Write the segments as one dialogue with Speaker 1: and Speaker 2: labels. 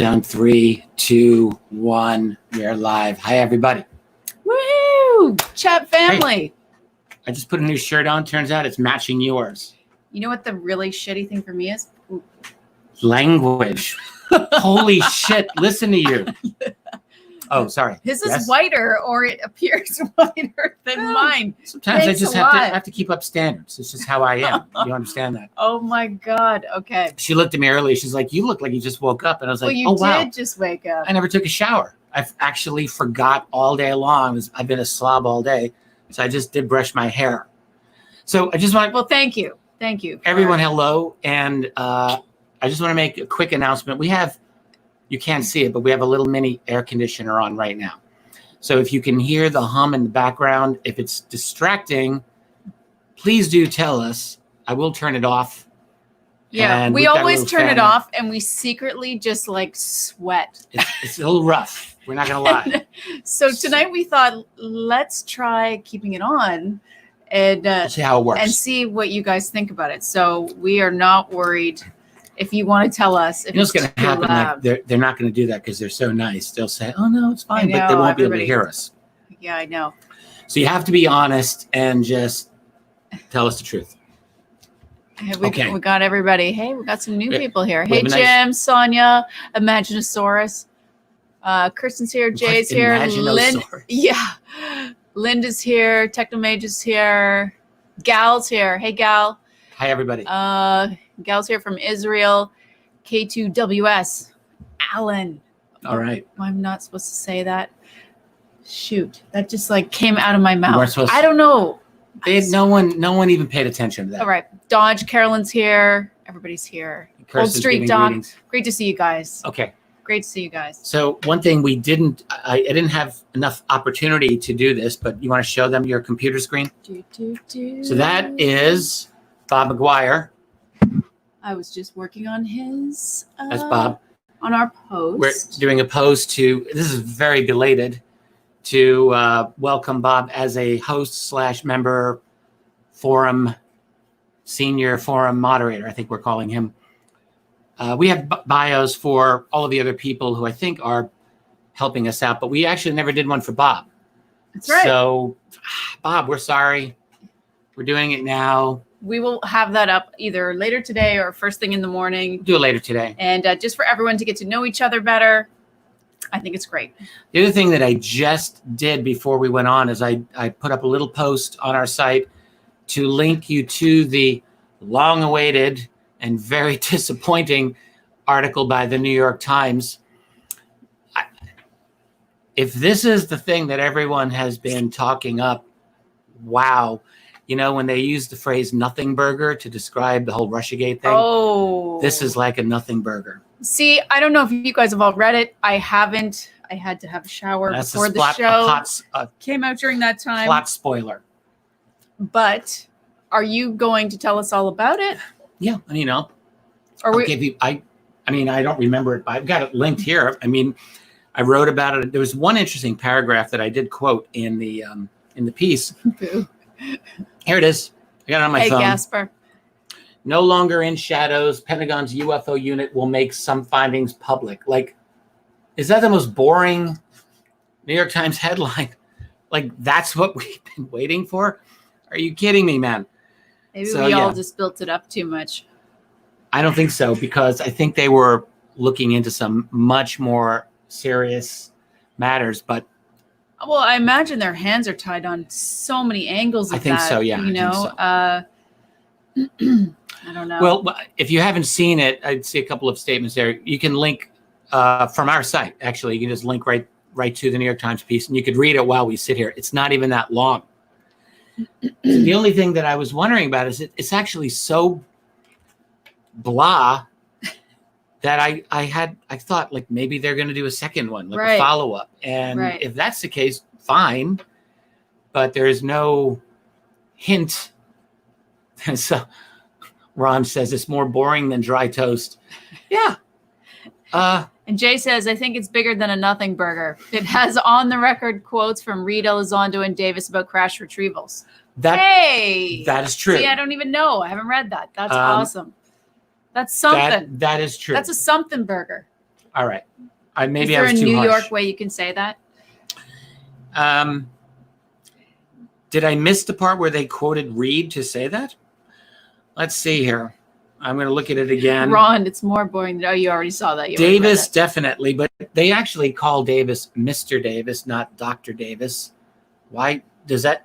Speaker 1: Countdown 3, 2, 1. We're live. Hi, everybody.
Speaker 2: Woo! Chat family.
Speaker 1: Hey, I just put a new shirt on. Turns out it's matching yours.
Speaker 2: You know what the really shitty thing for me is? Ooh.
Speaker 1: Language. Holy shit. Listen to you. Oh, sorry.
Speaker 2: His is whiter, or it appears whiter than mine.
Speaker 1: Sometimes I just have to keep up standards. It's just how I am. You understand that?
Speaker 2: Oh my God. Okay.
Speaker 1: She looked at me earlier. She's like, "You look like you just woke up." And I was like,
Speaker 2: "Oh wow. You did just wake up."
Speaker 1: I never took a shower. I've actually forgot all day long. I've been a slob all day. So I just did brush my hair. So I just want.
Speaker 2: Well, thank you. Thank you.
Speaker 1: Everyone, hello. And I just want to make a quick announcement. We have, you can't see it, but we have a little mini air conditioner on right now. So if you can hear the hum in the background, if it's distracting, please do tell us. I will turn it off.
Speaker 2: Yeah, we always turn it off, and we secretly just like sweat.
Speaker 1: It's a little rough. We're not going to lie.
Speaker 2: So tonight we thought, let's try keeping it on and
Speaker 1: see how it works
Speaker 2: and see what you guys think about it. So we are not worried. If you want to tell us, if
Speaker 1: what's going to happen? Like they're not going to do that because they're so nice. They'll say, "Oh no, it's fine," but they won't be able to hear us.
Speaker 2: Yeah, I know.
Speaker 1: So you have to be honest and just tell us the truth.
Speaker 2: We got everybody. Hey, we got some new people here. Hey, Jim, Sonia, Imaginosaurus. Kristen's here. Jay's here. Linda's here. Technomage is here. Gal's here. Hey, Gal.
Speaker 1: Hi, everybody.
Speaker 2: Gal's here from Israel. K2WS. Alan.
Speaker 1: All right.
Speaker 2: I'm not supposed to say that. That just like came out of my mouth. I don't know.
Speaker 1: No one even paid attention to that.
Speaker 2: All right. Dodge, Carolyn's here. Everybody's here. Old Street Doc. Great to see you guys.
Speaker 1: Okay.
Speaker 2: Great to see you guys.
Speaker 1: So one thing I didn't have enough opportunity to do this, but you want to show them your computer screen? So that is Bob McGuire.
Speaker 2: I was just working on his.
Speaker 1: That's Bob.
Speaker 2: On our post.
Speaker 1: We're doing a post this is very belated, to welcome Bob as a host / member forum, senior forum moderator, I think we're calling him. We have bios for all of the other people who I think are helping us out, but we actually never did one for Bob.
Speaker 2: That's right.
Speaker 1: So, Bob, we're sorry. We're doing it now.
Speaker 2: We will have that up either later today or first thing in the morning.
Speaker 1: Do it later today.
Speaker 2: And just for everyone to get to know each other better. I think it's great.
Speaker 1: The other thing that I just did before we went on is I put up a little post on our site to link you to the long-awaited and very disappointing article by the New York Times. If this is the thing that everyone has been talking up, wow. You know, when they use the phrase nothing burger to describe the whole Russiagate thing, this is like a nothing burger.
Speaker 2: See, I don't know if you guys have all read it. I haven't. I had to have a shower before the show. Came out during that time.
Speaker 1: Plot spoiler.
Speaker 2: But are you going to tell us all about it?
Speaker 1: Yeah, I'll give you. I don't remember it, but I've got it linked here. I wrote about it. There was one interesting paragraph that I did quote in the piece. Here it is. I got it on my phone.
Speaker 2: Hey, Gasper.
Speaker 1: No longer in shadows, Pentagon's UFO unit will make some findings public. Like, is that the most boring New York Times headline? Like, that's what we've been waiting for? Are you kidding me, man?
Speaker 2: Maybe we all just built it up too much.
Speaker 1: I don't think so, because I think they were looking into some much more serious matters. But
Speaker 2: well, I imagine their hands are tied on so many angles. I
Speaker 1: think so, yeah.
Speaker 2: I don't know.
Speaker 1: Well, if you haven't seen it, I'd see a couple of statements there. You can link from our site, actually. You can just link right to the New York Times piece, and you could read it while we sit here. It's not even that long. The only thing that I was wondering about is it's actually so blah that I thought like maybe they're going to do a second one, like a follow-up. And if that's the case, fine. But there's no hint. So Ron says it's more boring than dry toast. Yeah.
Speaker 2: And Jay says, I think it's bigger than a nothing burger. It has on the record quotes from Reed Elizondo and Davis about crash retrievals.
Speaker 1: That is true.
Speaker 2: See, I don't even know. I haven't read that. That's awesome. That's something.
Speaker 1: That is true.
Speaker 2: That's a something burger.
Speaker 1: All right. Maybe
Speaker 2: Is
Speaker 1: I
Speaker 2: there
Speaker 1: was
Speaker 2: a
Speaker 1: too
Speaker 2: New
Speaker 1: harsh.
Speaker 2: York way you can say that?
Speaker 1: Did I miss the part where they quoted Reed to say that? Let's see here. I'm going to look at it again.
Speaker 2: Ron, it's more boring. Oh, you already saw that.
Speaker 1: Davis, definitely, but they actually call Davis Mr. Davis, not Dr. Davis. Why does that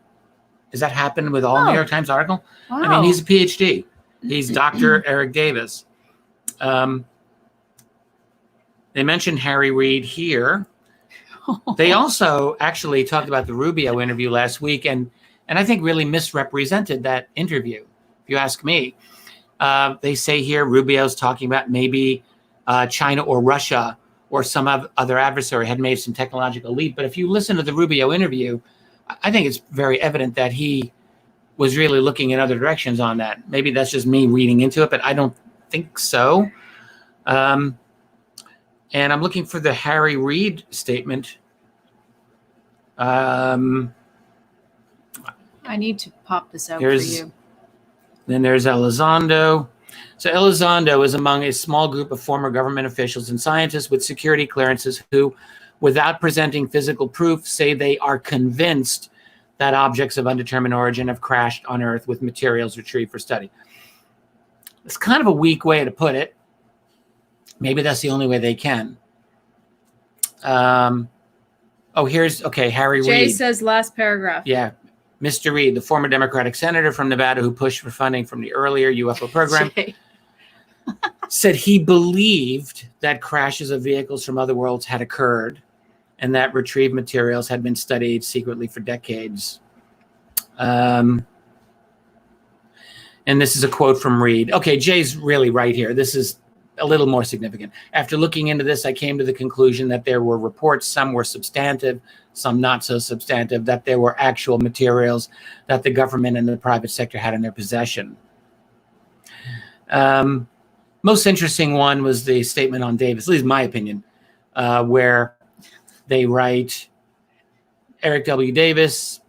Speaker 1: happen with all New York Times article?
Speaker 2: Wow.
Speaker 1: I mean, he's a PhD. He's Dr. Eric Davis. They mentioned Harry Reid here. They also actually talked about the Rubio interview last week, and I think really misrepresented that interview, if you ask me. They say here Rubio's talking about maybe China or Russia or some other adversary had made some technological leap. But if you listen to the Rubio interview, I think it's very evident that he was really looking in other directions on that. Maybe that's just me reading into it, but I don't think so. And I'm looking for the Harry Reid statement.
Speaker 2: I need to pop this out for you.
Speaker 1: Then there's Elizondo. So Elizondo is among a small group of former government officials and scientists with security clearances who, without presenting physical proof, say they are convinced that objects of undetermined origin have crashed on Earth with materials retrieved for study. It's kind of a weak way to put it. Maybe that's the only way they can. Harry Reid.
Speaker 2: Jay says last paragraph.
Speaker 1: Yeah. Mr. Reid, the former Democratic senator from Nevada who pushed for funding from the earlier UFO program, said he believed that crashes of vehicles from other worlds had occurred and that retrieved materials had been studied secretly for decades. And this is a quote from Reid. Okay, Jay's really right here. This is a little more significant. After looking into this, I came to the conclusion that there were reports, some were substantive, some not so substantive, that there were actual materials that the government and the private sector had in their possession. Most interesting one was the statement on Davis, at least my opinion, where they write, Eric W. Davis.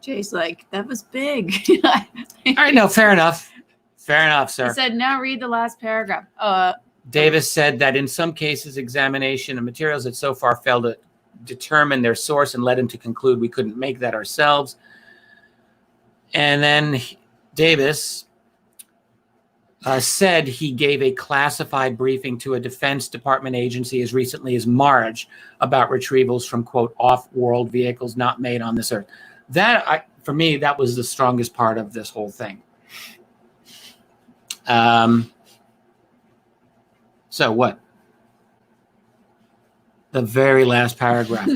Speaker 2: Jay's like, that was big.
Speaker 1: All right, no, fair enough. Fair enough, sir.
Speaker 2: He said, now read the last paragraph.
Speaker 1: Davis said that in some cases, examination of materials had so far failed to determine their source and led him to conclude we couldn't make that ourselves. And then Davis said he gave a classified briefing to a Defense Department agency as recently as March about retrievals from, quote, off-world vehicles not made on this Earth. For me, that was the strongest part of this whole thing. So what? The very last paragraph.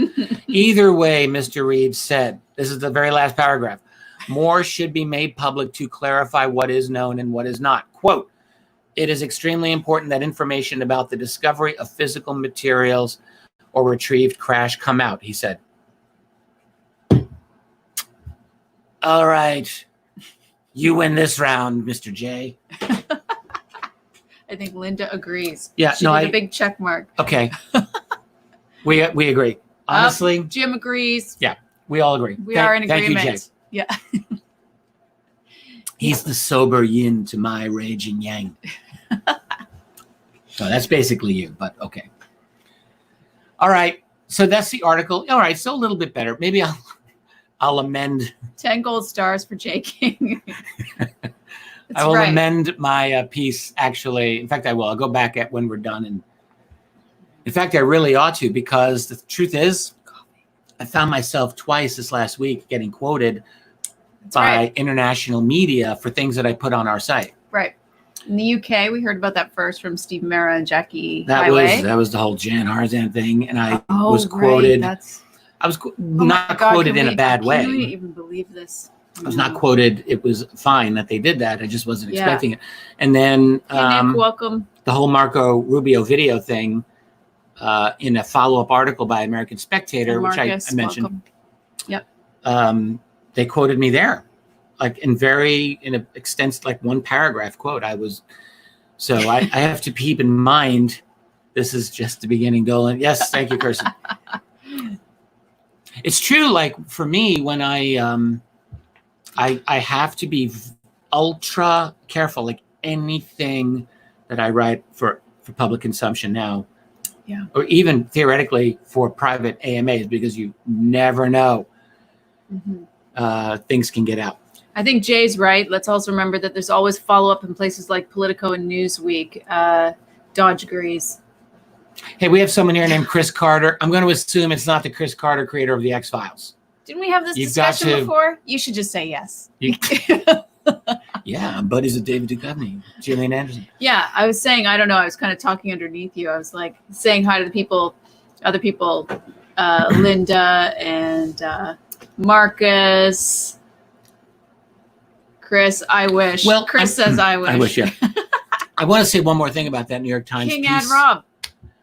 Speaker 1: Either way, Mr. Reid said, this is the very last paragraph, more should be made public to clarify what is known and what is not. Quote, it is extremely important that information about the discovery of physical materials or retrieved crash come out, he said. All right. You win this round, Mr. J.
Speaker 2: I think Linda agrees.
Speaker 1: Yeah,
Speaker 2: she did a big check mark.
Speaker 1: Okay. We agree. Honestly.
Speaker 2: Jim agrees.
Speaker 1: Yeah, we all agree.
Speaker 2: We are in agreement.
Speaker 1: Thank you, Jay.
Speaker 2: Yeah.
Speaker 1: He's the sober yin to my raging yang. So that's basically you, but okay. All right. So that's the article. All right. So a little bit better. Maybe I'll amend.
Speaker 2: 10 gold stars for Jay King.
Speaker 1: I will amend my piece, actually. In fact, I will. I'll go back at when we're done. And in fact, I really ought to, because the truth is, I found myself twice this last week getting quoted by international media for things that I put on our site.
Speaker 2: Right. In the UK, we heard about that first from Steve Mera and Jackie
Speaker 1: That
Speaker 2: Highway.
Speaker 1: was the whole Jan Harzan thing. And I was quoted. I was not quoted in a bad way.
Speaker 2: Can you even believe this?
Speaker 1: I was not quoted. It was fine that they did that. I just wasn't expecting it. And then
Speaker 2: Nick, welcome.
Speaker 1: The whole Marco Rubio video thing in a follow-up article by American Spectator, which I mentioned.
Speaker 2: Welcome. Yep.
Speaker 1: They quoted me there, like in an extensive, like one paragraph quote. I have to keep in mind, this is just the beginning, Dolan. Yes, thank you, Kirsten. It's true. Like for me, when I have to be ultra careful. Like anything that I write for public consumption now,
Speaker 2: Yeah.
Speaker 1: Or even theoretically for private AMAs, because you never know. Things can get out.
Speaker 2: I think Jay's right. Let's also remember that there's always follow-up in places like Politico and Newsweek. Dodge agrees.
Speaker 1: Hey, we have someone here named Chris Carter. I'm going to assume it's not the Chris Carter, creator of the X-Files.
Speaker 2: Didn't we have this discussion before? You should just say yes.
Speaker 1: Yeah, I'm buddies with David Duchovny, Gillian Anderson.
Speaker 2: Yeah, I was saying, I don't know. I was kind of talking underneath you. I was like saying hi to the people, other people, Linda and Marcus, Chris. I wish.
Speaker 1: Well,
Speaker 2: Chris says I wish.
Speaker 1: I wish, yeah. I want to say one more thing about that New York Times
Speaker 2: King
Speaker 1: piece.
Speaker 2: and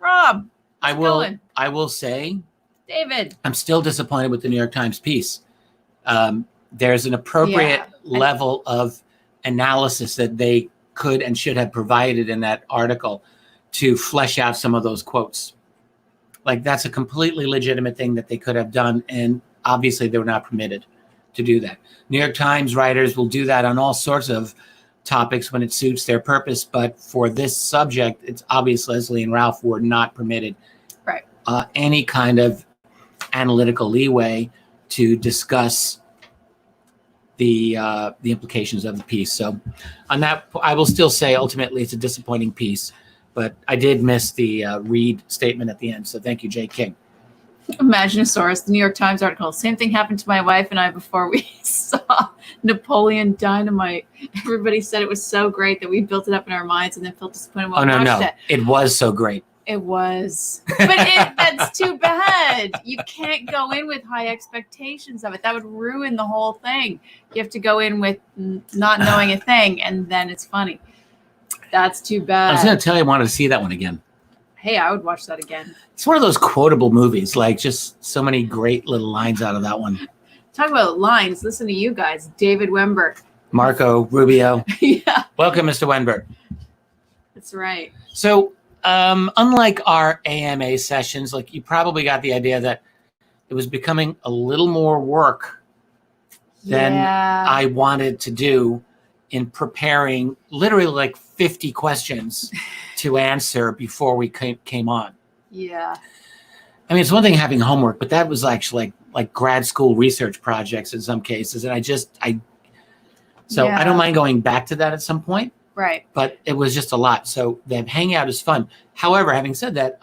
Speaker 2: Rob.
Speaker 1: I will say,
Speaker 2: David.
Speaker 1: I'm still disappointed with the New York Times piece. There's an appropriate level of analysis that they could and should have provided in that article to flesh out some of those quotes. Like, that's a completely legitimate thing that they could have done, and obviously they were not permitted to do that. New York Times writers will do that on all sorts of topics when it suits their purpose, but for this subject, it's obvious Leslie and Ralph were not permitted any kind of analytical leeway to discuss the implications of the piece. So on that, I will still say ultimately it's a disappointing piece, but I did miss the Reed statement at the end. So thank you, Jay King.
Speaker 2: Imaginosaurus, the New York Times article. Same thing happened to my wife and I before we saw Napoleon Dynamite. Everybody said it was so great that we built it up in our minds and then felt disappointed when we watched it.
Speaker 1: It was so great.
Speaker 2: It was. But that's too bad. You can't go in with high expectations of it. That would ruin the whole thing. You have to go in with not knowing a thing, and then it's funny. That's too bad.
Speaker 1: I was going to tell you I wanted to see that one again.
Speaker 2: Hey, I would watch that again.
Speaker 1: It's one of those quotable movies, like just so many great little lines out of that one.
Speaker 2: Talk about lines. Listen to you guys. David Wember.
Speaker 1: Marco Rubio.
Speaker 2: Yeah.
Speaker 1: Welcome, Mr. Wenberg.
Speaker 2: That's right.
Speaker 1: So, unlike our AMA sessions, like you probably got the idea that it was becoming a little more work than I wanted to do in preparing literally like 50 questions to answer before we came on.
Speaker 2: Yeah.
Speaker 1: I mean, it's one thing having homework, but that was actually like grad school research projects in some cases. And I don't mind going back to that at some point.
Speaker 2: Right.
Speaker 1: But it was just a lot. So the Hangout is fun. However, having said that,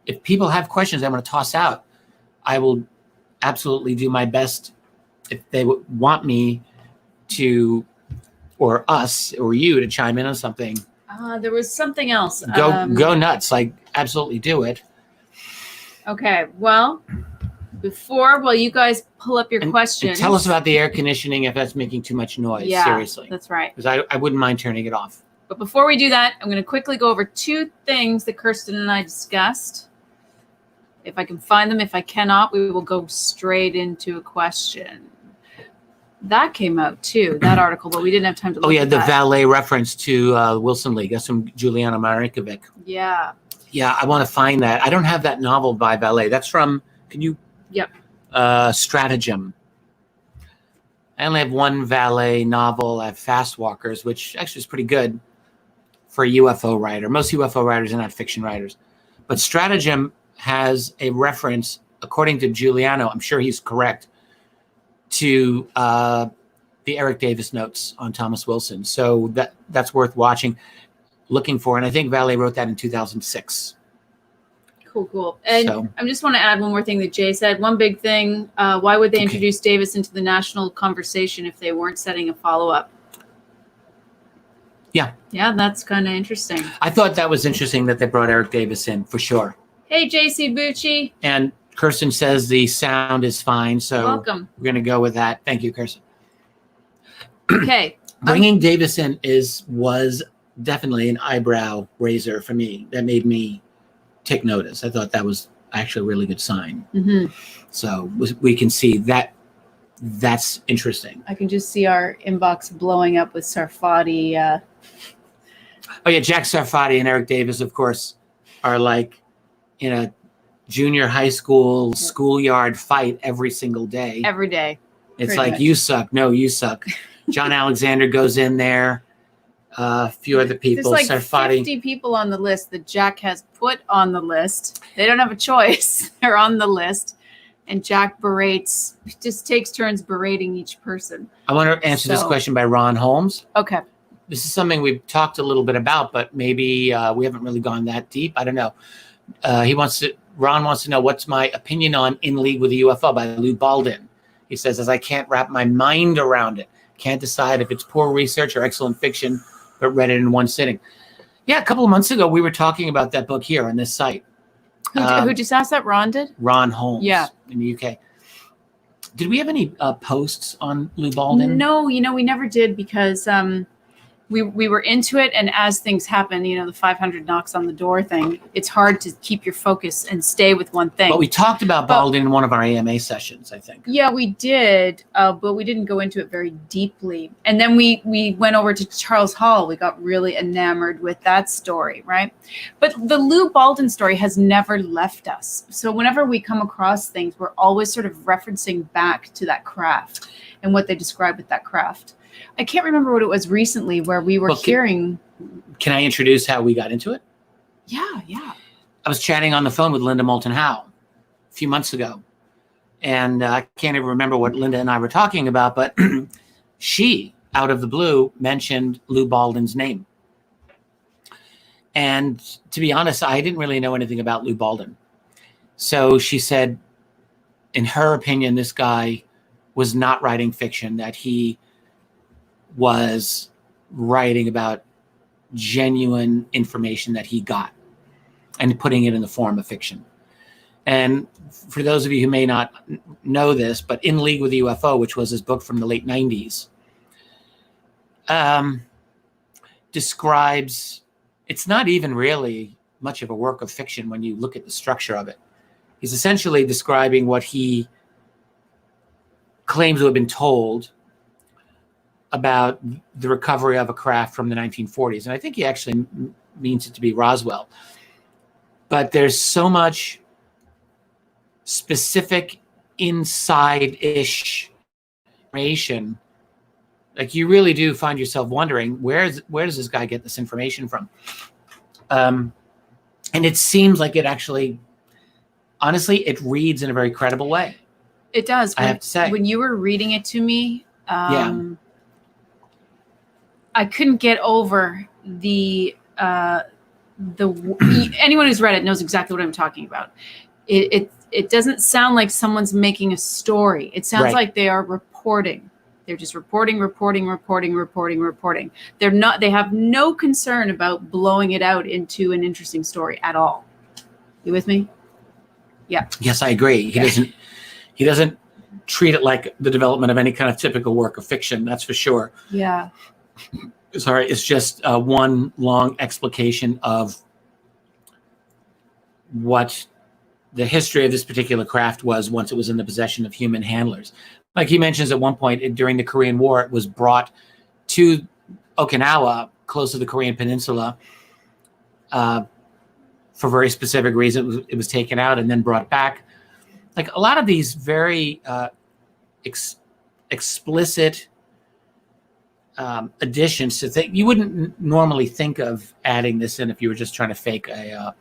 Speaker 1: if people have questions I want to toss out, I will absolutely do my best if they want me to, or us, or you to chime in on something.
Speaker 2: There was something else.
Speaker 1: Go nuts. Like, absolutely do it.
Speaker 2: Okay. Well, while you guys pull up your questions.
Speaker 1: And tell us about the air conditioning if that's making too much noise.
Speaker 2: Yeah,
Speaker 1: seriously.
Speaker 2: That's right.
Speaker 1: Because I wouldn't mind turning it off.
Speaker 2: But before we do that, I'm going to quickly go over two things that Kirsten and I discussed. If I can find them. If I cannot, we will go straight into a question. That came out too, that article, but we didn't have time to look at that.
Speaker 1: The valet reference to Wilson League. That's from Juliana Marinkovic.
Speaker 2: Yeah.
Speaker 1: Yeah, I want to find that. I don't have that novel by Valet. That's from, can you?
Speaker 2: Yep.
Speaker 1: Stratagem. I only have one Valet novel. I have Fast Walkers, which actually is pretty good for a UFO writer. Most UFO writers are not fiction writers. But Stratagem has a reference, according to Giuliano, I'm sure he's correct, to the Eric Davis notes on Thomas Wilson. So that's worth looking for. And I think Valet wrote that in 2006.
Speaker 2: Cool. And I just want to add one more thing that Jay said. One big thing, why would they introduce Davis into the national conversation if they weren't setting a follow-up?
Speaker 1: Yeah.
Speaker 2: Yeah, that's kind of interesting.
Speaker 1: I thought that was interesting that they brought Eric Davis in, for sure.
Speaker 2: Hey, JC Bucci.
Speaker 1: And Kirsten says the sound is fine, so
Speaker 2: welcome.
Speaker 1: We're going to go with that. Thank you, Kirsten.
Speaker 2: Okay.
Speaker 1: Bringing Davis in was definitely an eyebrow raiser for me. That made me take notice. I thought that was actually a really good sign.
Speaker 2: Mm-hmm.
Speaker 1: So we can see that that's interesting.
Speaker 2: I can just see our inbox blowing up with Sarfati.
Speaker 1: Oh, yeah. Jack Sarfati and Eric Davis, of course, are like in a junior high school schoolyard fight every single day.
Speaker 2: Every day.
Speaker 1: It's like, much. You suck. No, you suck. John Alexander goes in there. a few other
Speaker 2: There's
Speaker 1: people.
Speaker 2: like
Speaker 1: Sarfati.
Speaker 2: 50 people on the list that Jack has put on the list. They don't have a choice. They're on the list. And Jack just takes turns berating each person.
Speaker 1: I want to answer this question by Ron Holmes.
Speaker 2: Okay.
Speaker 1: This is something we've talked a little bit about, but maybe we haven't really gone that deep. I don't know. Ron wants to know, what's my opinion on In League with the UFO by Lou Baldwin? He says, as I can't wrap my mind around it. Can't decide if it's poor research or excellent fiction, but read it in one sitting. Yeah, a couple of months ago, we were talking about that book here on this site.
Speaker 2: Who just asked that? Ron did?
Speaker 1: Ron Holmes.
Speaker 2: Yeah.
Speaker 1: In the UK. Did we have any posts on Lou Baldwin?
Speaker 2: No, we never did because we were into it, and as things happen, the 500 knocks on the door thing, it's hard to keep your focus and stay with one thing.
Speaker 1: But we talked about Baldwin in one of our AMA sessions, I think.
Speaker 2: Yeah, we did, but we didn't go into it very deeply. And then we went over to Charles Hall. We got really enamored with that story, right? But the Lou Baldwin story has never left us. So whenever we come across things, we're always sort of referencing back to that craft and what they describe with that craft. I can't remember what it was recently where we were hearing.
Speaker 1: Can I introduce how we got into it?
Speaker 2: Yeah.
Speaker 1: I was chatting on the phone with Linda Moulton Howe a few months ago. And I can't even remember what Linda and I were talking about, but she, out of the blue, mentioned Lou Baldwin's name. And to be honest, I didn't really know anything about Lou Baldwin. So she said, in her opinion, this guy was not writing fiction, that he was writing about genuine information that he got and putting it in the form of fiction. And for those of you who may not know this, but In League with the UFO, which was his book from the late 90s, describes, it's not even really much of a work of fiction when you look at the structure of it. He's essentially describing what he claims to have been told about the recovery of a craft from the 1940s. And I think he actually means it to be Roswell. But there's so much specific inside-ish information. Like, you really do find yourself wondering, where does this guy get this information from? And it seems like it actually, honestly, it reads in a very credible way.
Speaker 2: It does.
Speaker 1: I have to say.
Speaker 2: When you were reading it to me, I couldn't get over the anyone who's read it knows exactly what I'm talking about. It doesn't sound like someone's making a story. It sounds like they are reporting. They're just reporting. They have no concern about blowing it out into an interesting story at all. You with me? Yeah.
Speaker 1: Yes, I agree. He doesn't treat it like the development of any kind of typical work of fiction. That's for sure.
Speaker 2: Yeah.
Speaker 1: Sorry, it's just one long explication of what the history of this particular craft was once it was in the possession of human handlers. Like he mentions at one point during the Korean War, it was brought to Okinawa, close to the Korean Peninsula, for very specific reasons. It was taken out and then brought back. Like a lot of these very explicit additions to things you wouldn't normally think of adding this in if you were just trying to fake a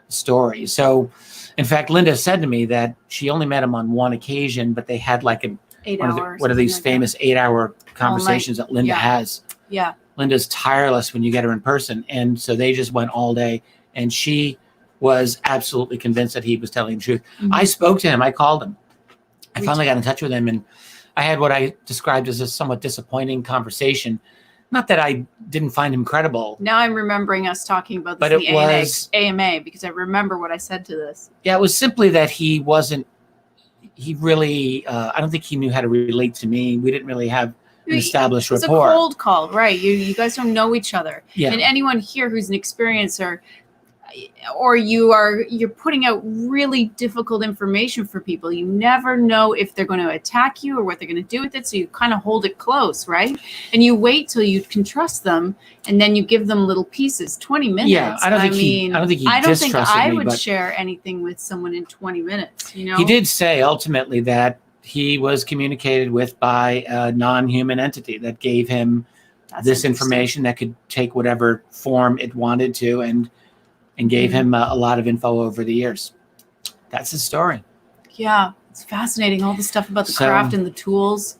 Speaker 1: story. So, in fact, Linda said to me that she only met him on one occasion, but they had like one of these famous 8-hour conversations that Linda has.
Speaker 2: Yeah.
Speaker 1: Linda's tireless when you get her in person, and so they just went all day, and she was absolutely convinced that he was telling the truth. Mm-hmm. I spoke to him. I called him. I finally got in touch with him, and I had what I described as a somewhat disappointing conversation. Not that I didn't find him credible.
Speaker 2: Now I'm remembering us talking about this in the AMA because I remember what I said to this.
Speaker 1: Yeah, it was simply that he really, I don't think he knew how to relate to me. We didn't really have an established rapport.
Speaker 2: It's a cold call, right? You guys don't know each other.
Speaker 1: Yeah.
Speaker 2: And anyone here who's an experiencer, or you're putting out really difficult information for people. You never know if they're going to attack you or what they're going to do with it. So you kind of hold it close, right? And you wait till you can trust them, and then you give them little pieces. 20 minutes.
Speaker 1: Yeah, I don't think
Speaker 2: I would share anything with someone in 20 minutes. You know,
Speaker 1: he did say ultimately that he was communicated with by a non-human entity that gave him
Speaker 2: That's
Speaker 1: this
Speaker 2: interesting.
Speaker 1: information that could take whatever form it wanted to, and gave him a lot of info over the years. That's his story.
Speaker 2: Yeah, it's fascinating. All the stuff about the
Speaker 1: So-
Speaker 2: craft and the tools.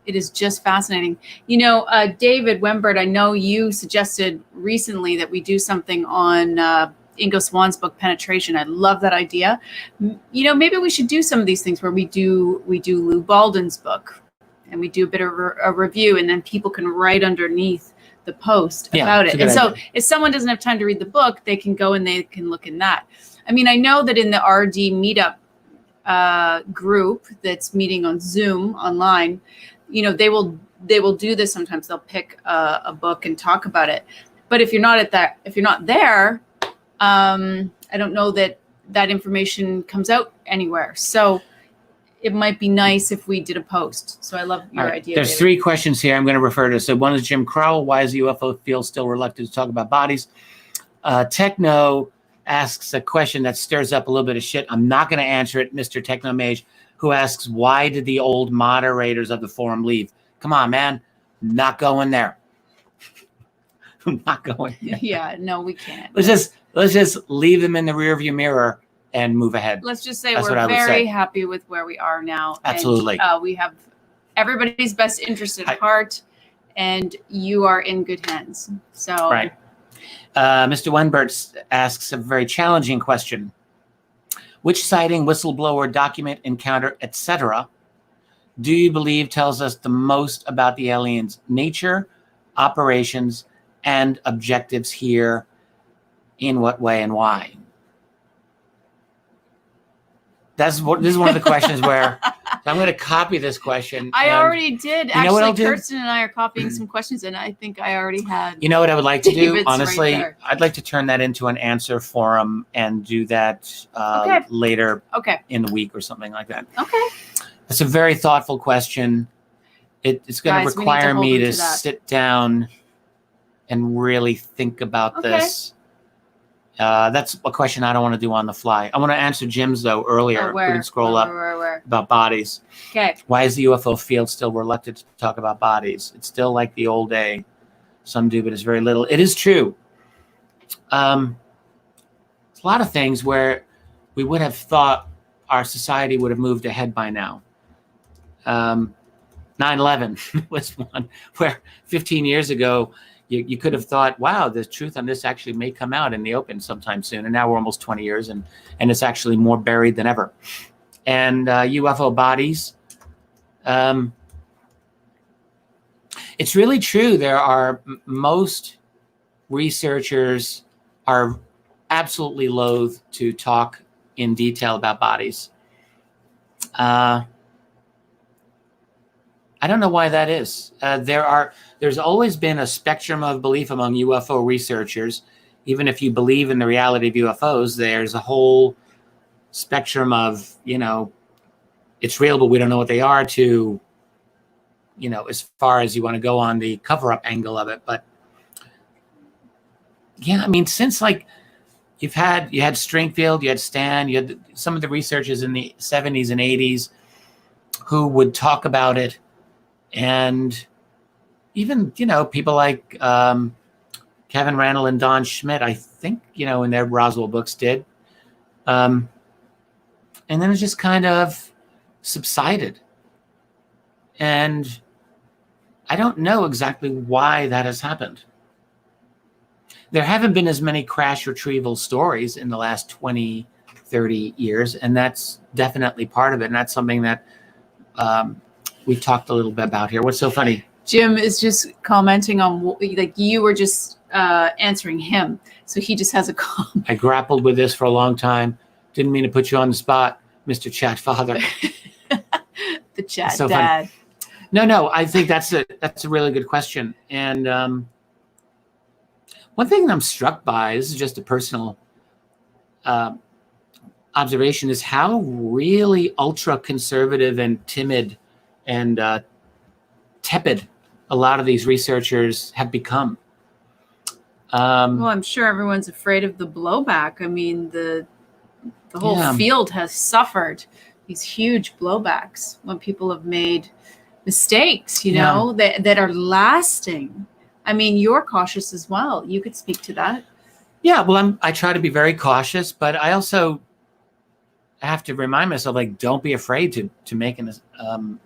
Speaker 2: It is just fascinating. David Wembert, I know you suggested recently that we do something on Ingo Swan's book, Penetration. I love that idea. Maybe we should do some of these things where we do Lou Baldwin's book, and we do a bit of a review, and then people can write underneath the post about
Speaker 1: it's
Speaker 2: it.
Speaker 1: a
Speaker 2: And
Speaker 1: good
Speaker 2: so
Speaker 1: idea.
Speaker 2: if someone doesn't have time to read the book, they can go and they can look in that. I mean, I know that in the RD meetup group that's meeting on Zoom online, they will do this sometimes. They'll pick a book and talk about it. But if you're not there, I don't know that information comes out anywhere. So it might be nice if we did a post. So I love your
Speaker 1: All right.
Speaker 2: idea.
Speaker 1: There's
Speaker 2: David.
Speaker 1: 3 questions here I'm going to refer to. So one is Jim Crowell. Why is the UFO field still reluctant to talk about bodies? Techno asks a question that stirs up a little bit of shit. I'm not going to answer it, Mr. Techno Mage, who asks, why did the old moderators of the forum leave? Come on, man. Not going there. I'm not going there.
Speaker 2: Yeah, no, we can't.
Speaker 1: Let's just leave them in the rearview mirror and move ahead.
Speaker 2: Let's just say
Speaker 1: That's what
Speaker 2: we're
Speaker 1: I would
Speaker 2: very
Speaker 1: say.
Speaker 2: happy with where we are now.
Speaker 1: Absolutely.
Speaker 2: And, we have everybody's best interest at heart, and you are in good hands. So
Speaker 1: Right. Mr. Wenbert asks a very challenging question. Which sighting, whistleblower, document, encounter, etc., do you believe tells us the most about the aliens' nature, operations, and objectives here? In what way and why? This is one of the questions where I'm going to copy this question.
Speaker 2: I
Speaker 1: and
Speaker 2: already did.
Speaker 1: You know what I'll
Speaker 2: Actually,
Speaker 1: do?
Speaker 2: Kirsten and I are copying some questions, and I think I already had.
Speaker 1: You know what I would like to do?
Speaker 2: David's right
Speaker 1: Honestly,
Speaker 2: there.
Speaker 1: I'd like to turn that into an answer forum and do that
Speaker 2: Okay.
Speaker 1: later
Speaker 2: Okay.
Speaker 1: in the week or something like that.
Speaker 2: Okay.
Speaker 1: It's a very thoughtful question. It's going
Speaker 2: Guys,
Speaker 1: to
Speaker 2: we need to
Speaker 1: require
Speaker 2: hold
Speaker 1: me
Speaker 2: them
Speaker 1: to
Speaker 2: to that.
Speaker 1: sit down and really think about
Speaker 2: Okay.
Speaker 1: this. That's a question I don't want to do on the fly. I want to answer Jim's, though, earlier.
Speaker 2: Oh, where?
Speaker 1: We can scroll up
Speaker 2: Where?
Speaker 1: about bodies.
Speaker 2: Okay.
Speaker 1: Why is the UFO field still reluctant to talk about bodies? It's still like the old day. Some do, but it's very little. It is true. It's a lot of things where we would have thought our society would have moved ahead by now. 9/11 was one where 15 years ago, you could have thought, wow, the truth on this actually may come out in the open sometime soon. And now we're almost 20 years and it's actually more buried than ever. And UFO bodies, it's really true. There are most researchers are absolutely loath to talk in detail about bodies. I don't know why that is. There's always been a spectrum of belief among UFO researchers. Even if you believe in the reality of UFOs, there's a whole spectrum of, it's real, but we don't know what they are, to, as far as you want to go on the cover-up angle of it. But yeah, I mean, since you had Stringfield, you had Stan, you had some of the researchers in the 70s and 80s who would talk about it. And even, people like Kevin Randall and Don Schmidt, I think, in their Roswell books did. And then it just kind of subsided. And I don't know exactly why that has happened. There haven't been as many crash retrieval stories in the last 20, 30 years, and that's definitely part of it. And that's something that we've talked a little bit about here. What's so funny?
Speaker 2: Jim is just commenting on, you were just answering him. So he just has a comment.
Speaker 1: I grappled with this for a long time. Didn't mean to put you on the spot, Mr. Chat Father.
Speaker 2: The chat
Speaker 1: So
Speaker 2: dad.
Speaker 1: Funny. No, I think that's a really good question. And one thing that I'm struck by, this is just a personal observation, is how really ultra conservative and timid and tepid a lot of these researchers have become.
Speaker 2: Well, I'm sure everyone's afraid of the blowback. I mean, the whole field has suffered these huge blowbacks when people have made mistakes, that are lasting. I mean, you're cautious as well. You could speak to that.
Speaker 1: Yeah, well, I try to be very cautious, but I also have to remind myself, like, don't be afraid to make an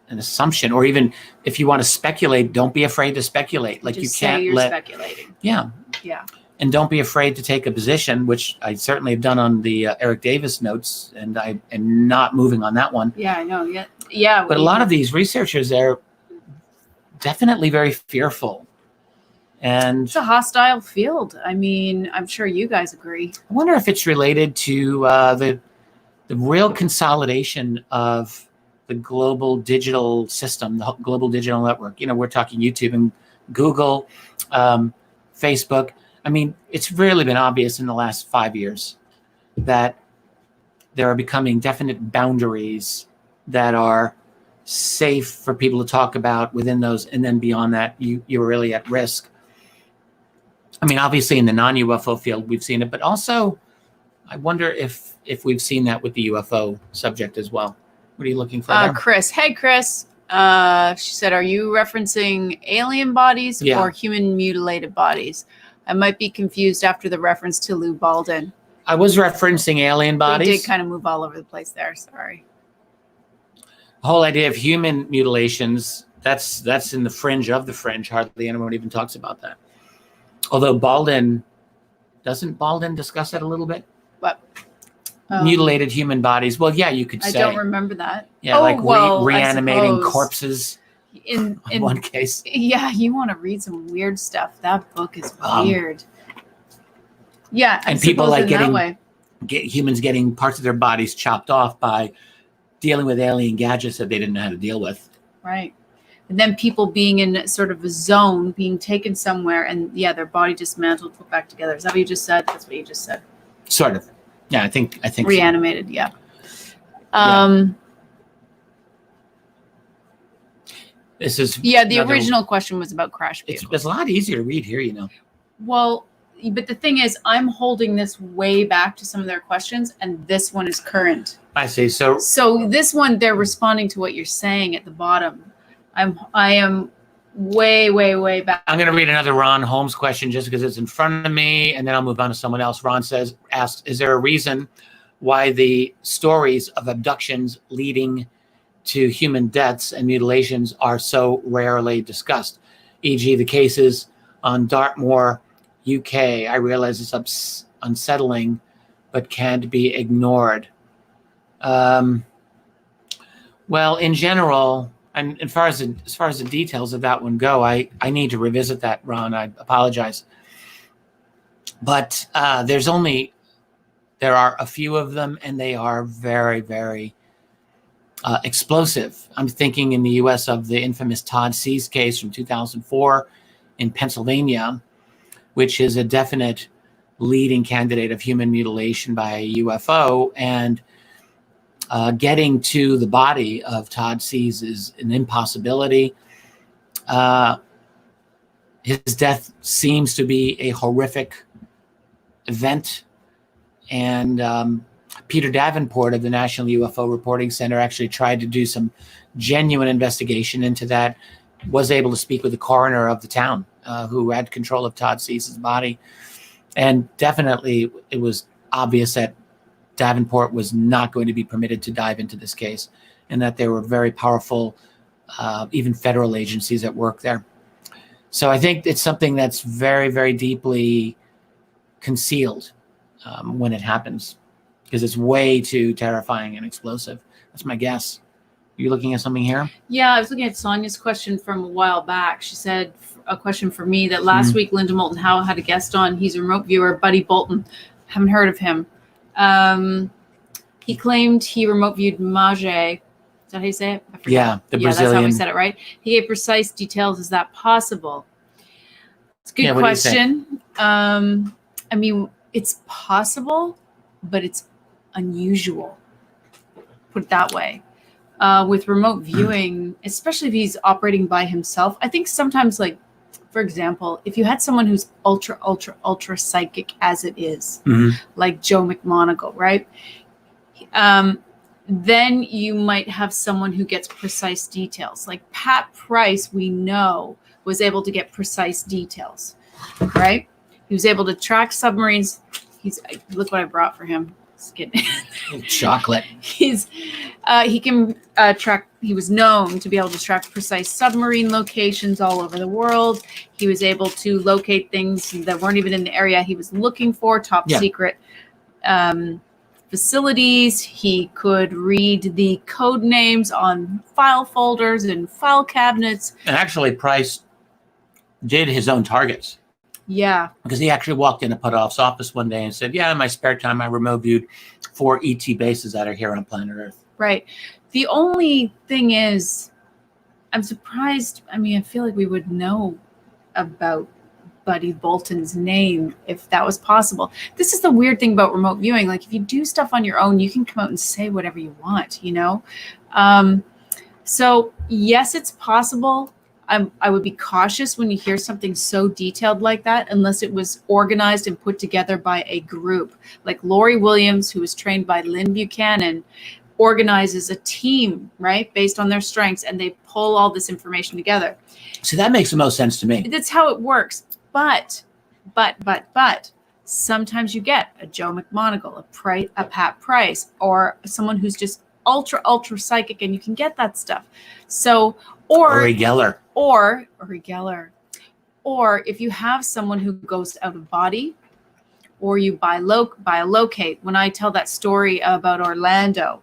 Speaker 1: assumption, or even if you want to speculate, don't be afraid to speculate. Like,
Speaker 2: Just
Speaker 1: you can't
Speaker 2: say you're
Speaker 1: let
Speaker 2: speculating.
Speaker 1: yeah,
Speaker 2: Yeah.
Speaker 1: and don't be afraid to take a position, which I certainly have done on the Eric Davis notes, and I am not moving on that one.
Speaker 2: Yeah, I know. Yeah, yeah.
Speaker 1: But a lot of these researchers, they're definitely very fearful. And
Speaker 2: it's a hostile field. I mean, I'm sure you guys agree.
Speaker 1: I wonder if it's related to the real consolidation of the global digital system, the global digital network. We're talking YouTube and Google, Facebook. I mean, it's really been obvious in the last 5 years that there are becoming definite boundaries that are safe for people to talk about within those. And then beyond that, you're really at risk. I mean, obviously in the non-UFO field, we've seen it, but also I wonder if we've seen that with the UFO subject as well. What are you looking for there?
Speaker 2: Chris. Hey, Chris. She said, are you referencing alien bodies or human mutilated bodies? I might be confused after the reference to Lou Baldwin.
Speaker 1: I was referencing alien bodies.
Speaker 2: We did kind of move all over the place there. Sorry.
Speaker 1: The whole idea of human mutilations, that's in the fringe of the fringe. Hardly anyone even talks about that. Although doesn't Baldwin discuss that a little bit?
Speaker 2: What?
Speaker 1: Mutilated human bodies. Well, yeah, you could say.
Speaker 2: I don't remember that.
Speaker 1: Yeah, reanimating corpses
Speaker 2: in
Speaker 1: one case.
Speaker 2: Yeah, you want to read some weird stuff. That book is weird. Yeah,
Speaker 1: and people like humans getting parts of their bodies chopped off by dealing with alien gadgets that they didn't know how to deal with.
Speaker 2: Right. And then people being in sort of a zone, being taken somewhere, and their body dismantled, put back together. Is that what you just said? That's what you just said.
Speaker 1: Sort of. Yeah, I think
Speaker 2: reanimated.
Speaker 1: So.
Speaker 2: Yeah.
Speaker 1: This is
Speaker 2: the original question was about crash vehicles.
Speaker 1: It's a lot easier to read here,
Speaker 2: Well, but the thing is, I'm holding this way back to some of their questions, and this one is current.
Speaker 1: I see. So
Speaker 2: this one, they're responding to what you're saying at the bottom. I am way back.
Speaker 1: I'm going to read another Ron Holmes question just because it's in front of me, and then I'll move on to someone else. Ron asks, is there a reason why the stories of abductions leading to human deaths and mutilations are so rarely discussed? E.g., the cases on Dartmoor, UK. I realize it's unsettling, but can't be ignored. Well, in general, and as far as the details of that one go, I need to revisit that, Ron. I apologize. But there are a few of them, and they are very, very explosive. I'm thinking in the U.S. of the infamous Todd Seas case from 2004 in Pennsylvania, which is a definite leading candidate of human mutilation by a UFO. And getting to the body of Todd Seas is an impossibility. His death seems to be a horrific event. And Peter Davenport of the National UFO Reporting Center actually tried to do some genuine investigation into that, was able to speak with the coroner of the town who had control of Todd Seas' body. And definitely it was obvious that Davenport was not going to be permitted to dive into this case, and that there were very powerful, even federal agencies at work there. So I think it's something that's very, very deeply concealed when it happens, because it's way too terrifying and explosive. That's my guess. Are you looking at something here?
Speaker 2: Yeah, I was looking at Sonia's question from a while back. She said a question for me that last week Linda Moulton Howe had a guest on. He's a remote viewer, Buddy Bolton. Haven't heard of him. He claimed he remote viewed Mage. Is that how you say it? I forgot.
Speaker 1: Yeah, the Brazilian.
Speaker 2: That's how we said it, right? He gave precise details. Is that possible? It's a good question. I mean, it's possible, but it's unusual. Put it that way. With remote viewing, especially if he's operating by himself, I think sometimes, like, for example, if you had someone who's ultra psychic as it is, like Joe McMoneagle, right? Then you might have someone who gets precise details. Like Pat Price, we know, was able to get precise details, right? He was able to track submarines. Look what I brought for him.
Speaker 1: Chocolate.
Speaker 2: He can track. He was known to be able to track precise submarine locations all over the world. He was able to locate things that weren't even in the area he was looking for, top secret facilities. He could read the code names on file folders and file cabinets.
Speaker 1: And actually, Price did his own targets.
Speaker 2: Yeah.
Speaker 1: Because he actually walked into Puthoff's office one day and said, yeah, in my spare time, I remote viewed 4 ET bases that are here on planet Earth.
Speaker 2: Right. The only thing is, I'm surprised. I mean, I feel like we would know about Buddy Bolton's name if that was possible. This is the weird thing about remote viewing. Like, if you do stuff on your own, you can come out and say whatever you want, you know? So, yes, it's possible. I would be cautious when you hear something so detailed like that, unless it was organized and put together by a group. Like Lori Williams, who was trained by Lynn Buchanan, organizes a team, right, based on their strengths, and they pull all this information together.
Speaker 1: So that makes the most sense to me.
Speaker 2: That's how it works. But, sometimes you get a Joe McMoneagle, a Pat Price, or someone who's just ultra psychic, and you can get that stuff. So, or
Speaker 1: Uri Geller.
Speaker 2: Or if you have someone who goes out of body, or you biolocate. When I tell that story about Orlando,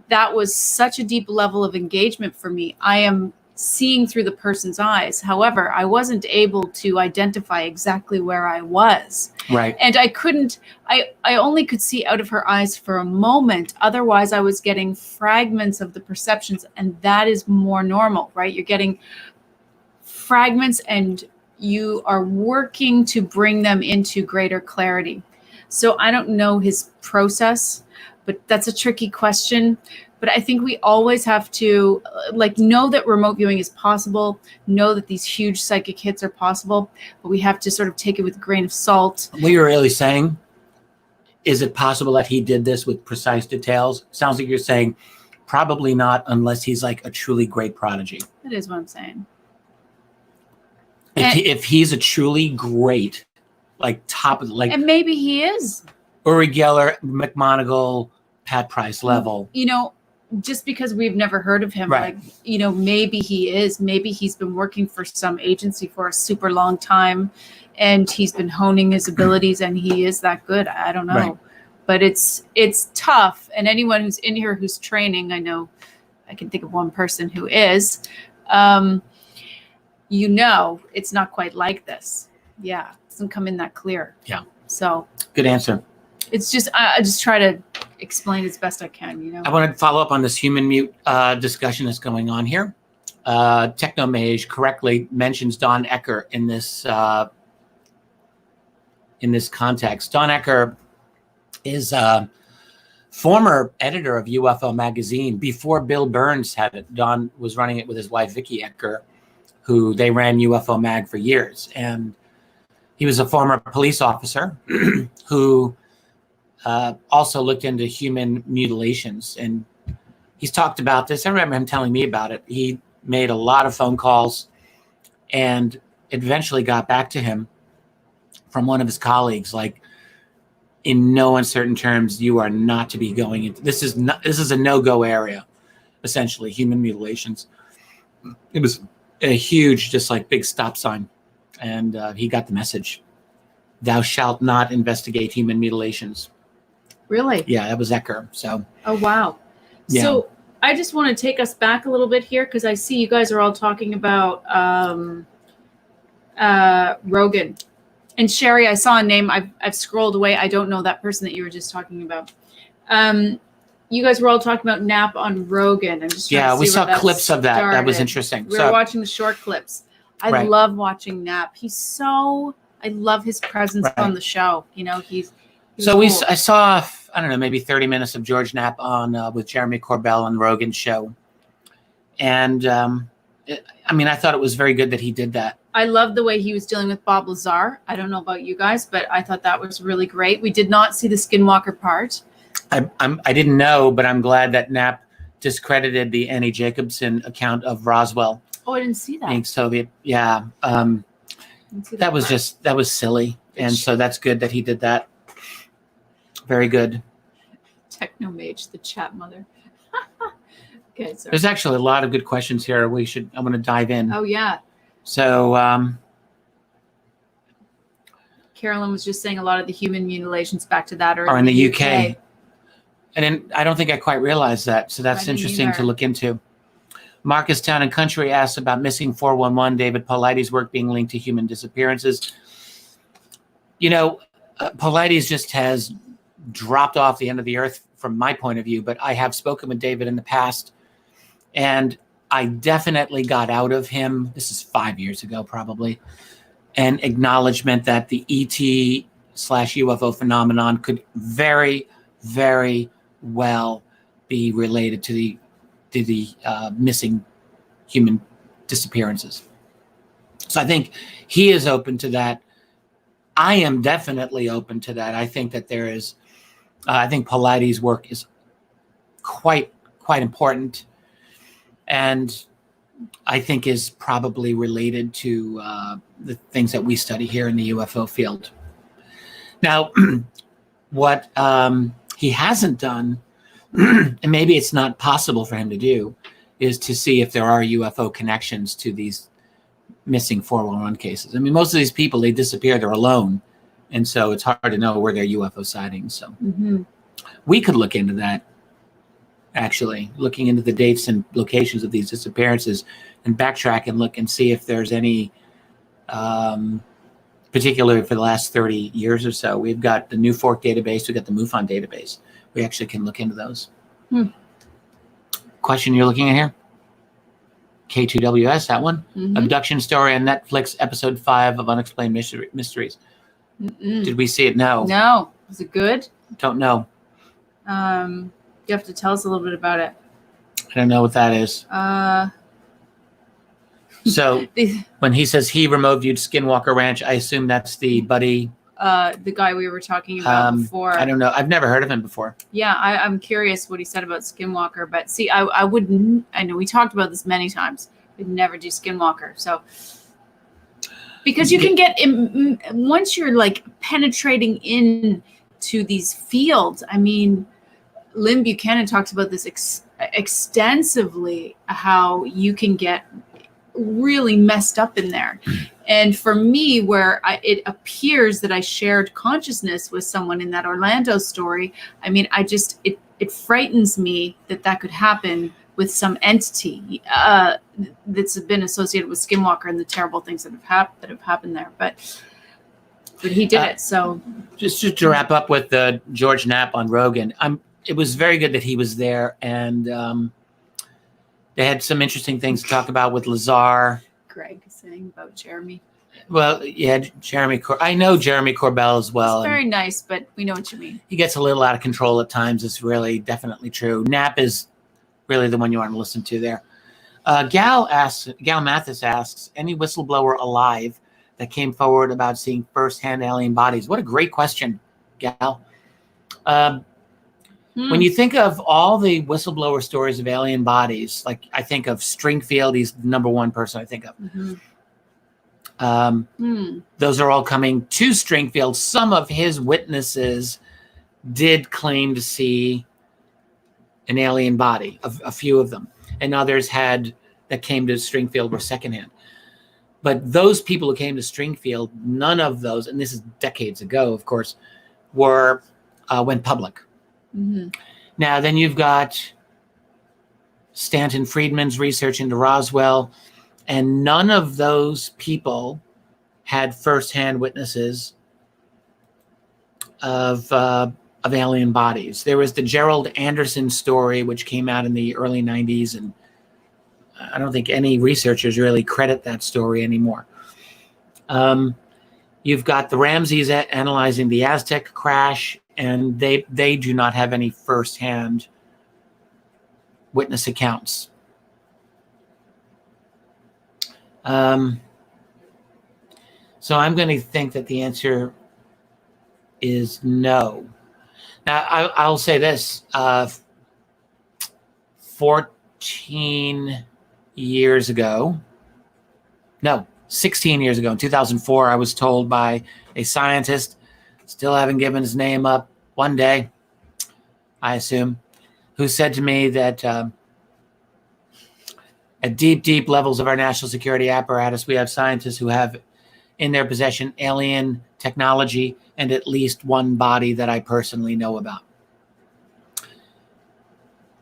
Speaker 2: that was such a deep level of engagement for me. I am seeing through the person's eyes. However, I wasn't able to identify exactly where I was.
Speaker 1: Right.
Speaker 2: And I only could see out of her eyes for a moment. Otherwise, I was getting fragments of the perceptions, and that is more normal, right? You're getting fragments and you are working to bring them into greater clarity. So I don't know his process, but that's a tricky question. But I think we always have to know that remote viewing is possible, know that these huge psychic hits are possible, but we have to sort of take it with a grain of salt.
Speaker 1: What you're really saying, is it possible that he did this with precise details? Sounds like you're saying probably not, unless he's like a truly great prodigy.
Speaker 2: That is what I'm saying.
Speaker 1: If he's a truly great,
Speaker 2: and maybe he is.
Speaker 1: Uri Geller, McMoneagle, Pat Price level.
Speaker 2: You know, just because we've never heard of him,
Speaker 1: right.
Speaker 2: Maybe he is. Maybe he's been working for some agency for a super long time, and he's been honing his abilities, and he is that good. I don't know,
Speaker 1: right.
Speaker 2: But it's tough. And anyone who's in here who's training, I know, I can think of one person who is. It's not quite like this. Yeah, it doesn't come in that clear.
Speaker 1: Yeah.
Speaker 2: So
Speaker 1: good answer.
Speaker 2: It's just I just try to explain as best I can.
Speaker 1: I want to follow up on this human mute discussion that's going on here. Technomage correctly mentions Don Ecker in this context. Don Ecker is a former editor of UFO magazine. Before Bill Burns had it, Don was running it with his wife Vicki Ecker, who they ran UFO Mag for years, and he was a former police officer who also looked into human mutilations, and he's talked about this. I remember him telling me about it. He made a lot of phone calls, and eventually got back to him from one of his colleagues, like, in no uncertain terms, you are not to be going into this. Is a no-go area, essentially, human mutilations. It was a huge, just like big stop sign, and he got the message: "Thou shalt not investigate human mutilations."
Speaker 2: Really?
Speaker 1: Yeah, that was Ecker. So.
Speaker 2: Oh, wow.
Speaker 1: Yeah.
Speaker 2: So I just want to take us back a little bit here, because I see you guys are all talking about Rogan. And Sherry, I saw a name. I've scrolled away. I don't know that person that you were just talking about. You guys were all talking about Nap on Rogan. I'm just trying to see
Speaker 1: we saw
Speaker 2: where
Speaker 1: clips of that.
Speaker 2: started.
Speaker 1: That was interesting.
Speaker 2: We were watching the short clips. I
Speaker 1: Right.
Speaker 2: love watching Nap. I love his presence
Speaker 1: Right.
Speaker 2: on the show. He's
Speaker 1: So
Speaker 2: cool.
Speaker 1: I saw, I don't know, maybe 30 minutes of George Knapp on with Jeremy Corbell on Rogan's show. And I thought it was very good that he did that.
Speaker 2: I love the way he was dealing with Bob Lazar. I don't know about you guys, but I thought that was really great. We did not see the Skinwalker part.
Speaker 1: I didn't know, but I'm glad that Knapp discredited the Annie Jacobson account of Roswell.
Speaker 2: Oh, I didn't see that.
Speaker 1: being Soviet. Yeah.
Speaker 2: Didn't see
Speaker 1: That was
Speaker 2: part.
Speaker 1: that was silly. And so that's good that he did that. Very good.
Speaker 2: Technomage, the chat mother. Okay, sorry.
Speaker 1: There's actually a lot of good questions here. I'm going to dive in.
Speaker 2: Oh, yeah.
Speaker 1: So,
Speaker 2: Carolyn was just saying a lot of the human mutilations back to that
Speaker 1: are in the UK. And then I don't think I quite realized that. So that's
Speaker 2: I didn't
Speaker 1: interesting to
Speaker 2: either.
Speaker 1: look into. Marcus Town and Country asks about missing 411, David Paulides' work being linked to human disappearances. Paulides just has dropped off the end of the earth from my point of view, but I have spoken with David in the past, and I definitely got out of him, this is 5 years ago probably, an acknowledgement that the ET/UFO phenomenon could very, very well be related to the missing human disappearances. So I think he is open to that. I am definitely open to that. I think that there is, I think Paulides' work is quite important, and I think is probably related to the things that we study here in the UFO field. Now, what he hasn't done, and maybe it's not possible for him to do, is to see if there are UFO connections to these missing 411 cases. I mean, most of these people, they disappear, they're alone. And so it's hard to know where they're UFO sightings. So we could look into that, actually, looking into the dates and locations of these disappearances and backtrack and look and see if there's any, particularly for the last 30 years or so. We've got the New Fork database, we've got the MUFON database. We actually can look into those. Question you're looking at here? K2WS, that one. Abduction story on Netflix, episode 5 of Unexplained Mysteries. Did we see it? No.
Speaker 2: No. Was it good?
Speaker 1: Don't know.
Speaker 2: You have to tell us a little bit about it.
Speaker 1: I don't know what that is. So when he says he remote viewed Skinwalker Ranch, I assume that's the buddy.
Speaker 2: The guy we were talking about before.
Speaker 1: I don't know. I've never heard of him before.
Speaker 2: Yeah, I'm curious what he said about Skinwalker, but see, I wouldn't. I know we talked about this many times. We'd never do Skinwalker, so because you can get once you're like penetrating into these fields. I mean, Lynn Buchanan talks about this extensively. How you can get really messed up in there. And for me, where it appears that I shared consciousness with someone in that Orlando story, I mean, it frightens me that could happen with some entity that's been associated with Skinwalker and the terrible things that have happened there. But he did it. So
Speaker 1: just to wrap up with George Knapp on Rogan, it was very good that he was there, and they had some interesting things to talk about with Lazar.
Speaker 2: Greg saying about Jeremy.
Speaker 1: Well, yeah, Jeremy. I know Jeremy Corbell as well.
Speaker 2: He's very nice, but we know what you mean.
Speaker 1: He gets a little out of control at times. It's really definitely true. Knapp is really the one you want to listen to there. Gal Mathis asks, any whistleblower alive that came forward about seeing firsthand alien bodies? What a great question, Gal. When you think of all the whistleblower stories of alien bodies, like I think of Stringfield, he's the number one person I think of. Those are all coming to Stringfield. Some of his witnesses did claim to see an alien body, a few of them, and others that came to Stringfield were secondhand. But those people who came to Stringfield, none of those, and this is decades ago, of course, went public. Now, then you've got Stanton Friedman's research into Roswell, and none of those people had firsthand witnesses of alien bodies. There was the Gerald Anderson story, which came out in the early 90s, and I don't think any researchers really credit that story anymore. You've got the Ramseys analyzing the Aztec crash, and they do not have any firsthand witness accounts. So I'm going to think that the answer is no. Now, I'll say this. 14 years ago, No, 16 years ago, in 2004, I was told by a scientist, still haven't given his name up, one day, I assume, who said to me that at deep, deep levels of our national security apparatus, we have scientists who have in their possession alien technology and at least one body that I personally know about.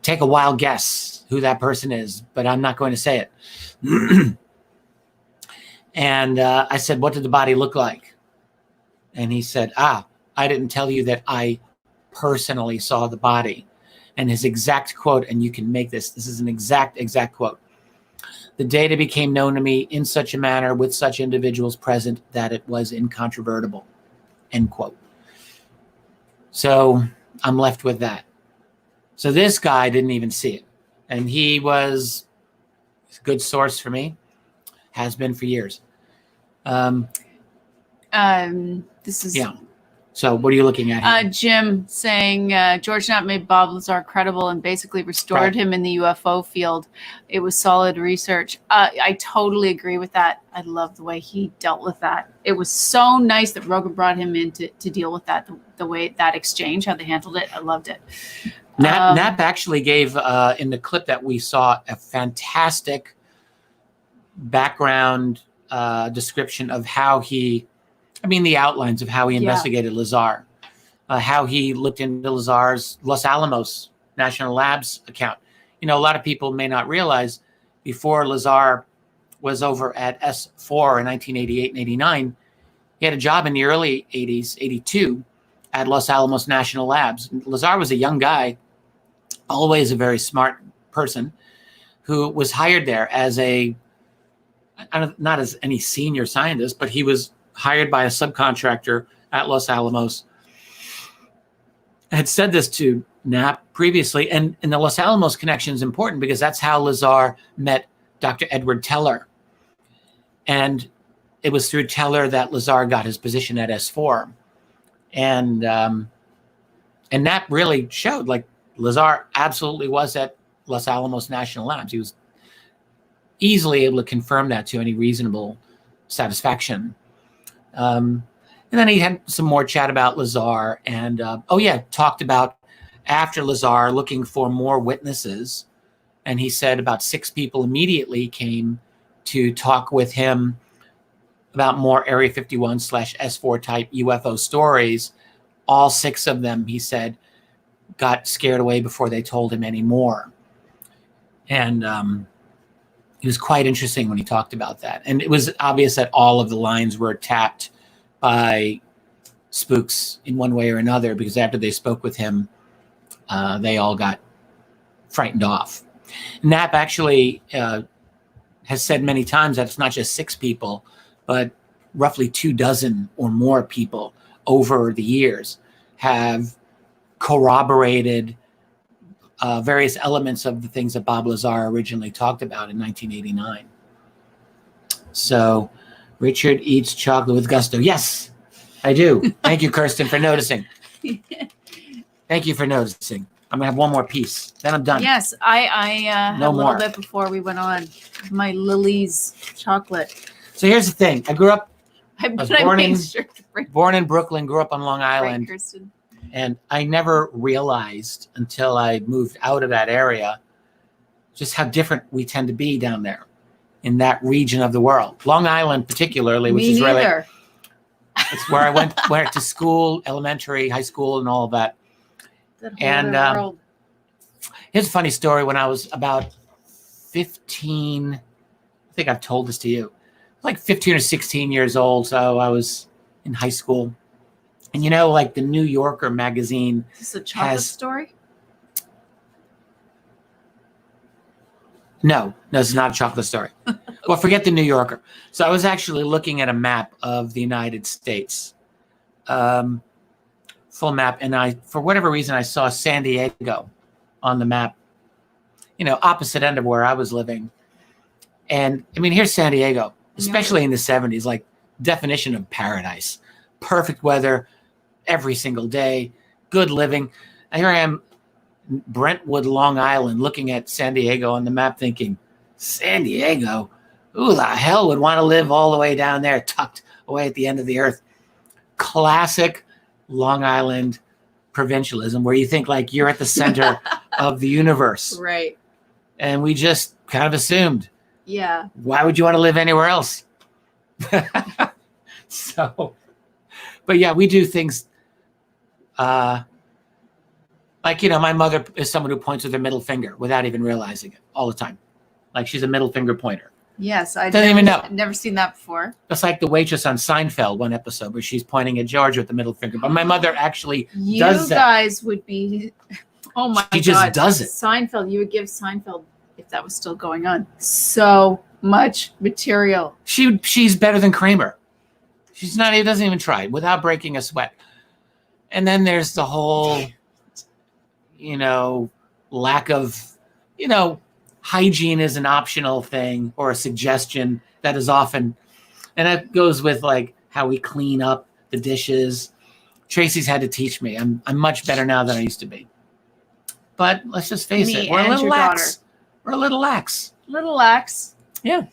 Speaker 1: Take a wild guess who that person is, but I'm not going to say it. And I said, what did the body look like? And he said, I didn't tell you that I personally saw the body. And his exact quote, and you can make this is an exact quote. The data became known to me in such a manner with such individuals present that it was incontrovertible, end quote. So I'm left with that. So this guy didn't even see it. And he was a good source for me, has been for years.
Speaker 2: This is
Speaker 1: yeah. So what are you looking at here?
Speaker 2: Jim saying George Knapp made Bob Lazar credible and basically restored him in the UFO field. It was solid research. I totally agree with that. I love the way he dealt with that. It was so nice that Rogan brought him in to deal with that, the way that exchange, how they handled it. I loved it.
Speaker 1: Knapp actually gave, in the clip that we saw, a fantastic background description of how the outlines of how he investigated Lazar, how he looked into Lazar's Los Alamos National Labs account. A lot of people may not realize before Lazar was over at S4 in 1988 and 89, he had a job in the early 80s, 82, at Los Alamos National Labs. Lazar was a young guy, always a very smart person, who was hired there as not as any senior scientist, but he was hired by a subcontractor at Los Alamos. I had said this to Knapp previously, and the Los Alamos connection is important because that's how Lazar met Dr. Edward Teller. And it was through Teller that Lazar got his position at S4. And Knapp really showed, like, Lazar absolutely was at Los Alamos National Labs. He was easily able to confirm that to any reasonable satisfaction. And then he had some more chat about Lazar and, talked about after Lazar looking for more witnesses. And he said about 6 people immediately came to talk with him about more Area 51/S4 type UFO stories. All 6 of them, he said, got scared away before they told him any more. And it was quite interesting when he talked about that. And it was obvious that all of the lines were tapped by spooks in one way or another, because after they spoke with him, they all got frightened off. Knapp actually has said many times that it's not just 6 people, but roughly 24 or more people over the years have corroborated various elements of the things that Bob Lazar originally talked about in 1989. So Richard eats chocolate with gusto. Yes, I do. Thank you, Kirsten, for noticing. Thank you for noticing. I'm going to have one more piece. Then I'm done.
Speaker 2: Yes, I had
Speaker 1: No
Speaker 2: a little
Speaker 1: more.
Speaker 2: bit before we went on. My Lily's chocolate.
Speaker 1: So here's the thing. I grew up,
Speaker 2: I
Speaker 1: was
Speaker 2: made
Speaker 1: born in Brooklyn, grew up on Long
Speaker 2: right,
Speaker 1: Island,
Speaker 2: Kirsten.
Speaker 1: and I never realized until I moved out of that area just how different we tend to be down there in that region of the world. Long Island particularly, which
Speaker 2: Me
Speaker 1: is really,
Speaker 2: neither.
Speaker 1: it's where I went to school, elementary, high school, and all of that.
Speaker 2: That whole
Speaker 1: And
Speaker 2: other world.
Speaker 1: here's a funny story. When I was about 15, I think I've told this to you, like 15 or 16 years old. So I was in high school. And like the New Yorker magazine.
Speaker 2: Is this a chocolate story?
Speaker 1: No, this is not a chocolate story. Well, forget the New Yorker. So I was actually looking at a map of the United States, full map. And for whatever reason, I saw San Diego on the map, opposite end of where I was living. And here's San Diego, especially in the 70s, like definition of paradise, perfect weather every single day, good living. And here I am, Brentwood, Long Island, looking at San Diego on the map thinking, San Diego? Who the hell would want to live all the way down there, tucked away at the end of the earth? Classic Long Island provincialism, where you think like you're at the center of the universe.
Speaker 2: Right.
Speaker 1: And we just kind of assumed,
Speaker 2: Yeah.
Speaker 1: why would you want to live anywhere else? So, but yeah, we do things like, my mother is someone who points with her middle finger without even realizing it all the time. Like she's a middle finger pointer.
Speaker 2: Yes, I
Speaker 1: Doesn't even know.
Speaker 2: Never seen that before.
Speaker 1: That's like the waitress on Seinfeld, one episode where she's pointing at George with the middle finger. But my mother actually does that.
Speaker 2: You guys would be, oh my God.
Speaker 1: She just does it.
Speaker 2: Seinfeld, you would give Seinfeld, if that was still going on, so much material.
Speaker 1: She's better than Kramer. He doesn't even try without breaking a sweat. And then there's the whole, lack of, hygiene is an optional thing or a suggestion that is often, and that goes with like how we clean up the dishes. Tracy's had to teach me. I'm much better now than I used to be. But let's just face it, we're a little lax. We're a little lax.
Speaker 2: Little lax.
Speaker 1: Yeah.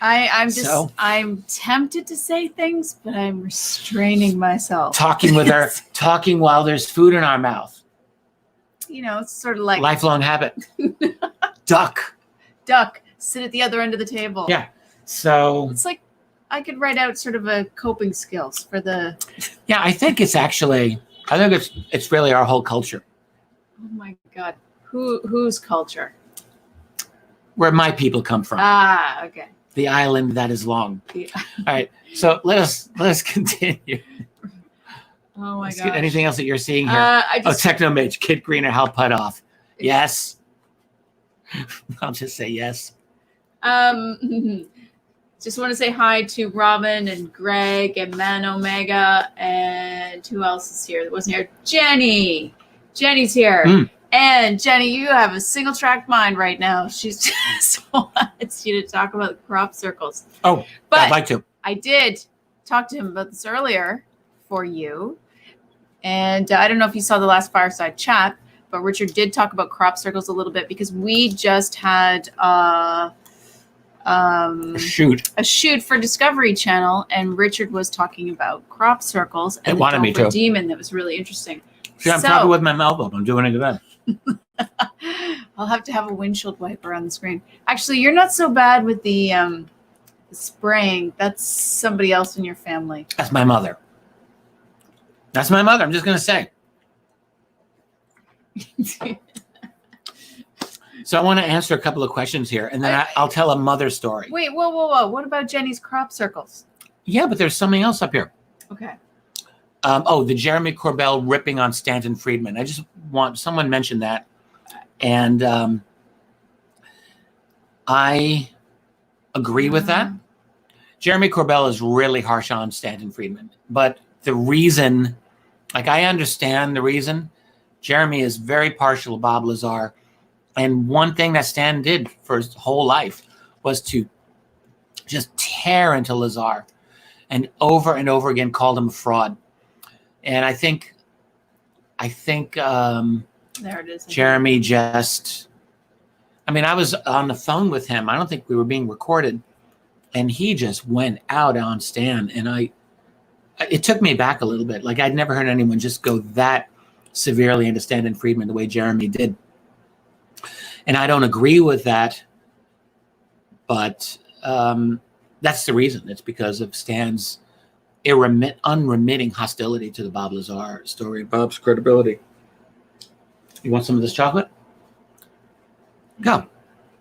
Speaker 2: I'm tempted to say things, but I'm restraining myself.
Speaker 1: Talking with her, talking while there's food in our mouth.
Speaker 2: It's sort of like
Speaker 1: lifelong habit. Duck,
Speaker 2: sit at the other end of the table.
Speaker 1: Yeah. So
Speaker 2: it's like I could write out sort of a coping skills for the.
Speaker 1: Yeah, I think it's really our whole culture.
Speaker 2: Oh my God. Whose culture?
Speaker 1: Where my people come from.
Speaker 2: Ah, okay.
Speaker 1: The island that is long.
Speaker 2: Yeah.
Speaker 1: All right. So let us continue.
Speaker 2: Oh my God.
Speaker 1: Anything else that you're seeing here? Techno Mage, Kid Greener, how put off? Yes. I'll just say yes.
Speaker 2: Just want to say hi to Robin and Greg and Man Omega and who else is here that wasn't here? Jenny. Jenny's here. And Jenny, you have a single track mind right now. She's just wants you to talk about crop circles.
Speaker 1: Oh, but I'd like to.
Speaker 2: I did talk to him about this earlier for you. And I don't know if you saw the last fireside chat, but Richard did talk about crop circles a little bit because we just had a shoot for Discovery Channel, and Richard was talking about crop circles and
Speaker 1: wanted me to.
Speaker 2: Demon. That was really interesting.
Speaker 1: See, I'm talking with my mouth open. I'm doing it again.
Speaker 2: I'll have to have a windshield wiper on the screen. Actually, you're not so bad with the spraying. That's somebody else in your family.
Speaker 1: That's my mother. I'm just going to say. So I want to answer a couple of questions here, and then I'll tell a mother story.
Speaker 2: Wait, whoa. What about Jenny's crop circles?
Speaker 1: Yeah, but there's something else up here.
Speaker 2: Okay.
Speaker 1: The Jeremy Corbell ripping on Stanton Friedman. I just want someone mentioned that, and I agree with that. Jeremy Corbell is really harsh on Stanton Friedman, but the reason, like I understand the reason, Jeremy is very partial to Bob Lazar, and one thing that Stan did for his whole life was to just tear into Lazar, and over again called him a fraud. And I think
Speaker 2: there it is.
Speaker 1: Jeremy just, I was on the phone with him. I don't think we were being recorded. And he just went out on Stan. And it took me back a little bit. Like I'd never heard anyone just go that severely into Stanton Friedman the way Jeremy did. And I don't agree with that. But that's the reason. It's because of Stan's unremitting hostility to the Bob Lazar story, Bob's credibility. You want some of this chocolate? Go.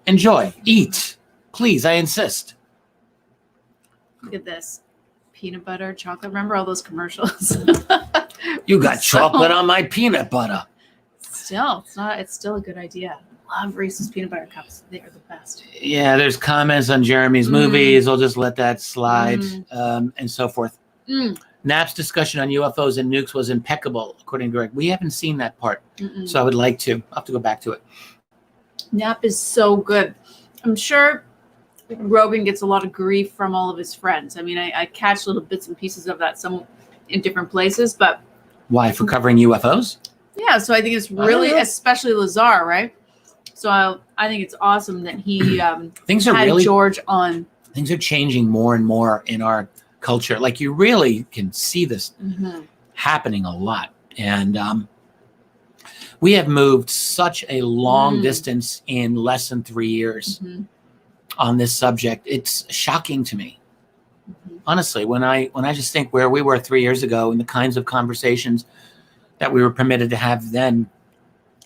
Speaker 1: Enjoy. Eat. Please, I insist.
Speaker 2: Look at this. Peanut butter, chocolate. Remember all those commercials?
Speaker 1: You got chocolate on my peanut butter.
Speaker 2: Still, it's still a good idea. Love Reese's peanut butter cups. They are the best.
Speaker 1: Yeah, there's comments on Jeremy's movies. I'll just let that slide, and so forth. Knapp's discussion on UFOs and nukes was impeccable, according to Greg. We haven't seen that part, so I would like to. I'll have to go back to it.
Speaker 2: Knapp is so good. I'm sure Rogan gets a lot of grief from all of his friends. I catch little bits and pieces of that some in different places, but
Speaker 1: why? For covering UFOs?
Speaker 2: Yeah, so I think it's really, especially Lazar, right? So I think it's awesome that he
Speaker 1: Things are
Speaker 2: had
Speaker 1: really
Speaker 2: George on.
Speaker 1: things are changing more and more in our culture. Like you really can see this happening a lot. And we have moved such a long distance in less than 3 years on this subject. It's shocking to me. Honestly, when I just think where we were 3 years ago and the kinds of conversations that we were permitted to have then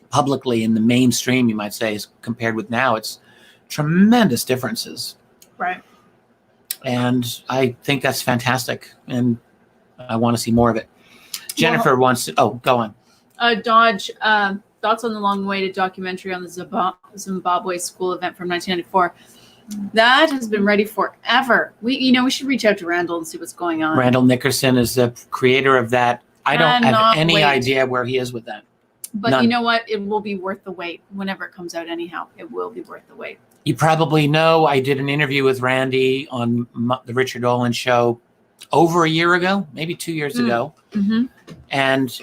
Speaker 1: publicly in the mainstream, you might say, as compared with now, it's tremendous differences.
Speaker 2: Right.
Speaker 1: And I think that's fantastic. And I want to see more of it. Jennifer wants to, go on.
Speaker 2: Dodge, thoughts on the long-awaited documentary on the Zimbabwe school event from 1994. That has been ready forever. We should reach out to Randall and see what's going on.
Speaker 1: Randall Nickerson is the creator of that. I don't have any idea where he is with that.
Speaker 2: But
Speaker 1: None.
Speaker 2: You know what? It will be worth the wait whenever it comes out anyhow. It will be worth the wait.
Speaker 1: You probably know I did an interview with Randy on the Richard Olin show over a year ago, maybe 2 years ago. And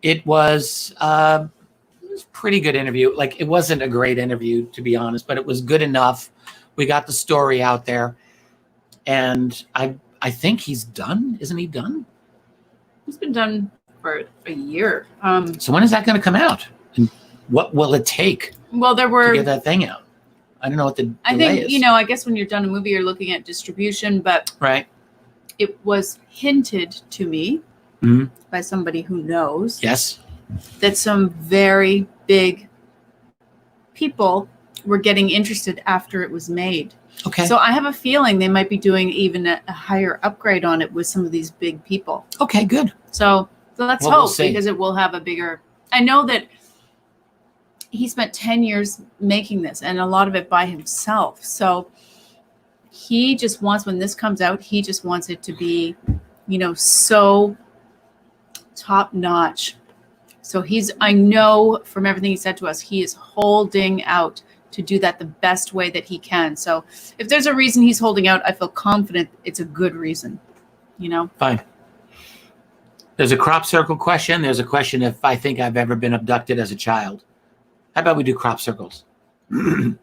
Speaker 1: it was a pretty good interview. Like, it wasn't a great interview, to be honest, but it was good enough. We got the story out there. And I think he's done. Isn't he done?
Speaker 2: It's been done for a year.
Speaker 1: So when is that going to come out? And what will it take
Speaker 2: to
Speaker 1: get that thing out? I don't know what the delay
Speaker 2: I think,
Speaker 1: is.
Speaker 2: I guess when you're done a movie, you're looking at distribution, but
Speaker 1: Right.
Speaker 2: it was hinted to me by somebody who knows that some very big people were getting interested after it was made.
Speaker 1: Okay.
Speaker 2: So I have a feeling they might be doing even a higher upgrade on it with some of these big people.
Speaker 1: Okay, good.
Speaker 2: So let's
Speaker 1: We'll
Speaker 2: hope
Speaker 1: see.
Speaker 2: because it will have a bigger. I know that he spent 10 years making this and a lot of it by himself. So he just wants, when this comes out, he just wants it to be, so top notch. So I know from everything he said to us, he is holding out to do that the best way that he can. So if there's a reason he's holding out, I feel confident it's a good reason,
Speaker 1: Fine. There's a crop circle question. There's a question if I think I've ever been abducted as a child. How about we do crop circles?
Speaker 2: There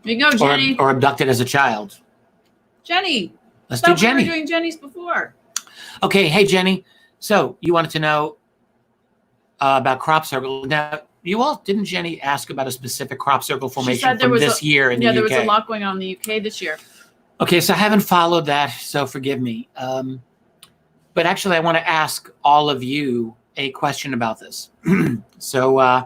Speaker 2: you go, Jenny.
Speaker 1: Or abducted as a child.
Speaker 2: Jenny.
Speaker 1: Let's do Jenny.
Speaker 2: We were doing Jenny's before.
Speaker 1: Okay. Hey, Jenny. So you wanted to know about crop circle. Now, didn't Jenny ask about a specific crop circle formation from this year in the UK?
Speaker 2: Yeah, there was a lot going on in the UK this year.
Speaker 1: Okay, so I haven't followed that, so forgive me. But actually, I want to ask all of you a question about this. So I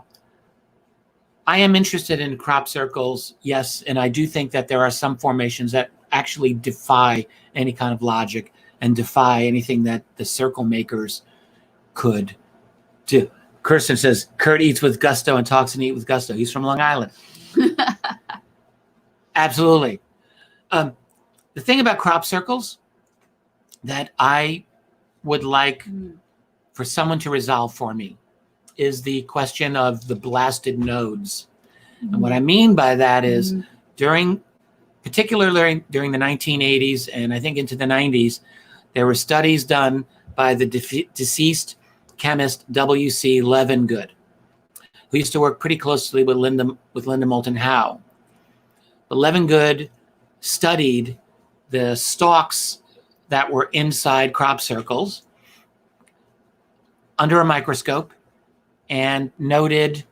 Speaker 1: am interested in crop circles, yes, and I do think that there are some formations that actually defy any kind of logic and defy anything that the circle makers could do. Kirsten says, Kurt eats with gusto and talks and eat with gusto. He's from Long Island. Absolutely. The thing about crop circles that I would like for someone to resolve for me is the question of the blasted nodes. And what I mean by that is particularly during the 1980s and I think into the 90s, there were studies done by the deceased chemist W.C. Levengood, who used to work pretty closely with Linda Moulton Howe. But Levengood studied the stalks that were inside crop circles under a microscope and noted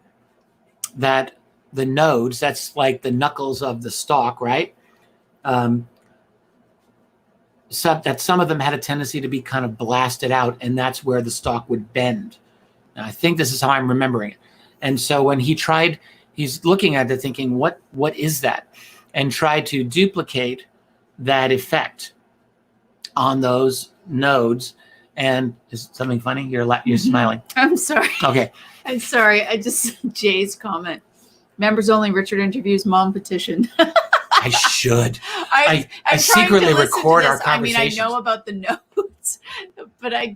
Speaker 1: that the nodes, that's like the knuckles of the stalk, right? That some of them had a tendency to be kind of blasted out, and that's where the stalk would bend. And I think this is how I'm remembering it. And so when he's looking at it thinking, what is that? And tried to duplicate that effect on those nodes. And is something funny? You're smiling.
Speaker 2: I'm sorry.
Speaker 1: Okay.
Speaker 2: I'm sorry. Jay's comment. Members only. Richard interviews mom petition.
Speaker 1: I should.
Speaker 2: I'm
Speaker 1: secretly record our
Speaker 2: I mean,
Speaker 1: conversations.
Speaker 2: I know about the notes, but I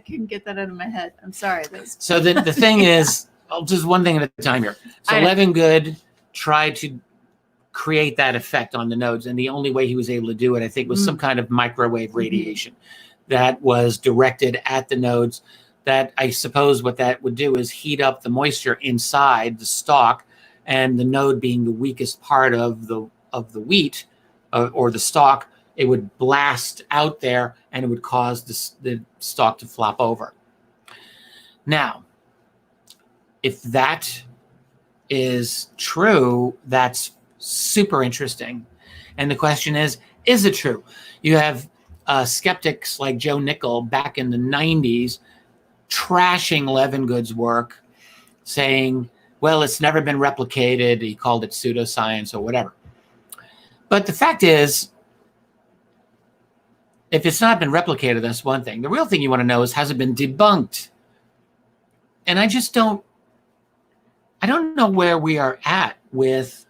Speaker 2: couldn't get that out of my head. I'm sorry.
Speaker 1: So the thing is, just one thing at a time here. So Levengood tried to create that effect on the nodes, and the only way he was able to do it, I think, was some kind of microwave radiation that was directed at the nodes. that I suppose what that would do is heat up the moisture inside the stalk, and the node being the weakest part of the wheat or the stalk, it would blast out there and it would cause the stalk to flop over. Now, if that is true, that's super interesting. And the question is it true? You have skeptics like Joe Nickel back in the 90s trashing Levengood's work, saying, well, it's never been replicated. He called it pseudoscience or whatever. But the fact is, if it's not been replicated, that's one thing. The real thing you want to know is, has it been debunked? And I don't know where we are at with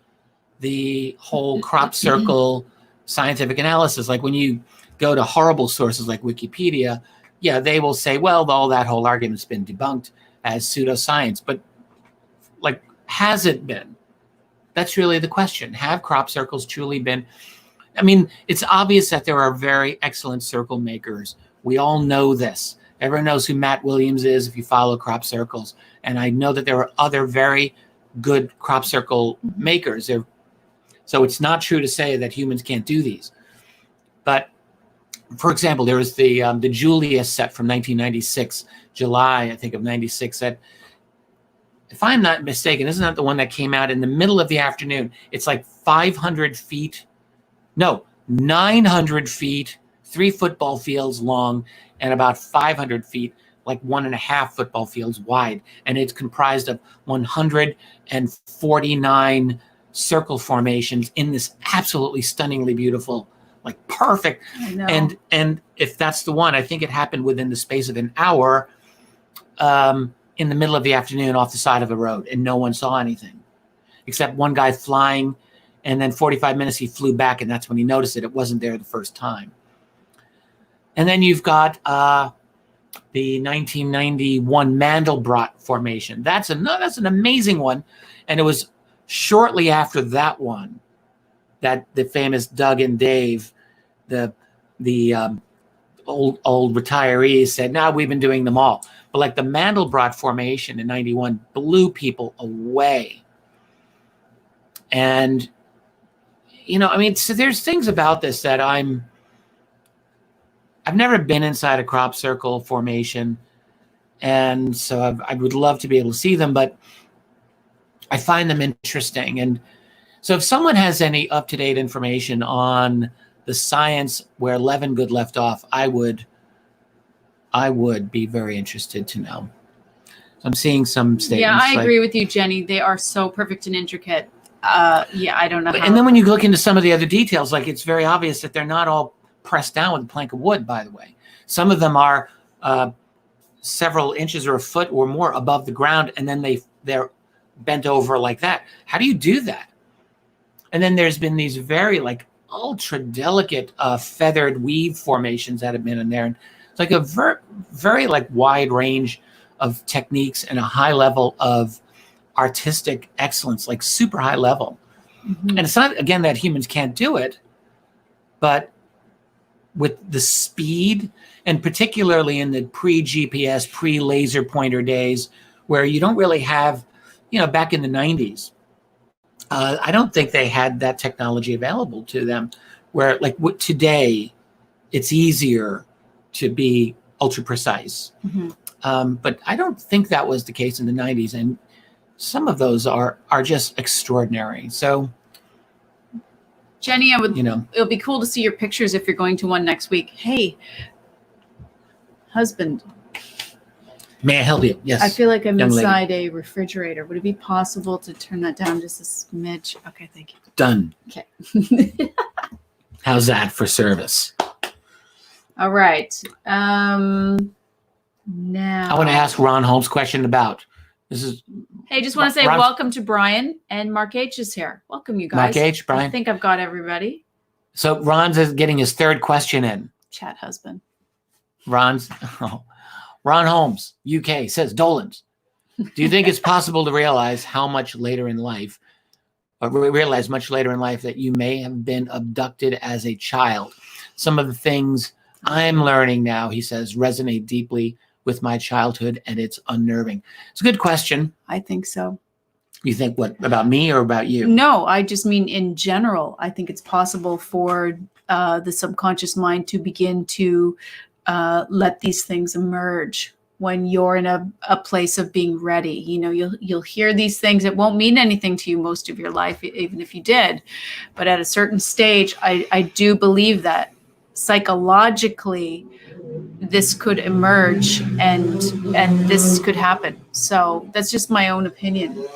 Speaker 1: the whole crop circle scientific analysis. Like when you go to horrible sources like Wikipedia, yeah, they will say, well, all that whole argument's been debunked as pseudoscience. But like, has it been? That's really the question. Have crop circles truly been? I mean, it's obvious that there are very excellent circle makers. We all know this. Everyone knows who Matt Williams is if you follow crop circles. And I know that there are other very good crop circle makers. So it's not true to say that humans can't do these. But for example, there was the Julius set from 1996, July, I think, of 96, that, if I'm not mistaken, isn't that the one that came out in the middle of the afternoon? It's like 900 feet, 3 football fields long, and about 500 feet, like 1.5 football fields wide. And it's comprised of 149 circle formations in this absolutely stunningly beautiful, like perfect. And if that's the one, I think it happened within the space of an hour, in the middle of the afternoon off the side of a road, and no one saw anything except one guy flying, and then 45 minutes he flew back, and that's when he noticed it. It wasn't there the first time. And then you've got the 1991 Mandelbrot formation. That's an amazing one, and it was shortly after that one that the famous Doug and Dave, the old retirees, said, "No, we've been doing them all." But like the Mandelbrot formation in 91 blew people away. And, I mean, so there's things about this that I've never been inside a crop circle formation. And so I would love to be able to see them, but I find them interesting. And so if someone has any up-to-date information on the science where Levengood left off, I would be very interested to know. So I'm seeing some statements.
Speaker 2: Yeah, I agree with you, Jenny. They are so perfect and intricate. I don't know.
Speaker 1: And then when you look into some of the other details, like it's very obvious that they're not all pressed down with a plank of wood, by the way. Some of them are several inches or a foot or more above the ground, and then they're bent over like that. How do you do that? And then there's been these very like ultra delicate feathered weave formations that have been in there. And it's like a very like wide range of techniques and a high level of artistic excellence, like super high level. Mm-hmm. And it's not, again, that humans can't do it, but with the speed, and particularly in the pre-GPS, pre-laser pointer days, where you don't really have, back in the 90s, I don't think they had that technology available to them, where like today, it's easier to be ultra precise. Mm-hmm. But I don't think that was the case in the 90s. And some of those are just extraordinary. So,
Speaker 2: Jenny, it'll be cool to see your pictures if you're going to one next week. Hey, husband.
Speaker 1: May I help you? Yes.
Speaker 2: I feel like I'm inside a refrigerator. Would it be possible to turn that down just a smidge? Okay, thank you.
Speaker 1: Done.
Speaker 2: Okay.
Speaker 1: How's that for service?
Speaker 2: All right. Now
Speaker 1: I want to ask Ron Holmes' question about this is.
Speaker 2: Hey, just want to say welcome to Brian, and Mark H is here. Welcome, you guys.
Speaker 1: Mark H, Brian.
Speaker 2: I think I've got everybody.
Speaker 1: So Ron's is getting his third question in.
Speaker 2: Chat husband.
Speaker 1: Ron Holmes, UK, says, Dolan's, do you think it's possible to realize much later in life that you may have been abducted as a child? Some of the things I'm learning now, he says, resonate deeply with my childhood, and it's unnerving. It's a good question.
Speaker 2: I think so.
Speaker 1: You think what, about me or about you?
Speaker 2: No, I just mean in general. I think it's possible for the subconscious mind to begin to let these things emerge when you're in a place of being ready. You know, you'll hear these things. It won't mean anything to you most of your life, even if you did. But at a certain stage, I do believe that psychologically this could emerge and this could happen. So that's just my own opinion.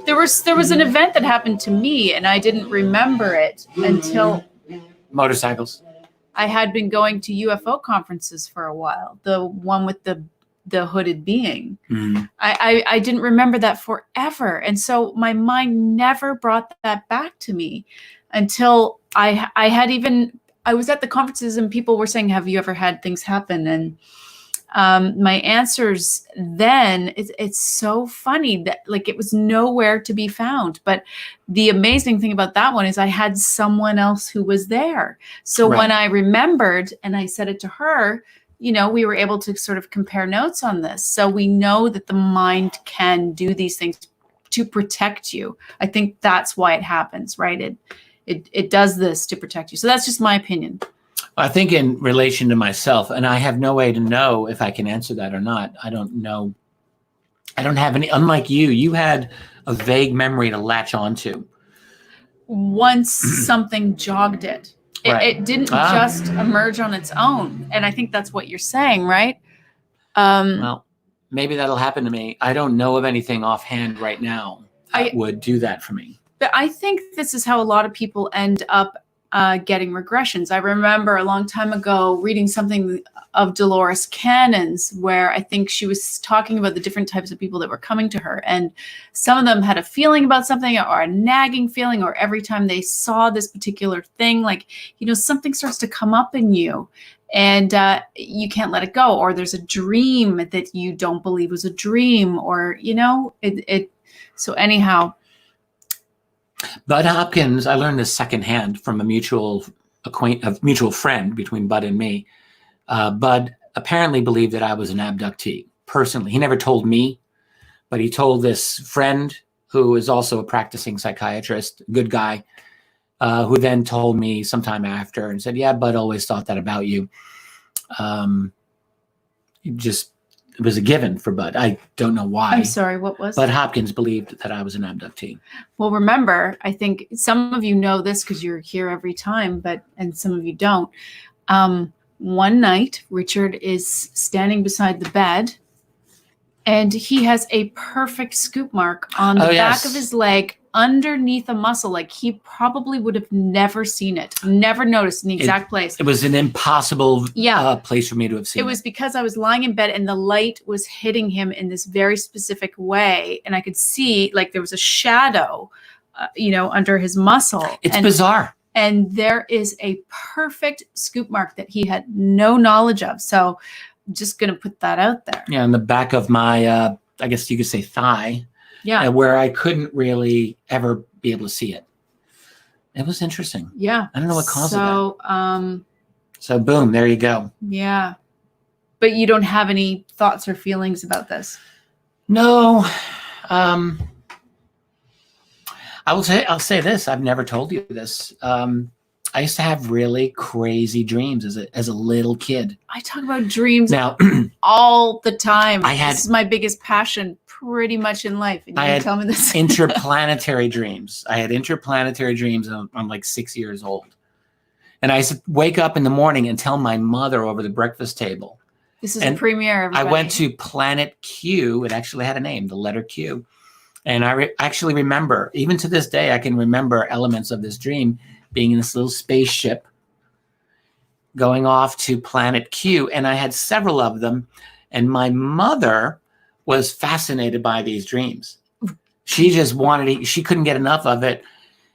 Speaker 2: There was an event that happened to me, and I didn't remember it until
Speaker 1: Motorcycles.
Speaker 2: I had been going to UFO conferences for a while. The one with the hooded being.
Speaker 1: Mm.
Speaker 2: I didn't remember that forever, and so my mind never brought that back to me until I was at the conferences and people were saying, "Have you ever had things happen?" And my answers then, it's so funny that like it was nowhere to be found. But the amazing thing about that one is I had someone else who was there. So
Speaker 1: Right.
Speaker 2: when I remembered and I said it to her, you know, we were able to sort of compare notes on this. So we know that the mind can do these things to protect you. I think that's why it happens, right? It does this to protect you. So that's just my opinion.
Speaker 1: I think in relation to myself, and I have no way to know if I can answer that or not. I don't know. I don't have any, unlike you had a vague memory to latch onto.
Speaker 2: Once something jogged it.
Speaker 1: Right.
Speaker 2: It didn't just emerge on its own. And I think that's what you're saying, right?
Speaker 1: Well, maybe that'll happen to me. I don't know of anything offhand right now that would do that for me.
Speaker 2: But I think this is how a lot of people end up getting regressions. I remember a long time ago reading something of Dolores Cannon's where I think she was talking about the different types of people that were coming to her. And some of them had a feeling about something or a nagging feeling, or every time they saw this particular thing, like, you know, something starts to come up in you and you can't let it go. Or there's a dream that you don't believe was a dream, or, you know, so anyhow.
Speaker 1: Bud Hopkins, I learned this secondhand from a mutual friend between Bud and me. Bud apparently believed that I was an abductee. Personally, he never told me, but he told this friend who is also a practicing psychiatrist, good guy, who then told me sometime after and said, "Yeah, Bud always thought that about you." It was a given for Bud. I don't know why.
Speaker 2: I'm sorry, what was
Speaker 1: Bud Hopkins believed that I was an abductee.
Speaker 2: Well, remember, I think some of you know this because you're here every time, and some of you don't. One night, Richard is standing beside the bed, and he has a perfect scoop mark on the back of his leg underneath a muscle. Like he probably would have never seen it, never noticed in the exact place.
Speaker 1: It was an impossible place for me to have seen it.
Speaker 2: It was because I was lying in bed and the light was hitting him in this very specific way. And I could see like there was a shadow, under his muscle.
Speaker 1: It's bizarre.
Speaker 2: And there is a perfect scoop mark that he had no knowledge of. So I'm just going to put that out there.
Speaker 1: Yeah, on the back of my, I guess you could say thigh. Yeah. Where I couldn't really ever be able to see it. It was interesting.
Speaker 2: Yeah.
Speaker 1: I don't know what caused that. So boom, there you go.
Speaker 2: Yeah. But you don't have any thoughts or feelings about this?
Speaker 1: No. I'll say this. I've never told you this. I used to have really crazy dreams as a little kid.
Speaker 2: I talk about dreams
Speaker 1: now
Speaker 2: all the time.
Speaker 1: This
Speaker 2: is my biggest passion pretty much in life. And you tell me this.
Speaker 1: interplanetary dreams. I had interplanetary dreams and I'm like 6 years old. And I used to wake up in the morning and tell my mother over the breakfast table.
Speaker 2: This is a premiere, everybody.
Speaker 1: I went to Planet Q. It actually had a name, the letter Q. And I actually remember, even to this day, I can remember elements of this dream being in this little spaceship going off to Planet Q. And I had several of them. And my mother was fascinated by these dreams. She just she couldn't get enough of it.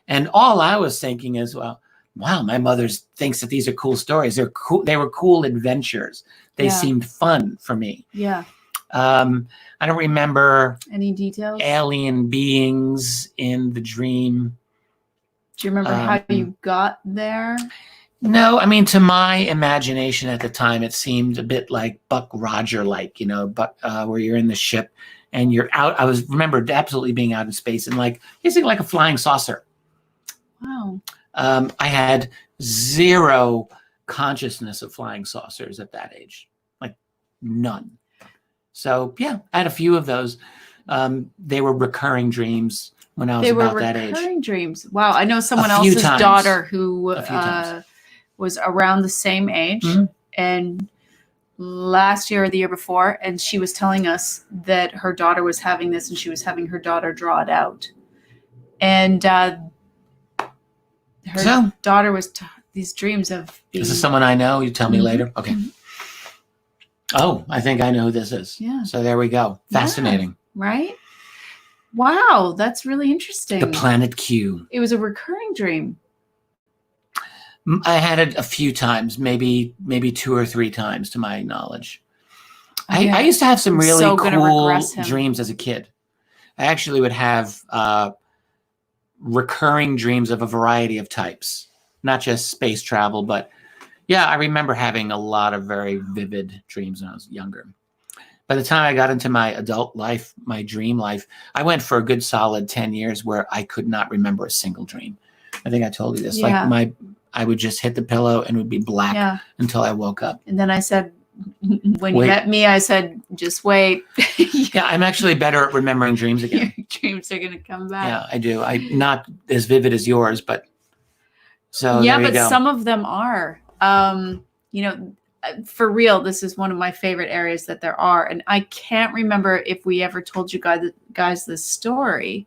Speaker 1: And all I was thinking is, well, wow, my mother thinks that these are cool stories. They're cool. They were cool adventures. They seemed fun for me.
Speaker 2: Yeah.
Speaker 1: I don't remember
Speaker 2: any details.
Speaker 1: Alien beings in the dream.
Speaker 2: Do you remember how you got there?
Speaker 1: No, I mean, to my imagination at the time, it seemed a bit like Buck Roger, like, Buck, where you're in the ship and you're out. I remembered absolutely being out in space and like basically like a flying saucer.
Speaker 2: Wow.
Speaker 1: I had zero consciousness of flying saucers at that age, like none. So yeah, I had a few of those. They were recurring dreams when I was about that age.
Speaker 2: Recurring dreams. Wow. I know someone
Speaker 1: A few
Speaker 2: else's
Speaker 1: times.
Speaker 2: daughter who
Speaker 1: A few times.
Speaker 2: was around the same age
Speaker 1: Mhm.
Speaker 2: and last year or the year before, and she was telling us that her daughter was having this and she was having her daughter draw it out. And her
Speaker 1: So?
Speaker 2: daughter was these dreams of being,
Speaker 1: Is this someone I know? You tell me
Speaker 2: Mhm.
Speaker 1: later. Okay. Oh, I think I know who this is.
Speaker 2: Yeah.
Speaker 1: So there we go. Fascinating.
Speaker 2: right? Wow, that's really interesting.
Speaker 1: The planet Q.
Speaker 2: It was a recurring dream.
Speaker 1: I had it a few times, maybe 2 or 3 times to my knowledge.
Speaker 2: Yeah.
Speaker 1: I used to have some
Speaker 2: I'm
Speaker 1: really
Speaker 2: so gonna
Speaker 1: cool
Speaker 2: regress him.
Speaker 1: dreams as a kid. I actually would have recurring dreams of a variety of types, not just space travel, but yeah, I remember having a lot of very vivid dreams when I was younger. By the time I got into my adult life, my dream life, I went for a good solid 10 years where I could not remember a single dream. I think I told you this.
Speaker 2: Yeah.
Speaker 1: Like I would just hit the pillow and it would be black
Speaker 2: Yeah.
Speaker 1: until I woke up.
Speaker 2: And then I said, when you
Speaker 1: Wait.
Speaker 2: met me, I said, just wait.
Speaker 1: Yeah, I'm actually better at remembering dreams again.
Speaker 2: Your dreams are going to come back.
Speaker 1: Yeah, I do. I'm not as vivid as yours, but so
Speaker 2: Yeah,
Speaker 1: there you
Speaker 2: but
Speaker 1: go.
Speaker 2: some of them are. For real, this is one of my favorite areas that there are. And I can't remember if we ever told you guys this story.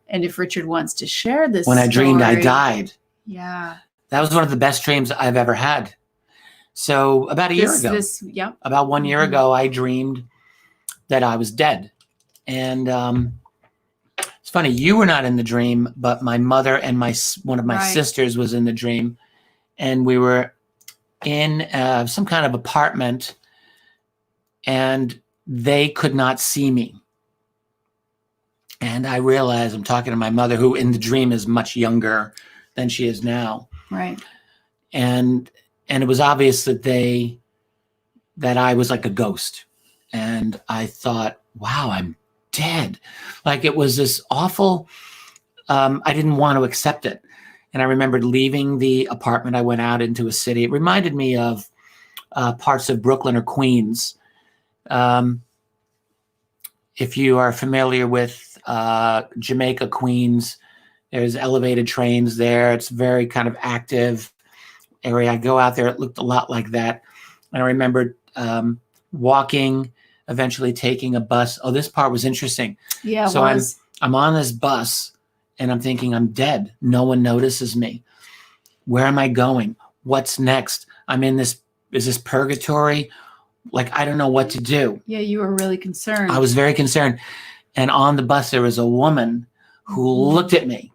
Speaker 2: And if Richard wants to share this
Speaker 1: When I dreamed I
Speaker 2: story.
Speaker 1: died.
Speaker 2: Yeah.
Speaker 1: That was one of the best dreams I've ever had. So about a year ago,
Speaker 2: Yep.
Speaker 1: about 1 year
Speaker 2: Mhm.
Speaker 1: ago, I dreamed that I was dead. And it's funny, you were not in the dream, but my mother and one of my
Speaker 2: Right.
Speaker 1: sisters was in the dream. And we were in some kind of apartment and they could not see me. And I realized I'm talking to my mother, who in the dream is much younger than she is now.
Speaker 2: Right.
Speaker 1: And it was obvious that I was like a ghost. And I thought, wow, I'm dead. Like it was this awful, I didn't want to accept it. And I remembered leaving the apartment. I went out into a city. It reminded me of parts of Brooklyn or Queens. If you are familiar with Jamaica, Queens, there's elevated trains there. It's very kind of active area. I go out there. It looked a lot like that. And I remembered walking, eventually taking a bus. Oh, this part was interesting.
Speaker 2: Yeah.
Speaker 1: So I'm on this bus and I'm thinking I'm dead. No one notices me. Where am I going? What's next? Is this purgatory? Like, I don't know what to do.
Speaker 2: Yeah, you were really concerned.
Speaker 1: I was very concerned. And on the bus, there was a woman who looked at me.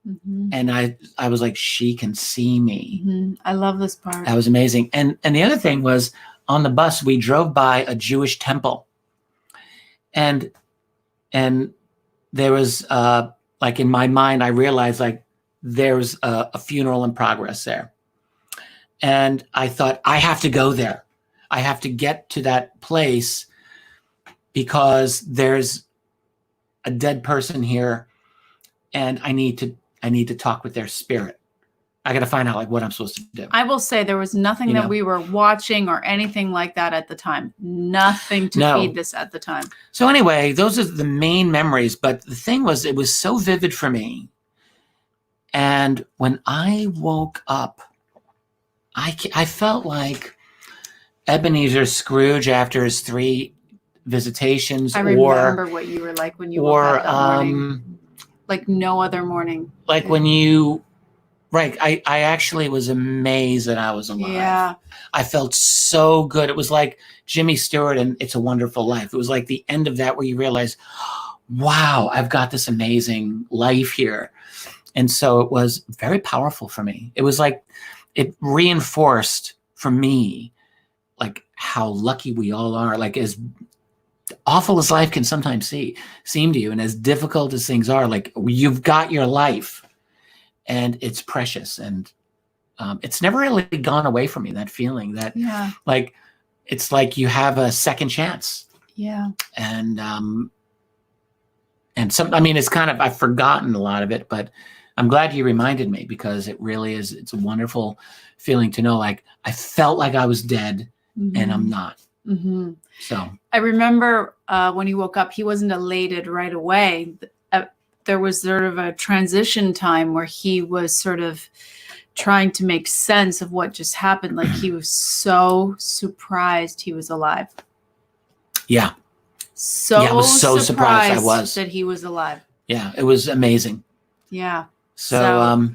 Speaker 2: Mm-hmm.
Speaker 1: And I was like, she can see me.
Speaker 2: Mm-hmm. I love this part.
Speaker 1: That was amazing. And the other thing was, on the bus, we drove by a Jewish temple. And there was, like in my mind, I realized like there's a funeral in progress there. And I thought, I have to go there. I have to get to that place because there's a dead person here and I need to talk with their spirit. I got to find out like what I'm supposed to do.
Speaker 2: I will say there was nothing that we were watching or anything like that at the time. Nothing to feed this at the time.
Speaker 1: So anyway, those are the main memories. But the thing was, it was so vivid for me. And when I woke up, I felt like Ebenezer Scrooge after his 3 visitations.
Speaker 2: I remember what you were like when you woke up that morning. Like no other morning.
Speaker 1: Like when you... Right. I actually was amazed that I was alive.
Speaker 2: Yeah.
Speaker 1: I felt so good. It was like Jimmy Stewart and It's a Wonderful Life. It was like the end of that where you realize, wow, I've got this amazing life here. And so it was very powerful for me. It was like it reinforced for me like how lucky we all are. Like as awful as life can sometimes seem to you and as difficult as things are, like you've got your life. And it's precious. And it's never really gone away from me, that feeling that
Speaker 2: Yeah.
Speaker 1: like, it's like you have a second chance.
Speaker 2: Yeah.
Speaker 1: And some, I mean, it's kind of, I've forgotten a lot of it, but I'm glad you reminded me, because it really is, it's a wonderful feeling to know, like, I felt like I was dead and I'm not.
Speaker 2: Mm-hmm.
Speaker 1: So
Speaker 2: I remember when he woke up, he wasn't elated right away. There was sort of a transition time where he was sort of trying to make sense of what just happened. Like, he was so surprised he was alive.
Speaker 1: yeah.
Speaker 2: So,
Speaker 1: Yeah, I was so surprised I was.
Speaker 2: that he was alive.
Speaker 1: Yeah, it was amazing.
Speaker 2: Yeah.
Speaker 1: So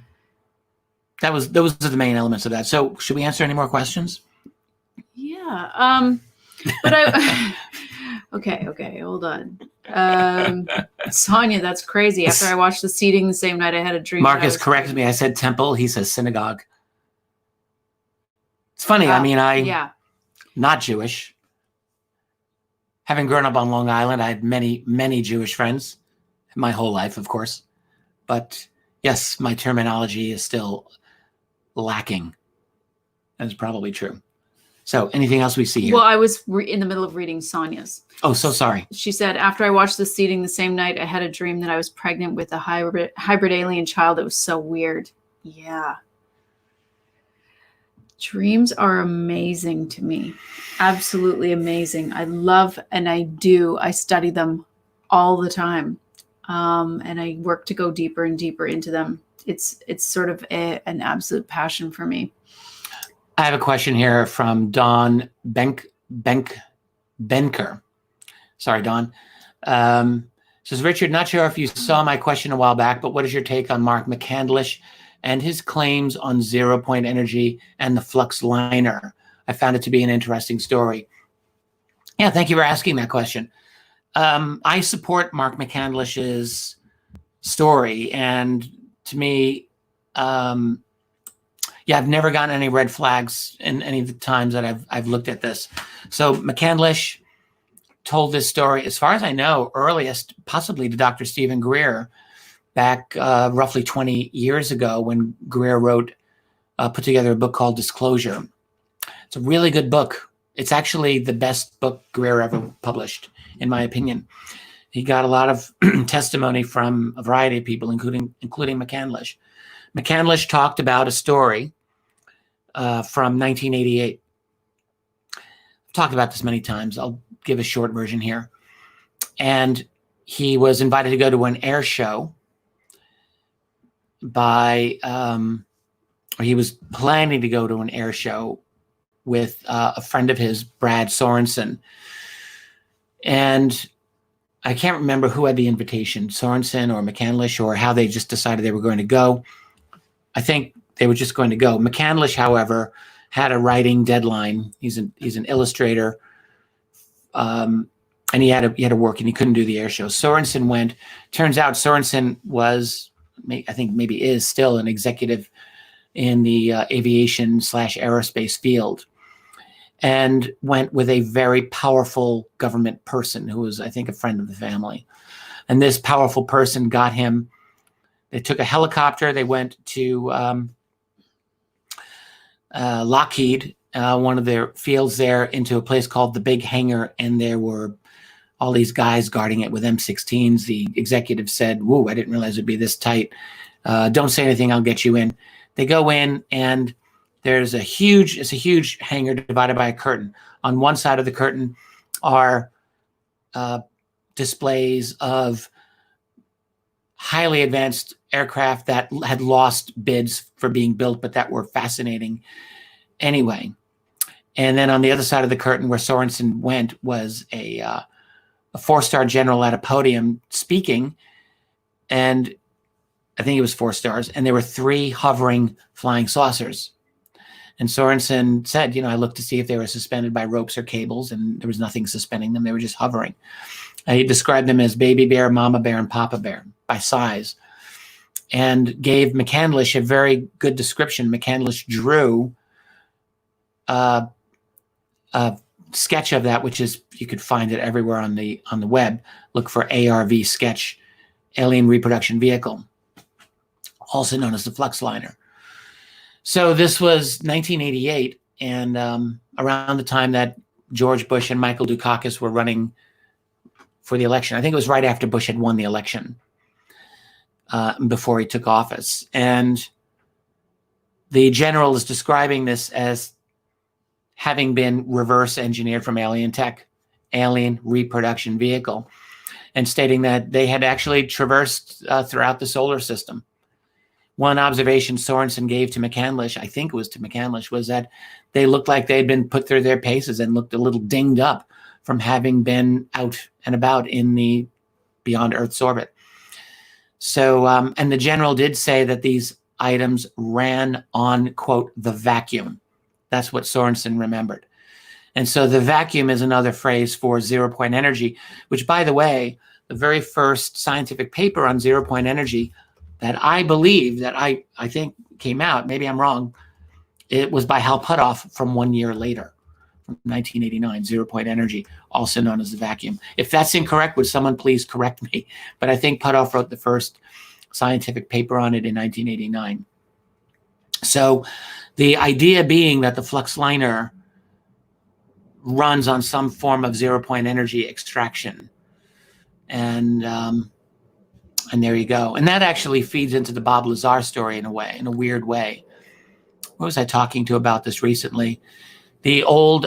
Speaker 1: those are the main elements of that. So should we answer any more questions?
Speaker 2: Yeah. But okay, hold on. Sonia, that's crazy. After I watched the seating the same night, I had a dream.
Speaker 1: Marcus corrected me. I said temple. He says synagogue. It's funny. I mean, not Jewish. Having grown up on Long Island, I had many, many Jewish friends my whole life, of course. But yes, my terminology is still lacking. That's probably true. So anything else we see here?
Speaker 2: Well, I was in the middle of reading Sonia's.
Speaker 1: Oh, so sorry.
Speaker 2: She said, after I watched the seating the same night, I had a dream that I was pregnant with a hybrid alien child. It was so weird. Yeah. Dreams are amazing to me. Absolutely amazing. I love and I study them all the time. And I work to go deeper and deeper into them. It's sort of an absolute passion for me.
Speaker 1: I have a question here from Don Benker. Sorry, Don. Says, Richard, not sure if you saw my question a while back, but what is your take on Mark McCandlish and his claims on 0-point energy and the flux liner? I found it to be an interesting story. Yeah, thank you for asking that question. I support Mark McCandlish's story, and to me, I've never gotten any red flags in any of the times that I've looked at this. So McCandlish told this story, as far as I know, earliest possibly to Dr. Stephen Greer back roughly 20 years ago, when Greer put together a book called Disclosure. It's a really good book. It's actually the best book Greer ever published, in my opinion. He got a lot of testimony from a variety of people, including McCandlish. McCandlish talked about a story from 1988. I've talked about this many times. I'll give a short version here. And he was invited to go to an air show or he was planning to go to an air show with a friend of his, Brad Sorensen. And I can't remember who had the invitation, Sorensen or McCandlish, or how they just decided they were going to go. I think they were just going to go. McCandlish, however, had a writing deadline. He's an illustrator, and he had to work, and he couldn't do the air show. Sorensen went. Turns out Sorensen was, I think maybe is still, an executive in the aviation/aerospace field, and went with a very powerful government person who was, I think, a friend of the family. And this powerful person got him. They took a helicopter. They went to Lockheed, one of their fields there, into a place called the Big Hangar, and there were all these guys guarding it with M16s. The executive said, "Whoa, I didn't realize it'd be this tight. Don't say anything. I'll get you in." They go in, and it's a huge hangar divided by a curtain. On one side of the curtain are displays of highly advanced aircraft that had lost bids for being built, but that were fascinating anyway. And then on the other side of the curtain, where Sorensen went, was a 4-star general at a podium speaking, and I think it was 4 stars, and there were 3 hovering flying saucers. And Sorensen said, I looked to see if they were suspended by ropes or cables, and there was nothing suspending them. They were just hovering. He described them as baby bear, mama bear, and papa bear by size, and gave McCandlish a very good description. McCandlish drew a sketch of that, which is, you could find it everywhere on the web. Look for ARV sketch, alien reproduction vehicle, also known as the flux liner. So this was 1988, and around the time that George Bush and Michael Dukakis were running for the election. I think it was right after Bush had won the election, before he took office. And the general is describing this as having been reverse engineered from alien tech, alien reproduction vehicle, and stating that they had actually traversed throughout the solar system. One observation Sorensen gave to McCandlish, I think it was to McCandlish, was that they looked like they'd been put through their paces and looked a little dinged up from having been out and about in the beyond Earth's orbit. So, and the general did say that these items ran on, quote, the vacuum. That's what Sorensen remembered. And so the vacuum is another phrase for zero-point energy, which, by the way, the very first scientific paper on zero-point energy that I believe that I think came out, maybe I'm wrong, it was by Hal Puthoff from 1 year later, from 1989, zero-point energy, also known as the vacuum. If that's incorrect, would someone please correct me? But I think Puthoff wrote the first scientific paper on it in 1989. So the idea being that the flux liner runs on some form of zero-point energy extraction. And there you go. And that actually feeds into the Bob Lazar story in a way, in a weird way. What was I talking to about this recently? The old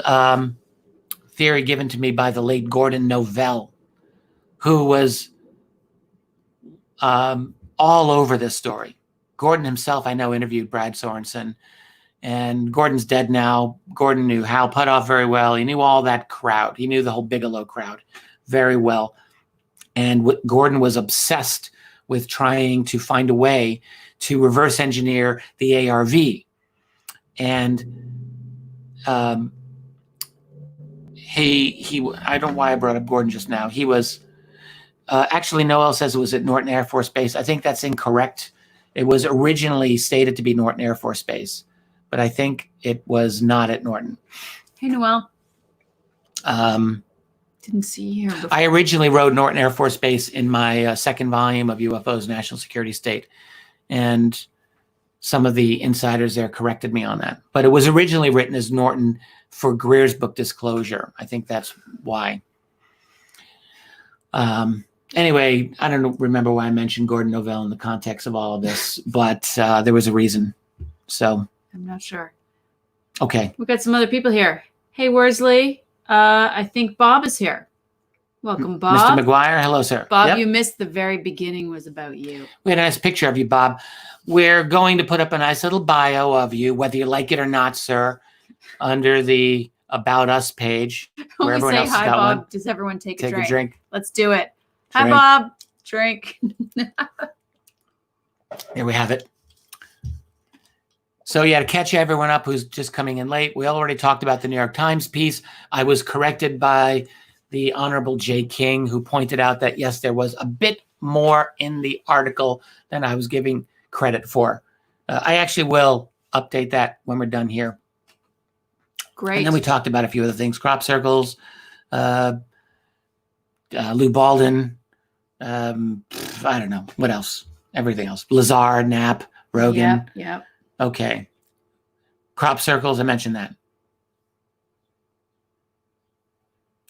Speaker 1: theory given to me by the late Gordon Novell, who was all over this story. Gordon himself, I know, interviewed Brad Sorensen, and Gordon's dead now. Gordon knew Hal Puthoff very well. He knew all that crowd. He knew the whole Bigelow crowd very well. And Gordon was obsessed with trying to find a way to reverse engineer the ARV. And I don't know why I brought up Gordon just now. He was, actually Noel says it was at Norton Air Force Base. I think that's incorrect. It was originally stated to be Norton Air Force Base, but I think it was not at Norton.
Speaker 2: Hey, Noel. Didn't see you here before.
Speaker 1: I originally wrote Norton Air Force Base in my second volume of UFOs, National Security State. And some of the insiders there corrected me on that. But it was originally written as Norton for Greer's book Disclosure. I think that's why. Anyway, I don't remember why I mentioned Gordon Novell in the context of all of this, but there was a reason. So
Speaker 2: I'm not sure.
Speaker 1: Okay.
Speaker 2: We've got some other people here. Hey, Worsley. I think Bob is here. Welcome, Bob.
Speaker 1: Mr. McGuire, hello, sir.
Speaker 2: Bob,
Speaker 1: Yep.
Speaker 2: You missed the very beginning was about you.
Speaker 1: We had a nice picture of you, Bob. We're going to put up a nice little bio of you, whether you like it or not, sir, under the About Us page.
Speaker 2: When we
Speaker 1: everyone
Speaker 2: say
Speaker 1: else has
Speaker 2: hi,
Speaker 1: got
Speaker 2: Bob,
Speaker 1: one.
Speaker 2: does everyone take
Speaker 1: Take
Speaker 2: a
Speaker 1: a drink.
Speaker 2: Let's do it. Hi,
Speaker 1: Drink.
Speaker 2: Bob. Drink.
Speaker 1: There we have it. So yeah, to catch everyone up who's just coming in late, we already talked about the New York Times piece. I was corrected by the Honorable Jay King, who pointed out that, yes, there was a bit more in the article than I was giving credit for. I actually will update that when we're done here.
Speaker 2: Great.
Speaker 1: And then we talked about a few other things, crop circles, Lou Baldwin, I don't know, what else? Everything else. Lazar, Knapp, Rogan.
Speaker 2: Yep.
Speaker 1: Okay. Crop circles, I mentioned that.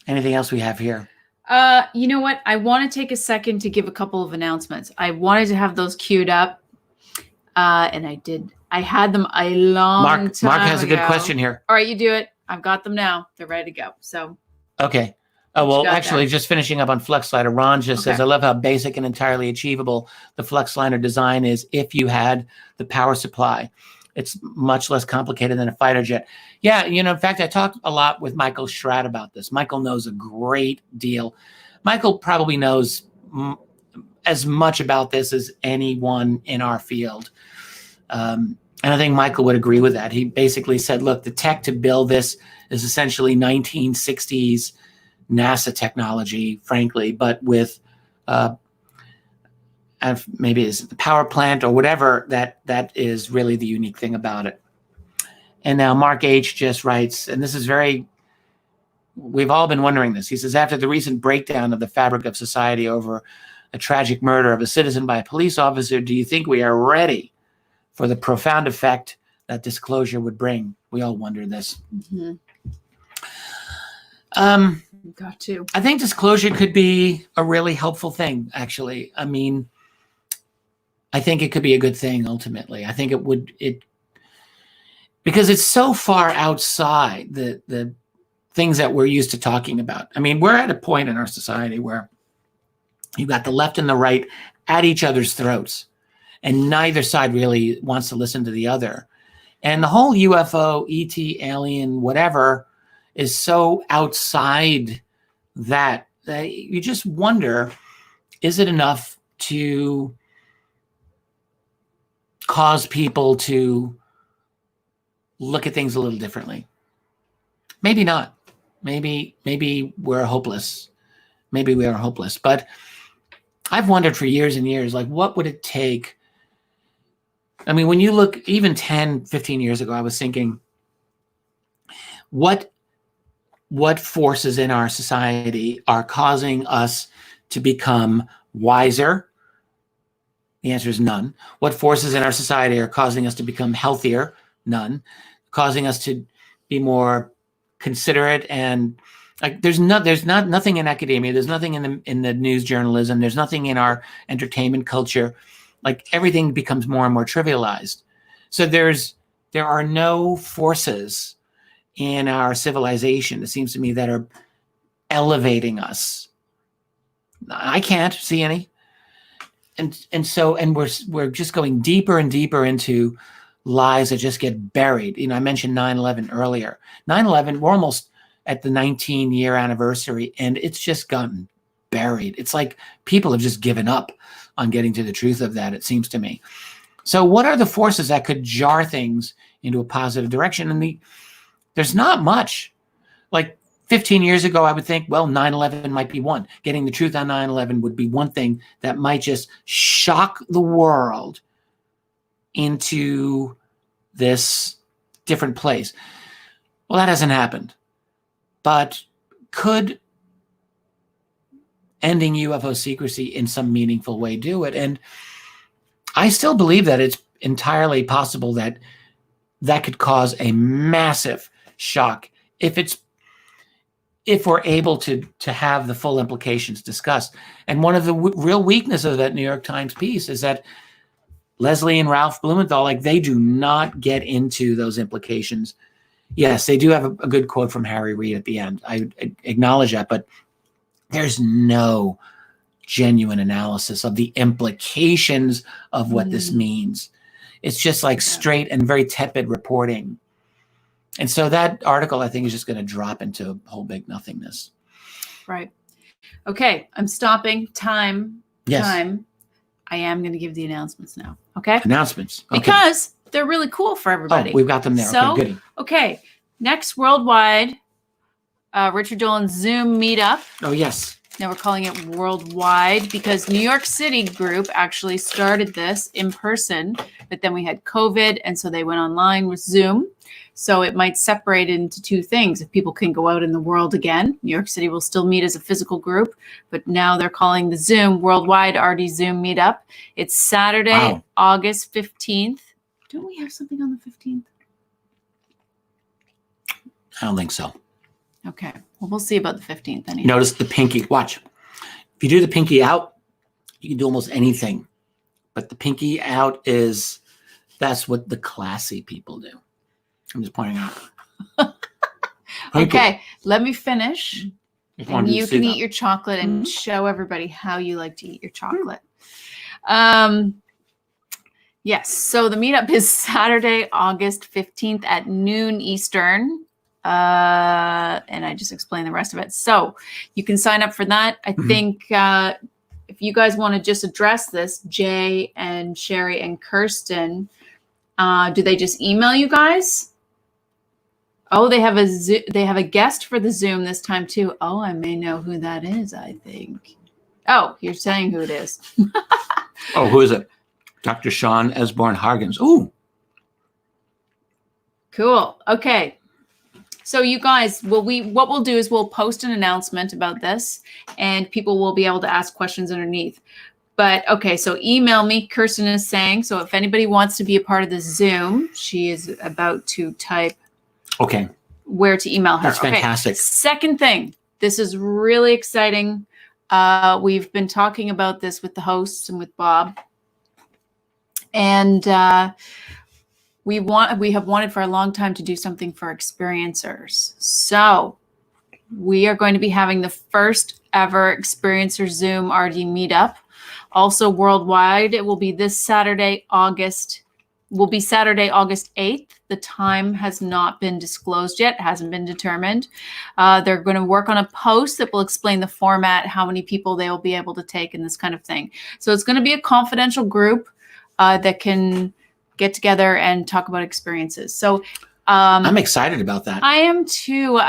Speaker 1: Anything else we have here?
Speaker 2: You know what? I want to take a second to give a couple of announcements. I wanted to have those queued up, and I did. I had them a long time
Speaker 1: Mark has a good
Speaker 2: ago.
Speaker 1: question here.
Speaker 2: All right, you do it. I've got them now. They're ready to go. So.
Speaker 1: Okay. Oh, well,
Speaker 2: got
Speaker 1: actually,
Speaker 2: there?
Speaker 1: just finishing up on FlexLiner, Ron just says,
Speaker 2: Okay.
Speaker 1: I love how basic and entirely achievable the FlexLiner design is if you had the power supply. It's much less complicated than a fighter jet. Yeah, in fact, I talked a lot with Michael Schratt about this. Michael knows a great deal. Michael probably knows as much about this as anyone in our field. And I think Michael would agree with that. He basically said, look, the tech to build this is essentially 1960s NASA technology, frankly, but with maybe it's the power plant or whatever, that is really the unique thing about it. And now Mark H. just writes, and this is we've all been wondering this. He says, after the recent breakdown of the fabric of society over a tragic murder of a citizen by a police officer, do you think we are ready for the profound effect that disclosure would bring. We all wonder this.
Speaker 2: Mm-hmm. Got to.
Speaker 1: I think disclosure could be a really helpful thing, actually. I mean, I think it could be a good thing ultimately. I think because it's so far outside the things that we're used to talking about. I mean, we're at a point in our society where you've got the left and the right at each other's throats, and neither side really wants to listen to the other. And the whole UFO, ET, alien, whatever is so outside that you just wonder, is it enough to cause people to look at things a little differently? Maybe not. Maybe we're hopeless. Maybe we are hopeless. But I've wondered for years and years, like, what would it take? I mean, when you look even 10, 15 years ago, I was thinking, what forces in our society are causing us to become wiser? The answer is none. What forces in our society are causing us to become healthier? None. Causing us to be more considerate, and like there's nothing in academia, there's nothing in the news journalism, there's nothing in our entertainment culture. Like everything becomes more and more trivialized. So there are no forces in our civilization, it seems to me, that are elevating us. I can't see any. And we're just going deeper and deeper into lies that just get buried. You know, I mentioned 9/11 earlier. 9/11, we're almost at the 19-year anniversary, and it's just gotten buried. It's like people have just given up on getting to the truth of that, it seems to me. So what are the forces that could jar things into a positive direction? And there's not much. Like 15 years ago, I would think, well, 9/11 might be one. Getting the truth on 9/11 would be one thing that might just shock the world into this different place. Well, that hasn't happened. But could ending UFO secrecy in some meaningful way do it? And I still believe that it's entirely possible that could cause a massive shock if we're able to have the full implications discussed. And one of the real weaknesses of that New York Times piece is that Leslie and Ralph Blumenthal, like, they do not get into those implications. Yes, they do have a good quote from Harry Reid at the end. I acknowledge that, but there's no genuine analysis of the implications of what this means. It's just like straight and very tepid reporting. And so that article, I think, is just going to drop into a whole big nothingness.
Speaker 2: Right. Okay, I'm stopping. Time.
Speaker 1: Yes.
Speaker 2: Time. I am going to give the announcements now. Okay?
Speaker 1: Announcements. Okay.
Speaker 2: Because they're really cool for everybody.
Speaker 1: Oh, we've got them there.
Speaker 2: So,
Speaker 1: okay, goody.
Speaker 2: Okay, next worldwide Richard Dolan Zoom meetup.
Speaker 1: Oh, yes.
Speaker 2: Now we're calling it worldwide because New York City group actually started this in person, but then we had COVID, and so they went online with Zoom. So it might separate into two things. If people can go out in the world again, New York City will still meet as a physical group, but now they're calling the Zoom worldwide RD Zoom meetup. It's Saturday, August 15th. Don't we have something on the 15th?
Speaker 1: I don't think so.
Speaker 2: Okay. Well, we'll see about the 15th anyway.
Speaker 1: Notice the pinky. Watch. If you do the pinky out, you can do almost anything. But the pinky out that's what the classy people do. I'm just pointing out.
Speaker 2: Okay. Let me finish. And you can eat
Speaker 1: that.
Speaker 2: your chocolate and show everybody how you like to eat your chocolate. Yes. So the meetup is Saturday, August 15th at noon Eastern. And I just explained the rest of it. So you can sign up for that. I think if you guys want to just address this, Jay and Sherry and Kirsten, do they just email you guys? Oh, they have a guest for the Zoom this time too. Oh, I may know who that is, I think. Oh, you're saying who it is.
Speaker 1: Oh, who is it? Dr. Sean Esborn Hargens. Ooh.
Speaker 2: Cool. Okay. So you guys, what we'll do is we'll post an announcement about this, and people will be able to ask questions underneath. But okay, so email me, Kirsten is saying. So if anybody wants to be a part of the Zoom, she is about to type
Speaker 1: Okay.
Speaker 2: where to email her.
Speaker 1: That's fantastic.
Speaker 2: Okay. Second thing, this is really exciting. We've been talking about this with the hosts and with Bob. And we have wanted for a long time to do something for experiencers. So we are going to be having the first ever Experiencer Zoom RD meetup. Also worldwide, it will be this Saturday, August 8th. The time has not been disclosed yet. It hasn't been determined. They're going to work on a post that will explain the format, how many people they will be able to take, and this kind of thing. So it's going to be a confidential group that can get together and talk about experiences. So
Speaker 1: I'm excited about that.
Speaker 2: I am too.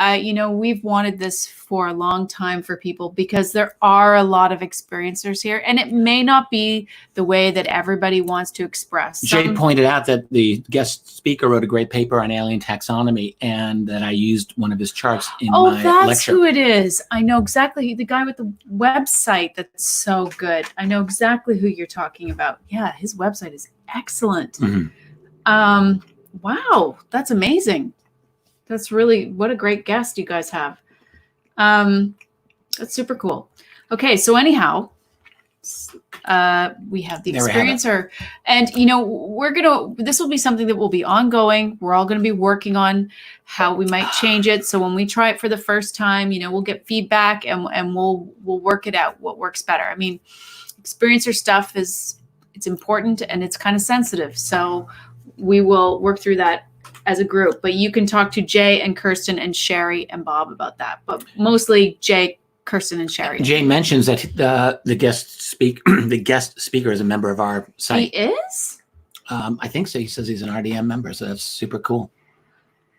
Speaker 2: We've wanted this for a long time for people because there are a lot of experiencers here, and it may not be the way that everybody wants to express.
Speaker 1: Jay pointed out that the guest speaker wrote a great paper on alien taxonomy, and that I used one of his charts in my lecture.
Speaker 2: Oh, that's who it is. I know exactly. The guy with the website that's so good. I know exactly who you're talking about. Yeah, his website is excellent.
Speaker 1: Mm-hmm.
Speaker 2: Wow, that's amazing. That's really, what a great guest you guys have. That's super cool. Okay, so anyhow, we have the experiencer, and this will be something that will be ongoing. We're all going to be working on how we might change it. So when we try it for the first time, we'll get feedback and we'll work it out, what works better. I mean, experiencer stuff it's important and it's kind of sensitive. So we will work through that as a group, but you can talk to Jay and Kirsten and Sherry and Bob about that, but mostly Jay, Kirsten, and Sherry.
Speaker 1: Jay mentions that the guest speaker is a member of our site.
Speaker 2: He is?
Speaker 1: I think so. He says he's an RDM member, so that's super cool.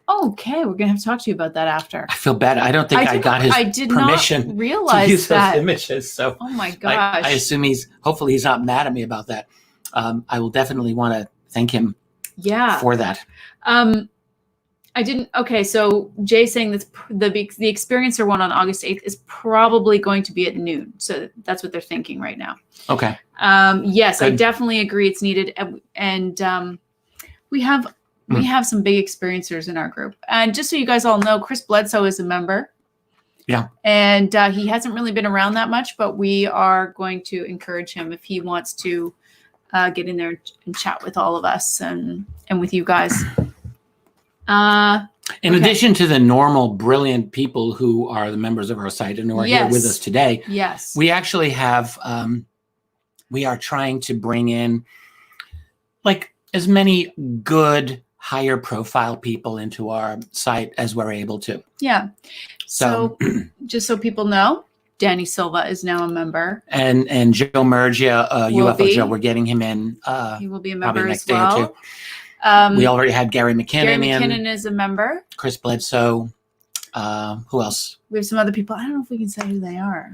Speaker 2: Okay, we're gonna have to talk to you about that after.
Speaker 1: I feel bad. I don't think I got his permission
Speaker 2: not realize
Speaker 1: to use
Speaker 2: that.
Speaker 1: those images. So
Speaker 2: oh my gosh.
Speaker 1: I assume hopefully he's not mad at me about that. I will definitely want to thank him for that.
Speaker 2: I didn't. Okay, so Jay's saying that the experiencer one on August 8th is probably going to be at noon. So that's what they're thinking right now.
Speaker 1: Okay.
Speaker 2: Yes,
Speaker 1: Good.
Speaker 2: I definitely agree. It's needed, and we have some big experiencers in our group. And just so you guys all know, Chris Bledsoe is a member.
Speaker 1: Yeah.
Speaker 2: And he hasn't really been around that much, but we are going to encourage him if he wants to get in there and chat with all of us and with you guys.
Speaker 1: In addition to the normal brilliant people who are the members of our site and who are here with us today, we actually have, we are trying to bring in like as many good, higher profile people into our site as we're able to.
Speaker 2: Yeah. So just so people know, Danny Silva is now a member.
Speaker 1: And Joe Mergia, UFO Joe, we're getting him in.
Speaker 2: He will be a member
Speaker 1: next
Speaker 2: as well.
Speaker 1: day or two. We already had Gary McKinnon.
Speaker 2: Gary McKinnon is a member.
Speaker 1: Chris Bledsoe. Who else?
Speaker 2: We have some other people. I don't know if we can say who they are.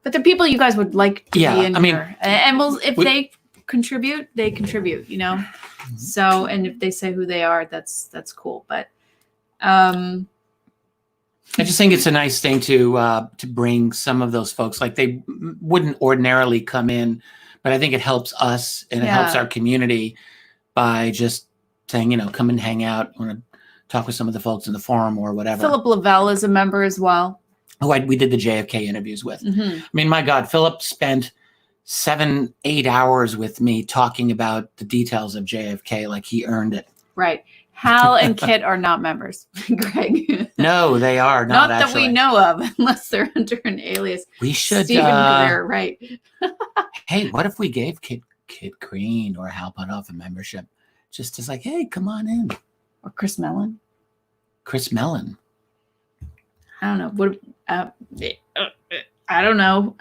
Speaker 2: But they're people you guys would like to be in here. And they contribute, they contribute, So, and if they say who they are, that's cool. But
Speaker 1: I just think it's a nice thing to bring some of those folks. Like they wouldn't ordinarily come in, but I think it helps us and it helps our community by just saying, come and hang out. Want to talk with some of the folks in the forum or whatever.
Speaker 2: Philip Lavelle is a member as well.
Speaker 1: Who we did the JFK interviews with.
Speaker 2: Mm-hmm.
Speaker 1: I mean, my God, Philip spent 7-8 hours with me talking about the details of JFK like he earned it.
Speaker 2: Right. Hal and Kit are not members, Greg.
Speaker 1: No, they are not
Speaker 2: that we know of, unless they're under an alias.
Speaker 1: We should.
Speaker 2: Stephen Greer, right.
Speaker 1: Hey, what if we gave Kit Green or Hal Putoff a membership? Just as like, hey, come on in.
Speaker 2: Or Chris Mellon.
Speaker 1: Chris Mellon.
Speaker 2: I don't know. What? I don't know.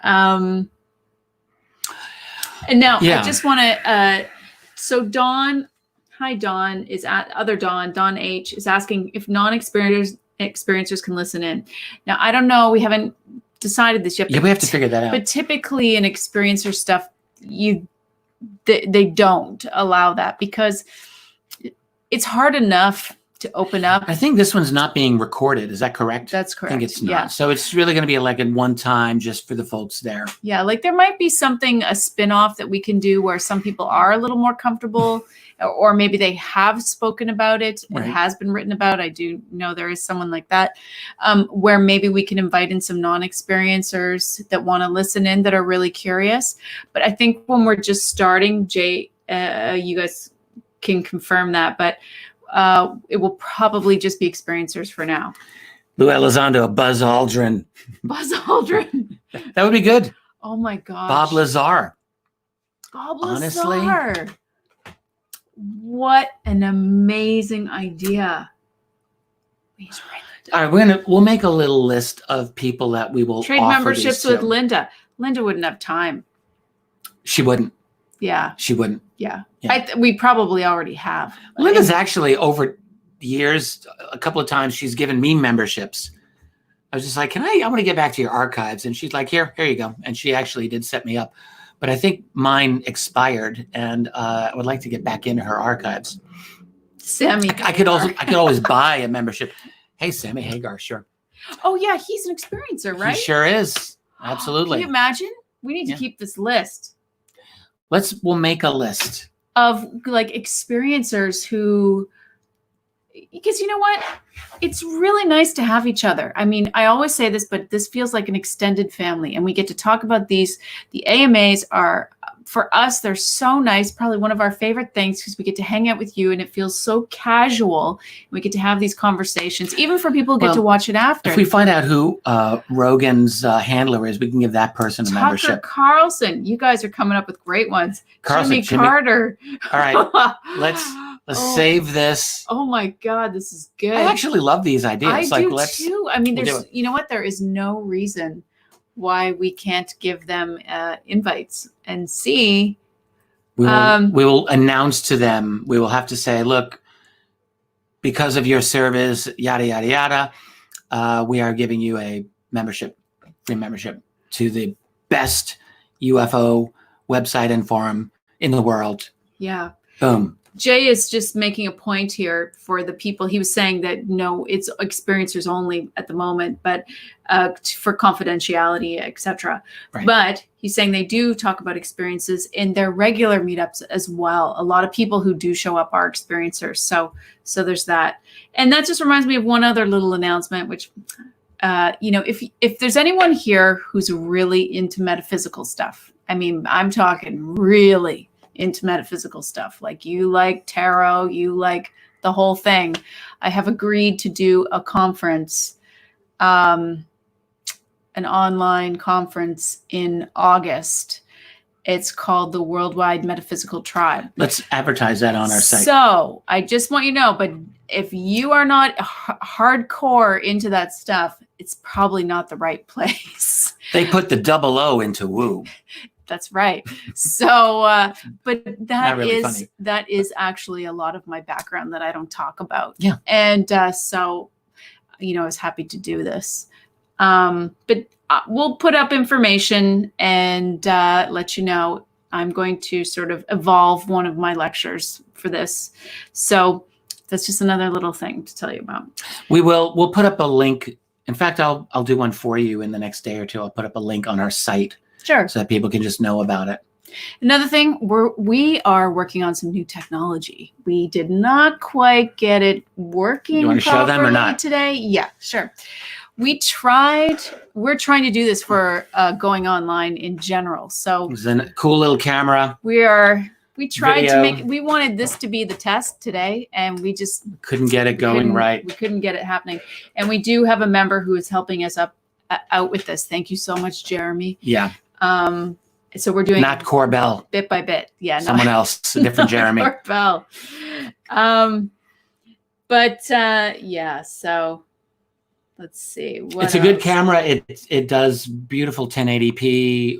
Speaker 2: And now I just want to. So Dawn, hi Dawn, Dawn H is asking if experiencers can listen in. Now I don't know. We haven't decided this yet.
Speaker 1: Yeah, we have to figure that out.
Speaker 2: But typically in experiencer stuff, they don't allow that because it's hard enough to open up.
Speaker 1: I think this one's not being recorded. Is that correct?
Speaker 2: That's correct.
Speaker 1: I think it's not.
Speaker 2: Yeah.
Speaker 1: So it's really going to be like a one time just for the folks there.
Speaker 2: Yeah, like there might be something, a spin-off that we can do where some people are a little more comfortable, or maybe they have spoken about it. It
Speaker 1: Right.
Speaker 2: has been written about. I do know there is someone like that, where maybe we can invite in some non-experiencers that want to listen in, that are really curious. But I think when we're just starting, Jay, you guys can confirm that, but it will probably just be experiencers for now.
Speaker 1: Lou Elizondo, Buzz Aldrin.
Speaker 2: Buzz Aldrin.
Speaker 1: That would be good.
Speaker 2: Oh my gosh.
Speaker 1: Bob Lazar.
Speaker 2: Bob
Speaker 1: Honestly.
Speaker 2: Lazar. What an amazing idea. Please write that down.
Speaker 1: All right, we'll make a little list of people that we will
Speaker 2: Trade
Speaker 1: offer
Speaker 2: memberships
Speaker 1: these
Speaker 2: with
Speaker 1: to.
Speaker 2: Linda. Linda wouldn't have time.
Speaker 1: She wouldn't.
Speaker 2: Yeah.
Speaker 1: She wouldn't.
Speaker 2: Yeah.
Speaker 1: Yeah.
Speaker 2: We probably already have.
Speaker 1: Linda's actually over the years, a couple of times she's given me memberships. I was just like, I want to get back to your archives. And she's like, here you go. And she actually did set me up. But I think mine expired, and I would like to get back into her archives.
Speaker 2: Sammy.
Speaker 1: I could always buy a membership. Hey, Sammy Hagar, sure.
Speaker 2: Oh yeah, he's an experiencer, right?
Speaker 1: He sure is. Absolutely.
Speaker 2: Can you imagine? We need to
Speaker 1: Yeah.
Speaker 2: keep this list
Speaker 1: We'll make a list.
Speaker 2: of like experiencers who, because you know what? It's really nice to have each other. I mean, I always say this, but this feels like an extended family, and we get to talk about these. The AMAs are, for us, they're so nice. Probably one of our favorite things, because we get to hang out with you and it feels so casual. We get to have these conversations, even for people who get
Speaker 1: Well,
Speaker 2: to watch it after.
Speaker 1: If we find out who Rogan's handler is, we can give that person a
Speaker 2: Tucker
Speaker 1: membership.
Speaker 2: Carlson, you guys are coming up with great ones.
Speaker 1: Carlson,
Speaker 2: Jimmy Carter.
Speaker 1: All right, let's
Speaker 2: Oh.
Speaker 1: save this.
Speaker 2: Oh my God, this is good.
Speaker 1: I actually love these ideas.
Speaker 2: I do
Speaker 1: let's
Speaker 2: too. I mean,
Speaker 1: we'll do
Speaker 2: there's,
Speaker 1: it.
Speaker 2: you know what? There is no reason why we can't give them invites and see.
Speaker 1: we will announce to them. We will have to say, look, because of your service, yada yada yada, we are giving you a free membership to the best UFO website and forum in the world.
Speaker 2: Yeah.
Speaker 1: Boom.
Speaker 2: Jay is just making a point here for the people. He was saying that no, it's experiencers only at the moment, but for confidentiality, etc.
Speaker 1: Right.
Speaker 2: But he's saying they do talk about experiences in their regular meetups as well. A lot of people who do show up are experiencers. So there's that. And that just reminds me of one other little announcement, which, if there's anyone here who's really into metaphysical stuff, I mean, I'm talking really into metaphysical stuff, like you like tarot, you like the whole thing. I have agreed to do a conference, an online conference in August. It's called the Worldwide Metaphysical Tribe.
Speaker 1: Let's advertise that on our site.
Speaker 2: So I just want you to know, but if you are not hardcore into that stuff, it's probably not the right place.
Speaker 1: They put the double O into woo.
Speaker 2: That's right. So, but
Speaker 1: Not really funny.
Speaker 2: that is actually a lot of my background that I don't talk about.
Speaker 1: Yeah.
Speaker 2: And so, I was happy to do this. But we'll put up information and let you know. I'm going to sort of evolve one of my lectures for this. So that's just another little thing to tell you about.
Speaker 1: We'll put up a link. In fact, I'll do one for you in the next day or two. I'll put up a link on our site.
Speaker 2: Sure.
Speaker 1: So that people can just know about it.
Speaker 2: Another thing, we are working on some new technology. We did not quite get it working.
Speaker 1: You want to show them or not?
Speaker 2: Today? Yeah, sure. We're trying to do this for going online in general. So
Speaker 1: It's a cool little camera.
Speaker 2: we tried to
Speaker 1: Video.
Speaker 2: we wanted this to be the test today, and we just
Speaker 1: Couldn't get it going right.
Speaker 2: We couldn't get it happening. And we do have a member who is helping us out with this. Thank you so much, Jeremy.
Speaker 1: Yeah.
Speaker 2: So we're doing
Speaker 1: Not Corbell.
Speaker 2: bit by bit. Yeah.
Speaker 1: Someone else. A different Jeremy.
Speaker 2: Bell. Yeah, so let's see.
Speaker 1: It's a good camera. It does beautiful 1080p.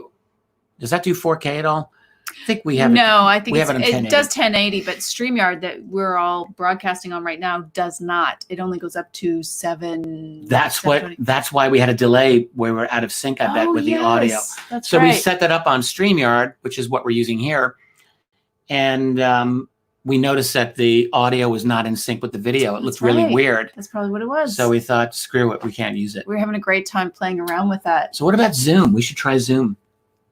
Speaker 1: Does that do 4K at all? I think we have
Speaker 2: No, I think
Speaker 1: we have it in
Speaker 2: it
Speaker 1: 1080.
Speaker 2: does 1080, but StreamYard that we're all broadcasting on right now does not. It only goes up to 7.
Speaker 1: That's
Speaker 2: 720.
Speaker 1: that's why we had a delay where we're out of sync, I bet, with the audio.
Speaker 2: That's
Speaker 1: So
Speaker 2: right.
Speaker 1: we set that up on StreamYard, which is what we're using here. And we noticed that the audio was not in sync with the video. It looked really
Speaker 2: right.
Speaker 1: weird.
Speaker 2: That's probably what it was.
Speaker 1: So we thought, screw it, we can't use it.
Speaker 2: We're having a great time playing around with that.
Speaker 1: So what about Zoom? We should try Zoom.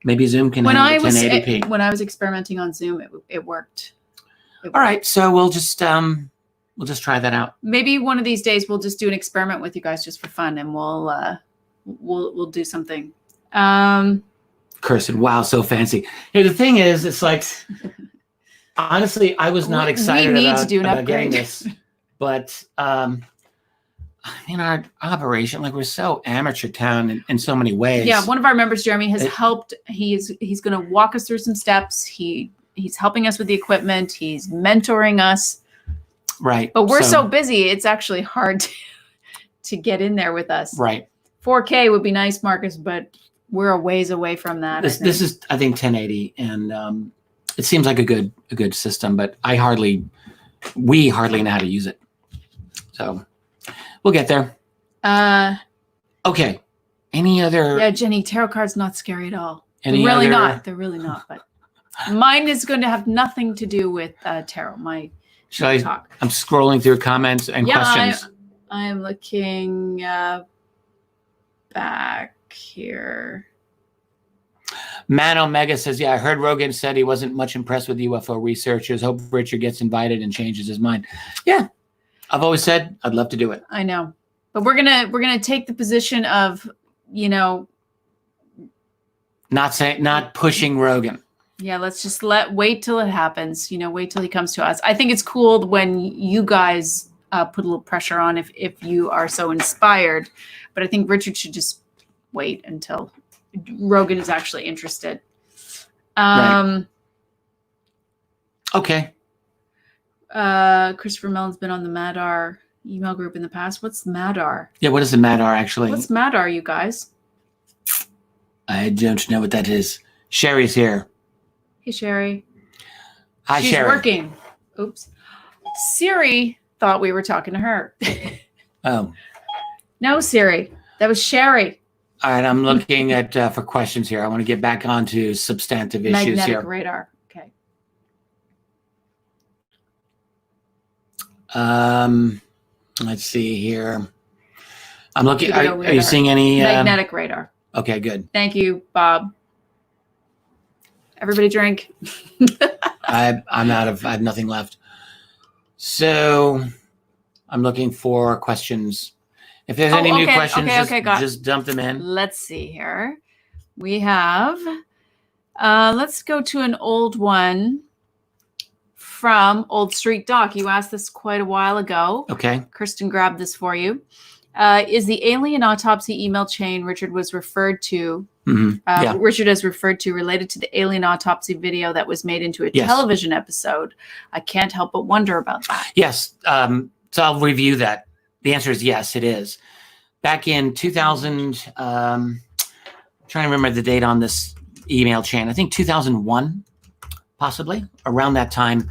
Speaker 1: Maybe Zoom can handle the 1080p.
Speaker 2: When I was experimenting on Zoom, it worked.
Speaker 1: All right, so we'll just try that out.
Speaker 2: Maybe one of these days we'll just do an experiment with you guys just for fun, and we'll do something.
Speaker 1: Kirsten, wow, so fancy. The thing is, it's like, honestly, I was not excited about getting this, but in our operation, like, we're so amateur town in so many ways.
Speaker 2: Yeah, one of our members, Jeremy, has helped. He's going to walk us through some steps. He's helping us with the equipment. He's mentoring us.
Speaker 1: Right.
Speaker 2: But we're so busy, it's actually hard to get in there with us.
Speaker 1: Right.
Speaker 2: 4K would be nice, Marcus, but we're a ways away from that.
Speaker 1: This is, I think, 1080, and it seems like a good system, but we hardly know how to use it. So we'll get there. Okay. Any other?
Speaker 2: Yeah, Jenny, tarot cards not scary at all. They're really not. They're really not. But mine is going to have nothing to do with tarot. Talk.
Speaker 1: I'm scrolling through comments and questions.
Speaker 2: I'm looking back here.
Speaker 1: Man Omega says, yeah, I heard Rogan said he wasn't much impressed with UFO researchers. Hope Richard gets invited and changes his mind. Yeah, I've always said I'd love to do it.
Speaker 2: I know, but we're gonna take the position of,
Speaker 1: not pushing Rogan.
Speaker 2: Yeah, let's just wait till it happens. Wait till he comes to us. I think it's cool when you guys put a little pressure on if you are so inspired, but I think Richard should just wait until Rogan is actually interested.
Speaker 1: Right. Okay.
Speaker 2: Christopher Mellon's been on the Madar email group in the past. What's Madar?
Speaker 1: Yeah, what is the Madar actually?
Speaker 2: What's Madar, you guys?
Speaker 1: I don't know what that is. Sherry's here.
Speaker 2: Hey, Sherry.
Speaker 1: Hi,
Speaker 2: She's
Speaker 1: Sherry.
Speaker 2: Working. Oops. Siri thought we were talking to her.
Speaker 1: Oh.
Speaker 2: No, Siri. That was Sherry.
Speaker 1: All right, I'm looking at for questions here. I want to get back onto substantive issues
Speaker 2: Magnetic
Speaker 1: here.
Speaker 2: radar. Okay.
Speaker 1: Let's see here. I'm looking. Are you
Speaker 2: radar.
Speaker 1: seeing any
Speaker 2: Magnetic radar?
Speaker 1: Okay, good.
Speaker 2: Thank you, Bob. Everybody drink.
Speaker 1: I have nothing left. So I'm looking for questions. If there's any new questions, just dump them in.
Speaker 2: Let's see here. We have, let's go to an old one from Old Street Doc. You asked this quite a while ago.
Speaker 1: Okay.
Speaker 2: Kirsten grabbed this for you. Is the alien autopsy email chain Richard was referred to, Richard has referred to, related to the alien autopsy video that was made into a television episode? I can't help but wonder about that.
Speaker 1: Yes. So I'll review that. The answer is yes, it is. Back in 2000, trying to remember the date on this email chain. I think 2001, possibly, around that time.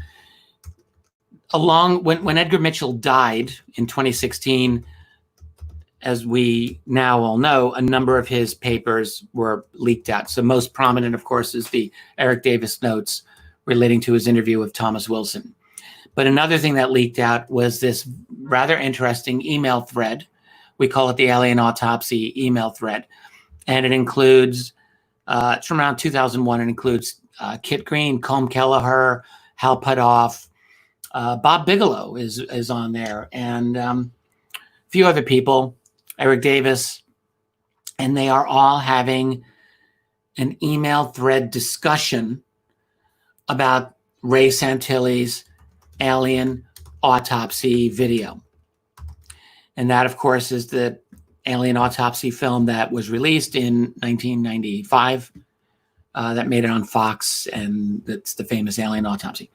Speaker 1: When Edgar Mitchell died in 2016, as we now all know, a number of his papers were leaked out. So most prominent, of course, is the Eric Davis notes relating to his interview with Thomas Wilson. But another thing that leaked out was this rather interesting email thread. We call it the alien autopsy email thread. And it includes, it's from around 2001. It includes Kit Green, Colm Kelleher, Hal Puthoff, Bob Bigelow is on there, and a few other people, Eric Davis. And they are all having an email thread discussion about Ray Santilli's alien autopsy video. And that, of course, is the alien autopsy film that was released in 1995 that made it on Fox, and that's the famous alien autopsy.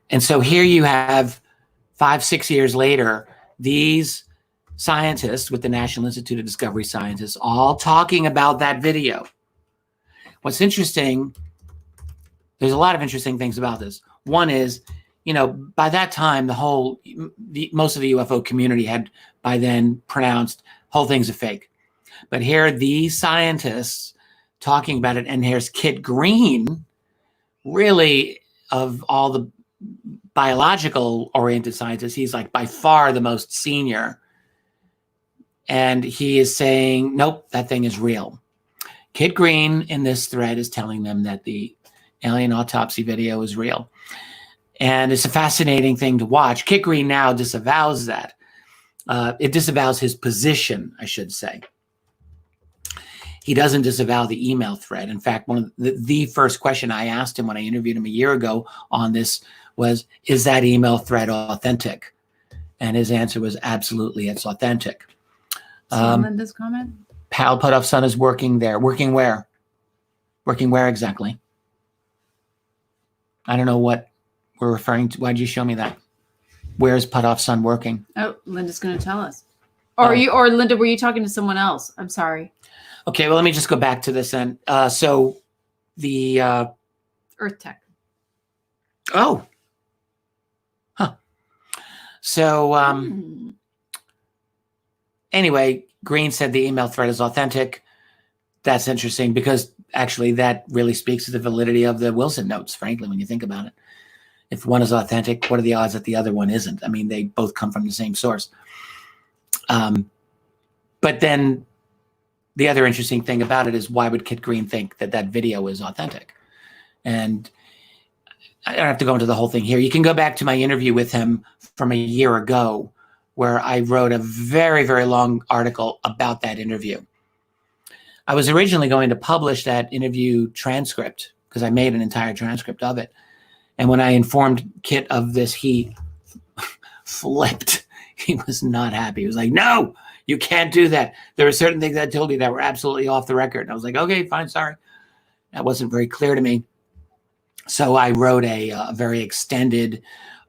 Speaker 1: And so here you have 5-6 years later, these scientists with the National Institute of Discovery Scientists all talking about that video. What's interesting, there's a lot of interesting things about this. One is, by that time, most of the UFO community had by then pronounced whole thing's a fake. But here are these scientists talking about it, and here's Kit Green, really, of all the biological oriented scientist. He's like by far the most senior. And he is saying, nope, that thing is real. Kit Green in this thread is telling them that the alien autopsy video is real. And it's a fascinating thing to watch. Kit Green now disavows that. It disavows his position, I should say. He doesn't disavow the email thread. In fact, one of the first question I asked him when I interviewed him a year ago on this was, is that email thread authentic? And his answer was absolutely, it's authentic.
Speaker 2: Linda's comment?
Speaker 1: Pal Putoff's son is working there. Working where? Working where exactly? I don't know what we're referring to. Why'd you show me that? Where is Putoff's son working?
Speaker 2: Oh, Linda's going to tell us. Or Linda, were you talking to someone else? I'm sorry.
Speaker 1: Okay, well, let me just go back to this then. So the
Speaker 2: Earth Tech.
Speaker 1: Oh. Huh. So anyway, Green said the email thread is authentic. That's interesting because actually that really speaks to the validity of the Wilson notes, frankly, when you think about it. If one is authentic, what are the odds that the other one isn't? I mean, they both come from the same source. But then the other interesting thing about it is, why would Kit Green think that that video is authentic? And I don't have to go into the whole thing here. You can go back to my interview with him from a year ago, where I wrote a very, very long article about that interview. I was originally going to publish that interview transcript because I made an entire transcript of it. And when I informed Kit of this, he flipped. He was not happy. He was like, no, you can't do that. There are certain things I told you that were absolutely off the record. And I was like, okay, fine, sorry. That wasn't very clear to me. So I wrote a very extended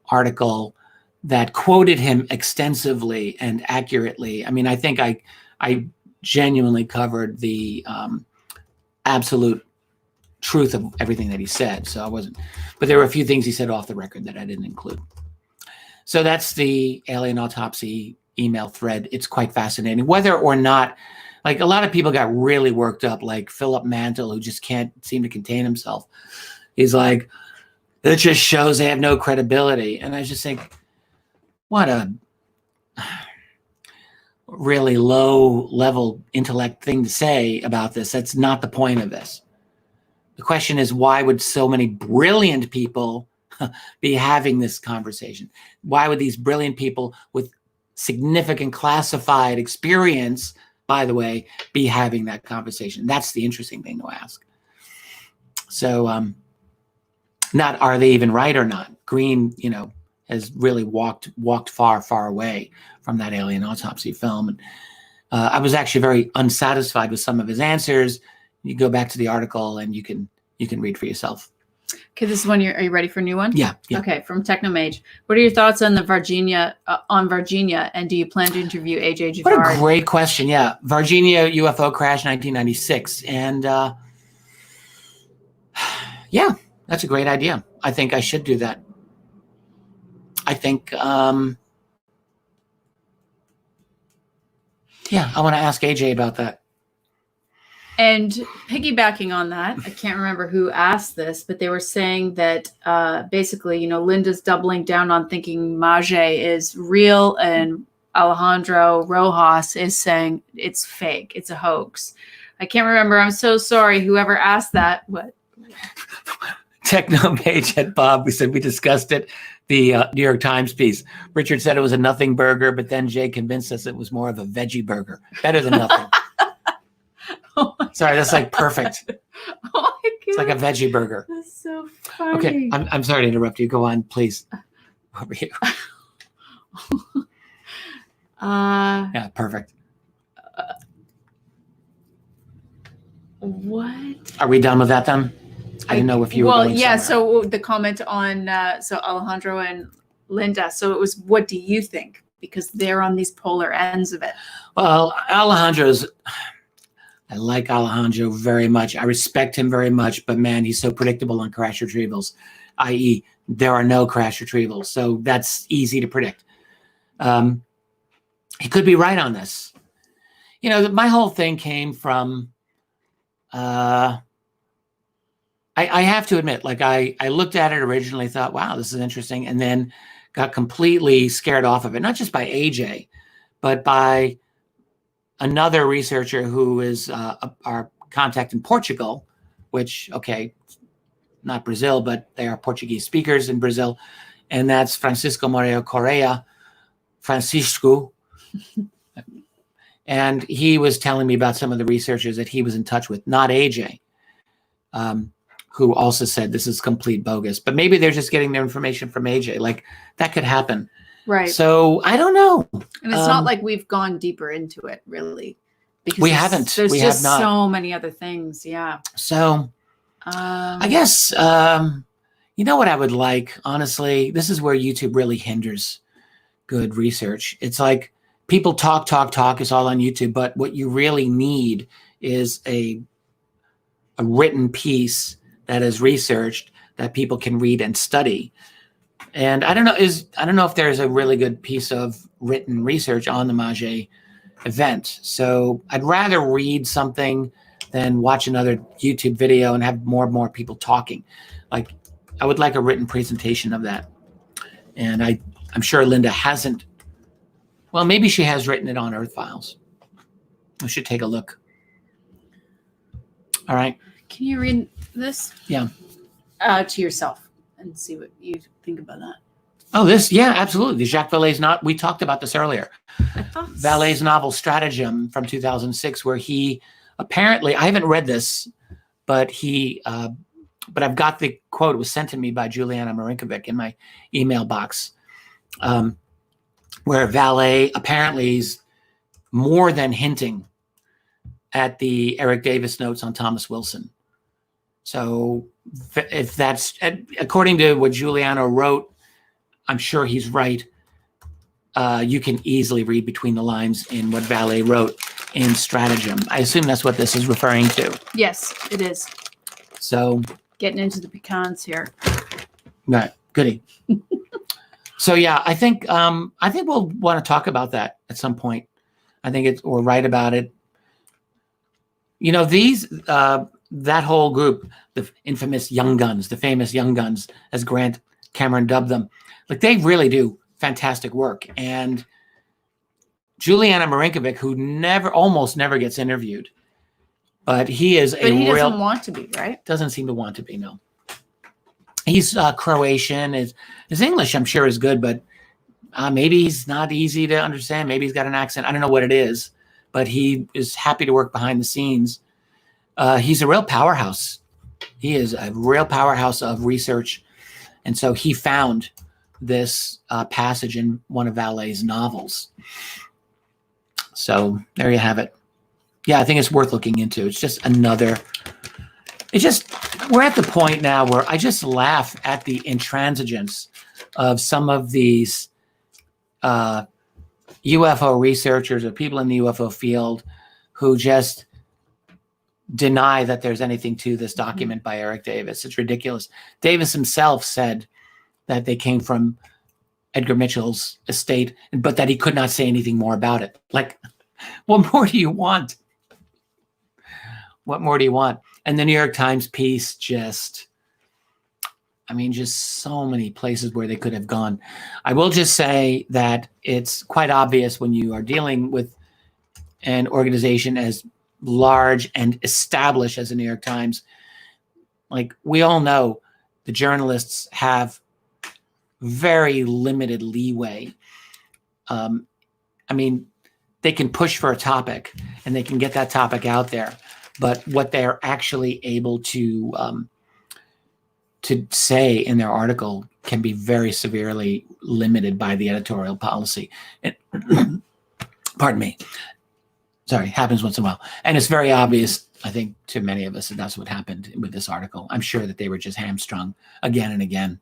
Speaker 1: article that quoted him extensively and accurately. I mean, I think I genuinely covered the absolute truth of everything that he said. So I wasn't, but there were a few things he said off the record that I didn't include. So that's the alien autopsy email thread. It's quite fascinating. Whether or not, like, a lot of people got really worked up, like Philip Mantle, who just can't seem to contain himself. He's like, it just shows they have no credibility. And I just think, what a really low level intellect thing to say about this. That's not the point of this. The question is, why would so many brilliant people be having this conversation? Why would these brilliant people with significant classified experience, by the way, be having that conversation? That's the interesting thing to ask. So, not are they even right or not? Green, has really walked far, far away from that alien autopsy film. And I was actually very unsatisfied with some of his answers. You go back to the article and you can read for yourself.
Speaker 2: Okay, this is one. Are you ready for a new one?
Speaker 1: Yeah.
Speaker 2: Okay, from Technomage. What are your thoughts on the Virginia, and do you plan to interview AJ Jafari?
Speaker 1: What a great question. Yeah, Virginia UFO crash, 1996, and yeah, that's a great idea. I think I should do that. I think, I want to ask AJ about that.
Speaker 2: And piggybacking on that, I can't remember who asked this, but they were saying that basically, Linda's doubling down on thinking Mage is real, and Alejandro Rojas is saying it's fake, it's a hoax. I can't remember. I'm so sorry, whoever asked that. What?
Speaker 1: Technomage at Bob. We said we discussed it. The New York Times piece. Richard said it was a nothing burger, but then Jay convinced us it was more of a veggie burger. Better than nothing.
Speaker 2: Oh,
Speaker 1: sorry, that's like perfect.
Speaker 2: Oh my God.
Speaker 1: It's like a veggie burger.
Speaker 2: That's so funny.
Speaker 1: Okay, I'm sorry to interrupt you. Go on, please. Over you. Yeah, perfect.
Speaker 2: What?
Speaker 1: Are we done with that then? I didn't know if you were going somewhere.
Speaker 2: So the comment on Alejandro and Linda. So it was, what do you think? Because they're on these polar ends of it.
Speaker 1: Well, I like Alejandro very much. I respect him very much, but man, he's so predictable on crash retrievals, i.e. there are no crash retrievals. So that's easy to predict. He could be right on this. My whole thing came from, I I have to admit, like I looked at it originally, thought, wow, this is interesting, and then got completely scared off of it, not just by AJ, but by another researcher who is our contact in Portugal, which, okay, not Brazil, but they are Portuguese speakers in Brazil, and that's Francisco Maria Correa, Francisco. And he was telling me about some of the researchers that he was in touch with, not AJ, who also said this is complete bogus. But maybe they're just getting their information from AJ. Like, that could happen.
Speaker 2: Right.
Speaker 1: So I don't know.
Speaker 2: And it's not like we've gone deeper into it, really. Because
Speaker 1: we haven't.
Speaker 2: There's
Speaker 1: we
Speaker 2: just
Speaker 1: have not.
Speaker 2: so many other things. Yeah.
Speaker 1: So I guess, you know what I would like, honestly? This is where YouTube really hinders good research. It's like people talk. It's all on YouTube. But what you really need is a written piece that is researched that people can read and study. And I don't know if there's a really good piece of written research on the Mage event. So I'd rather read something than watch another YouTube video and have more and more people talking. Like, I would like a written presentation of that. And I'm sure Linda hasn't. Well, maybe she has written it on Earth Files. We should take a look. All right.
Speaker 2: Can you read this?
Speaker 1: Yeah.
Speaker 2: To yourself and see what you think about that.
Speaker 1: Oh, this, yeah, absolutely. Jacques Vallée's we talked about this earlier. Vallée's novel Stratagem from 2006, where he apparently, I haven't read this, but but I've got the quote. It was sent to me by Juliana Marinkovic in my email box, where Vallée apparently is more than hinting at the Eric Davis notes on Thomas Wilson. So if that's, according to what Juliana wrote, I'm sure he's right. You can easily read between the lines in what Vallée wrote in Stratagem. I assume that's what this is referring to.
Speaker 2: Yes, it is.
Speaker 1: So
Speaker 2: getting into the pecans here.
Speaker 1: Right, goody. So yeah, I think we'll want to talk about that at some point. I think or write about it. You know, that whole group, the infamous Young Guns, the famous Young Guns, as Grant Cameron dubbed them, like, they really do fantastic work. And Juliana Marinkovic, who almost never gets interviewed, but he is
Speaker 2: he doesn't want to be, right?
Speaker 1: Doesn't seem to want to be, no. He's Croatian. His English, I'm sure, is good, but maybe he's not easy to understand. Maybe he's got an accent. I don't know what it is, but he is happy to work behind the scenes. He's a real powerhouse. He is a real powerhouse of research. And so he found this passage in one of Vallée's novels. So there you have it. Yeah, I think it's worth looking into. It's just we're at the point now where I just laugh at the intransigence of some of these UFO researchers or people in the UFO field who just deny that there's anything to this document by Eric Davis. It's ridiculous. Davis himself said that they came from Edgar Mitchell's estate, but that he could not say anything more about it. Like, what more do you want? What more do you want? And the New York Times piece just so many places where they could have gone. I will just say that it's quite obvious when you are dealing with an organization as large and established as the New York Times. Like, we all know the journalists have very limited leeway. They can push for a topic and they can get that topic out there, but what they're actually able to say in their article can be very severely limited by the editorial policy. And, pardon me. Sorry, happens once in a while. And it's very obvious, I think, to many of us that that's what happened with this article. I'm sure that they were just hamstrung again and again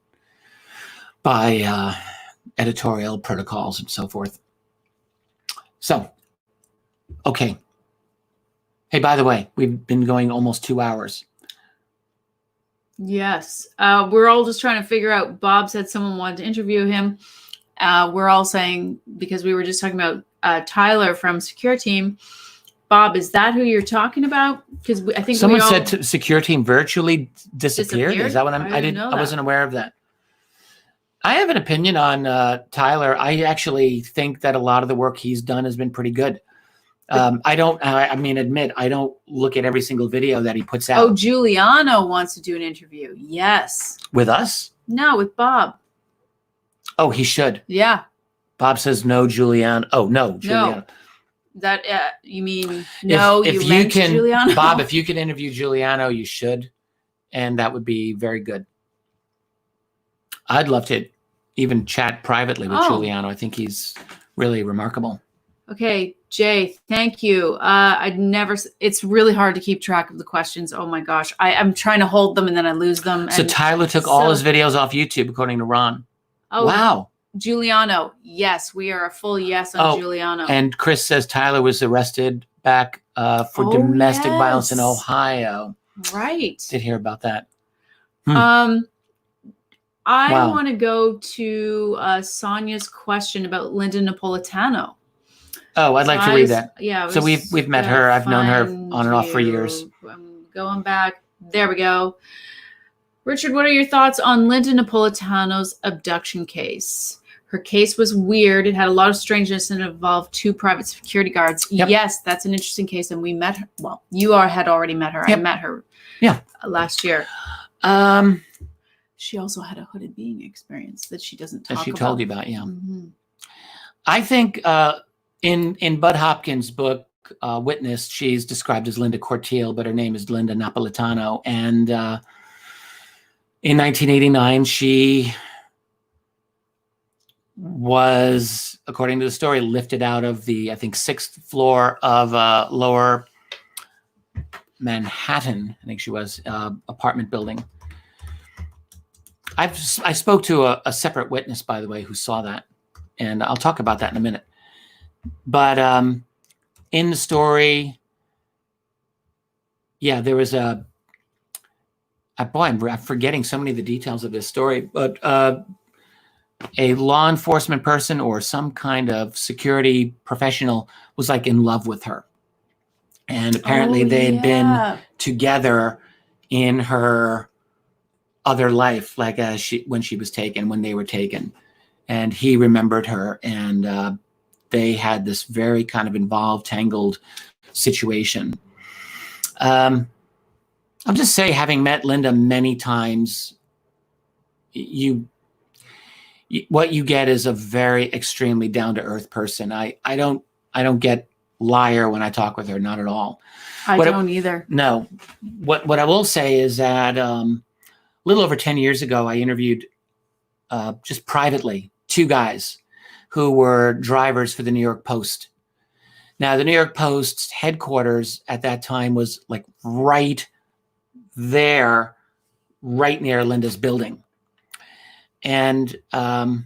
Speaker 1: by editorial protocols and so forth. So, okay. Hey, by the way, we've been going almost 2 hours.
Speaker 2: Yes. We're all just trying to figure out, Bob said someone wanted to interview him. We're all saying, because we were just talking about Tyler from Secure Team, Bob, is that who you're talking about? Because I think
Speaker 1: Someone
Speaker 2: we all
Speaker 1: said secure team virtually disappeared.
Speaker 2: disappeared?
Speaker 1: Is that what
Speaker 2: I didn't know
Speaker 1: I
Speaker 2: that.
Speaker 1: wasn't aware of that. I have an opinion on Tyler. I actually think that a lot of the work he's done has been pretty good. I don't look at every single video that he puts out.
Speaker 2: Oh, Giuliano wants to do an interview. Yes.
Speaker 1: With us?
Speaker 2: No, with Bob.
Speaker 1: Oh, he should.
Speaker 2: Yeah.
Speaker 1: Bob says no, Giuliano. Oh, no, Giuliano.
Speaker 2: No. That you mean no?
Speaker 1: If
Speaker 2: you
Speaker 1: you
Speaker 2: meant
Speaker 1: can,
Speaker 2: Giuliano?
Speaker 1: Bob, if you could interview Giuliano, you should, and that would be very good. I'd love to even chat privately with Giuliano. I think he's really remarkable.
Speaker 2: Okay, Jay, thank you. It's really hard to keep track of the questions. Oh my gosh. I'm trying to hold them and then I lose them.
Speaker 1: So Tyler took all his videos off YouTube, according to Ron.
Speaker 2: Oh,
Speaker 1: wow.
Speaker 2: Giuliano. Yes, we are a full yes on Giuliano.
Speaker 1: And Chris says Tyler was arrested back for domestic violence in Ohio.
Speaker 2: Right.
Speaker 1: Did hear about that.
Speaker 2: I want to go to Sonia's question about Linda Napolitano.
Speaker 1: Oh, I'd like to read that.
Speaker 2: Yeah.
Speaker 1: So we've met her. I've known her on and off for years.
Speaker 2: I'm going back. There we go. Richard, what are your thoughts on Linda Napolitano's abduction case? Her case was weird. It had a lot of strangeness and it involved 2 private security guards. Yep. Yes, that's an interesting case. And we met her. Well, you had already met her. Yep. I met her last year. She also had a hooded being experience that she doesn't talk about.
Speaker 1: That she told you about, yeah.
Speaker 2: Mm-hmm.
Speaker 1: I think in Bud Hopkins' book, Witness, she's described as Linda Cortiel, but her name is Linda Napolitano. And in 1989, she was, according to the story, lifted out of the, I think, 6th floor of lower Manhattan, I think she was, apartment building. I spoke to a separate witness, by the way, who saw that. And I'll talk about that in a minute. But in the story, there was I'm forgetting so many of the details of this story, but a law enforcement person or some kind of security professional was like in love with her. And apparently they had been together in her other life, like when she was taken, when they were taken. And he remembered her, and they had this very kind of involved, tangled situation. I'll just say, having met Linda many times, what you get is a very extremely down-to-earth person. I don't get liar when I talk with her, not at all.
Speaker 2: I don't either.
Speaker 1: No. What I will say is that a little over 10 years ago, I interviewed just privately 2 guys who were drivers for the New York Post. Now, the New York Post's headquarters at that time was like right there, right near Linda's building. And I've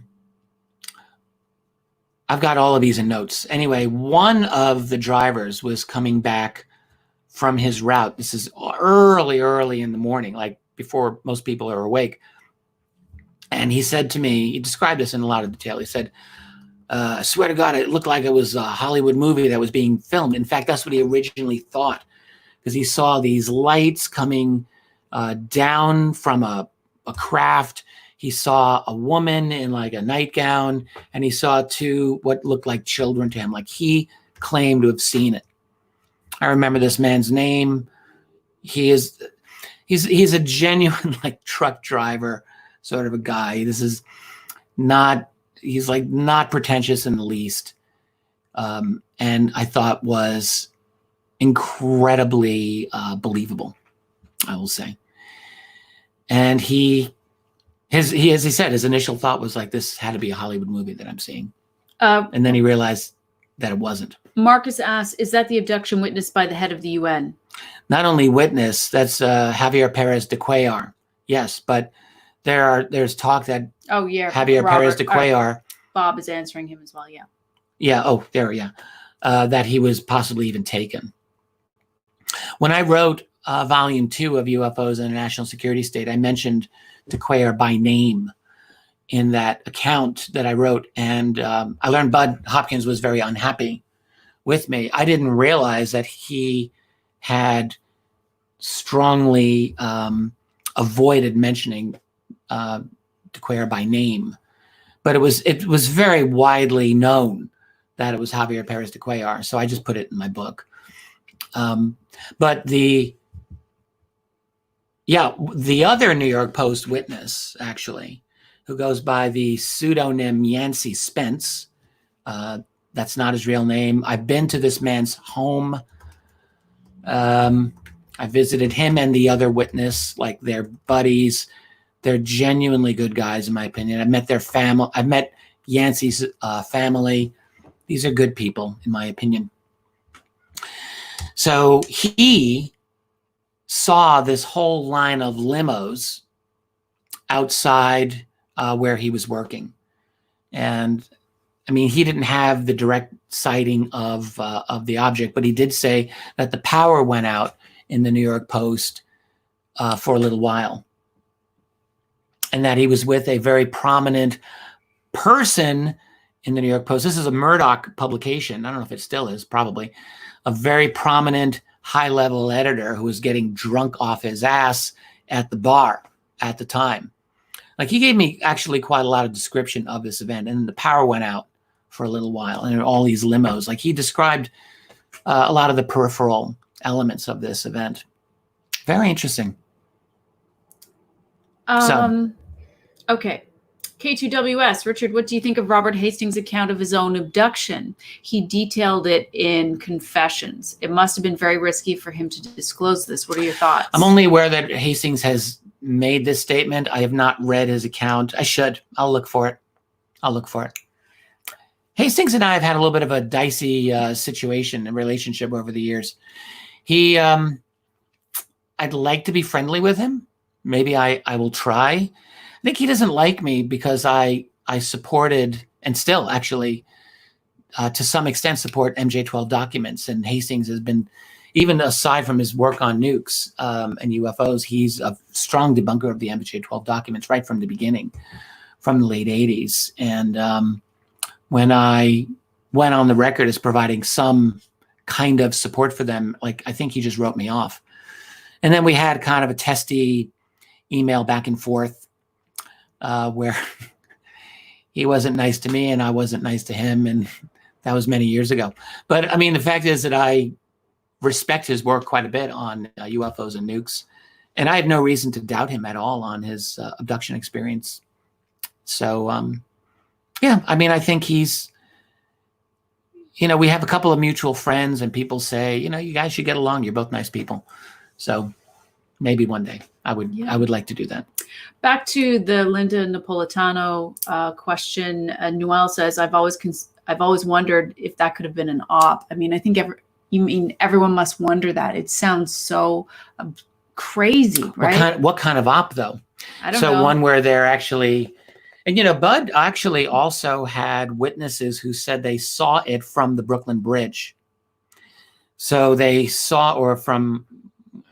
Speaker 1: got all of these in notes. Anyway, one of the drivers was coming back from his route. This is early in the morning, like before most people are awake. And he said to me, he described this in a lot of detail. He said, I swear to God, it looked like it was a Hollywood movie that was being filmed. In fact, that's what he originally thought, because he saw these lights coming down from a craft. He saw a woman in like a nightgown, and he saw 2 what looked like children to him. Like, he claimed to have seen it. I remember this man's name. He's a genuine like truck driver sort of a guy. He's like not pretentious in the least. And I thought was incredibly believable, I will say. And as he said, his initial thought was like, this had to be a Hollywood movie that I'm seeing. And then he realized that it wasn't.
Speaker 2: Marcus asks, is that the abduction witnessed by the head of the UN?
Speaker 1: Not only witness, that's Javier Perez de Cuellar. Yes, but there's talk that Javier Perez de Cuellar.
Speaker 2: Bob is answering him as well, yeah.
Speaker 1: Yeah, that he was possibly even taken. When I wrote volume 2 of UFOs in a National Security State, I mentioned de Cuellar by name in that account that I wrote. And I learned Bud Hopkins was very unhappy with me. I didn't realize that he had strongly avoided mentioning DeCuellar by name, but it was very widely known that it was Javier Perez de Cuellar. So I just put it in my book. But the other New York Post witness, actually, who goes by the pseudonym Yancey Spence, that's not his real name. I've been to this man's home. I visited him and the other witness, like they're buddies. They're genuinely good guys, in my opinion. I met their family. I met Yancey's family. These are good people, in my opinion. So he saw this whole line of limos outside where he was working. And I mean, he didn't have the direct sighting of the object, but he did say that the power went out in the New York Post for a little while, and that he was with a very prominent person in the New York Post. This is a Murdoch publication. I don't know if it still is, probably. A very prominent high-level editor who was getting drunk off his ass at the bar at the time. Like, he gave me actually quite a lot of description of this event, and the power went out for a little while, and all these limos. Like, he described a lot of the peripheral elements of this event. Very interesting.
Speaker 2: Okay. K2WS, Richard, what do you think of Robert Hastings' account of his own abduction? He detailed it in Confessions. It must have been very risky for him to disclose this. What are your thoughts?
Speaker 1: I'm only aware that Hastings has made this statement. I have not read his account. I should. I'll look for it. Hastings and I have had a little bit of a dicey situation and relationship over the years. He, I'd like to be friendly with him. Maybe I will try. I think he doesn't like me because I supported, and still actually to some extent support, MJ-12 documents. And Hastings has been, even aside from his work on nukes and UFOs, he's a strong debunker of the MJ-12 documents right from the beginning, from the late 80s. And when I went on the record as providing some kind of support for them, like, I think he just wrote me off. And then we had kind of a testy email back and forth where he wasn't nice to me and I wasn't nice to him. And that was many years ago. But I mean, the fact is that I respect his work quite a bit on UFOs and nukes. And I have no reason to doubt him at all on his abduction experience. So, yeah, I mean, I think he's, we have a couple of mutual friends and people say, you guys should get along. You're both nice people. So maybe one day I would like to do that.
Speaker 2: Back to the Linda Napolitano question. Noel says, I've always wondered if that could have been an op. I mean, I think everyone must wonder that. It sounds so crazy, right?
Speaker 1: What kind of op, though?
Speaker 2: I don't know.
Speaker 1: So one where they're actually, and Bud actually also had witnesses who said they saw it from the Brooklyn Bridge. So they saw, or from,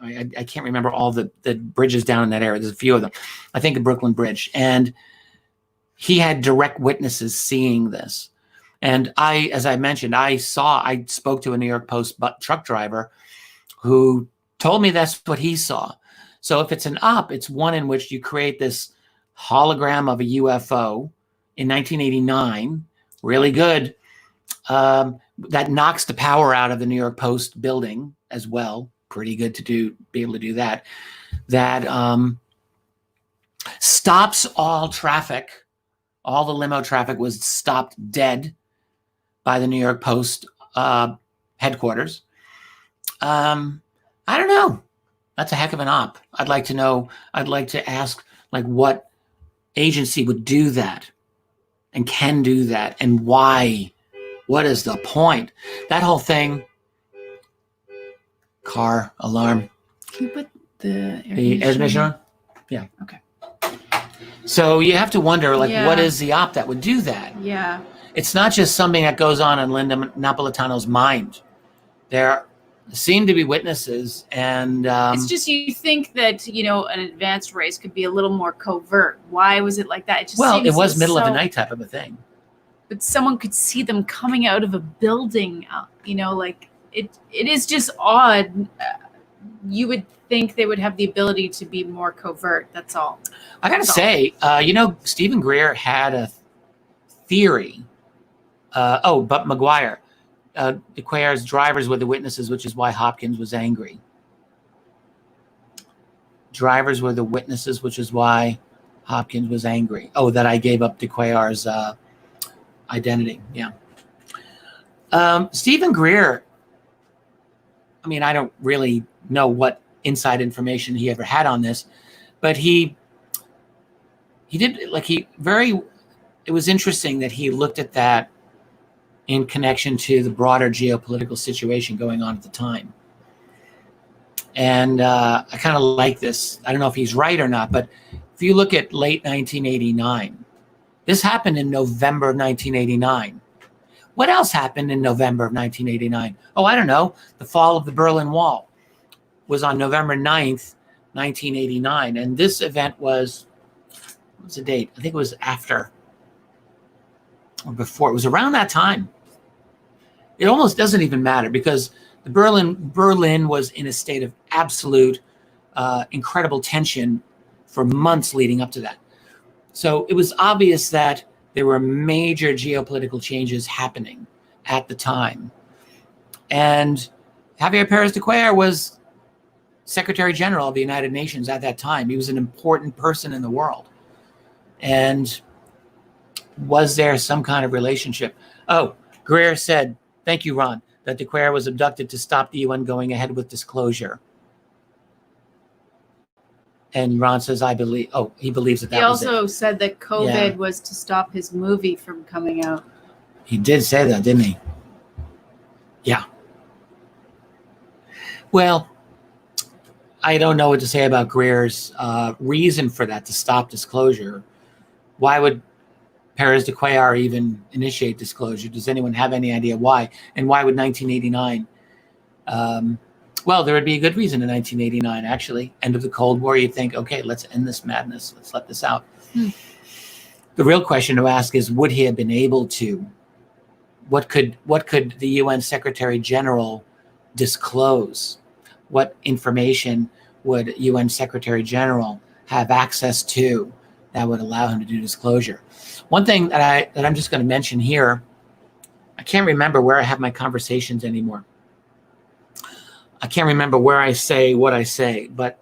Speaker 1: I can't remember all the bridges down in that area. There's a few of them. I think the Brooklyn Bridge. And he had direct witnesses seeing this. And as I mentioned, I spoke to a New York Post truck driver who told me that's what he saw. So if it's an op, it's one in which you create this hologram of a UFO in 1989, really good, that knocks the power out of the New York Post building as well. Pretty good to be able to do that. That stops all traffic. All the limo traffic was stopped dead by the New York Post headquarters. I don't know. That's a heck of an op. I'd like to know. I'd like to ask, like, what agency would do that and can do that, and why? What is the point? That whole thing. Car alarm.
Speaker 2: Can you put the
Speaker 1: air conditioner on? Yeah.
Speaker 2: Okay.
Speaker 1: So you have to wonder, like, what is the op that would do that?
Speaker 2: Yeah.
Speaker 1: It's not just something that goes on in Linda Napolitano's mind. There seem to be witnesses, and
Speaker 2: it's just, you think that an advanced race could be a little more covert. Why was it like that? It just
Speaker 1: it was middle of the night type of a thing.
Speaker 2: but someone could see them coming out of a building. Like it is just odd. You would think they would have the ability to be more covert. That's all.
Speaker 1: I got to say, Stephen Greer had a theory. But McGuire, declares drivers were the witnesses, which is why Hopkins was angry. Drivers were the witnesses, which is why Hopkins was angry. Oh, that I gave up DeQuayar's identity. Yeah. Stephen Greer, I mean, I don't really know what inside information he ever had on this, but it was interesting that he looked at that in connection to the broader geopolitical situation going on at the time. And I kind of like this. I don't know if he's right or not, but if you look at late 1989, this happened in November of 1989. What else happened in November of 1989? Oh, I don't know. The fall of the Berlin Wall was on November 9th, 1989. And this event was, what's the date? I think it was after or before. It was around that time. It almost doesn't even matter because the Berlin was in a state of absolute incredible tension for months leading up to that. So it was obvious that there were major geopolitical changes happening at the time. And Javier Pérez de Cuellar was Secretary General of the United Nations at that time. He was an important person in the world. And was there some kind of relationship? Oh, Greer said, thank you, Ron, that de Cuellar was abducted to stop the UN going ahead with disclosure. And Ron says, he believes that
Speaker 2: He
Speaker 1: was it.
Speaker 2: also said that COVID was to stop his movie from coming out.
Speaker 1: He did say that, didn't he? Yeah. Well, I don't know what to say about Greer's reason for that, to stop disclosure. Why would Pérez de Cuellar even initiate disclosure? Does anyone have any idea why? And why would 1989? Well, there would be a good reason in 1989, actually. End of the Cold War. You'd think, okay, let's end this madness. Let's let this out. The real question to ask is, would he have been able to? What could the UN Secretary General disclose? What information would UN Secretary General have access to that would allow him to do disclosure? One thing that I'm just going to mention here, I can't remember where I have my conversations anymore. I can't remember where I say what I say, but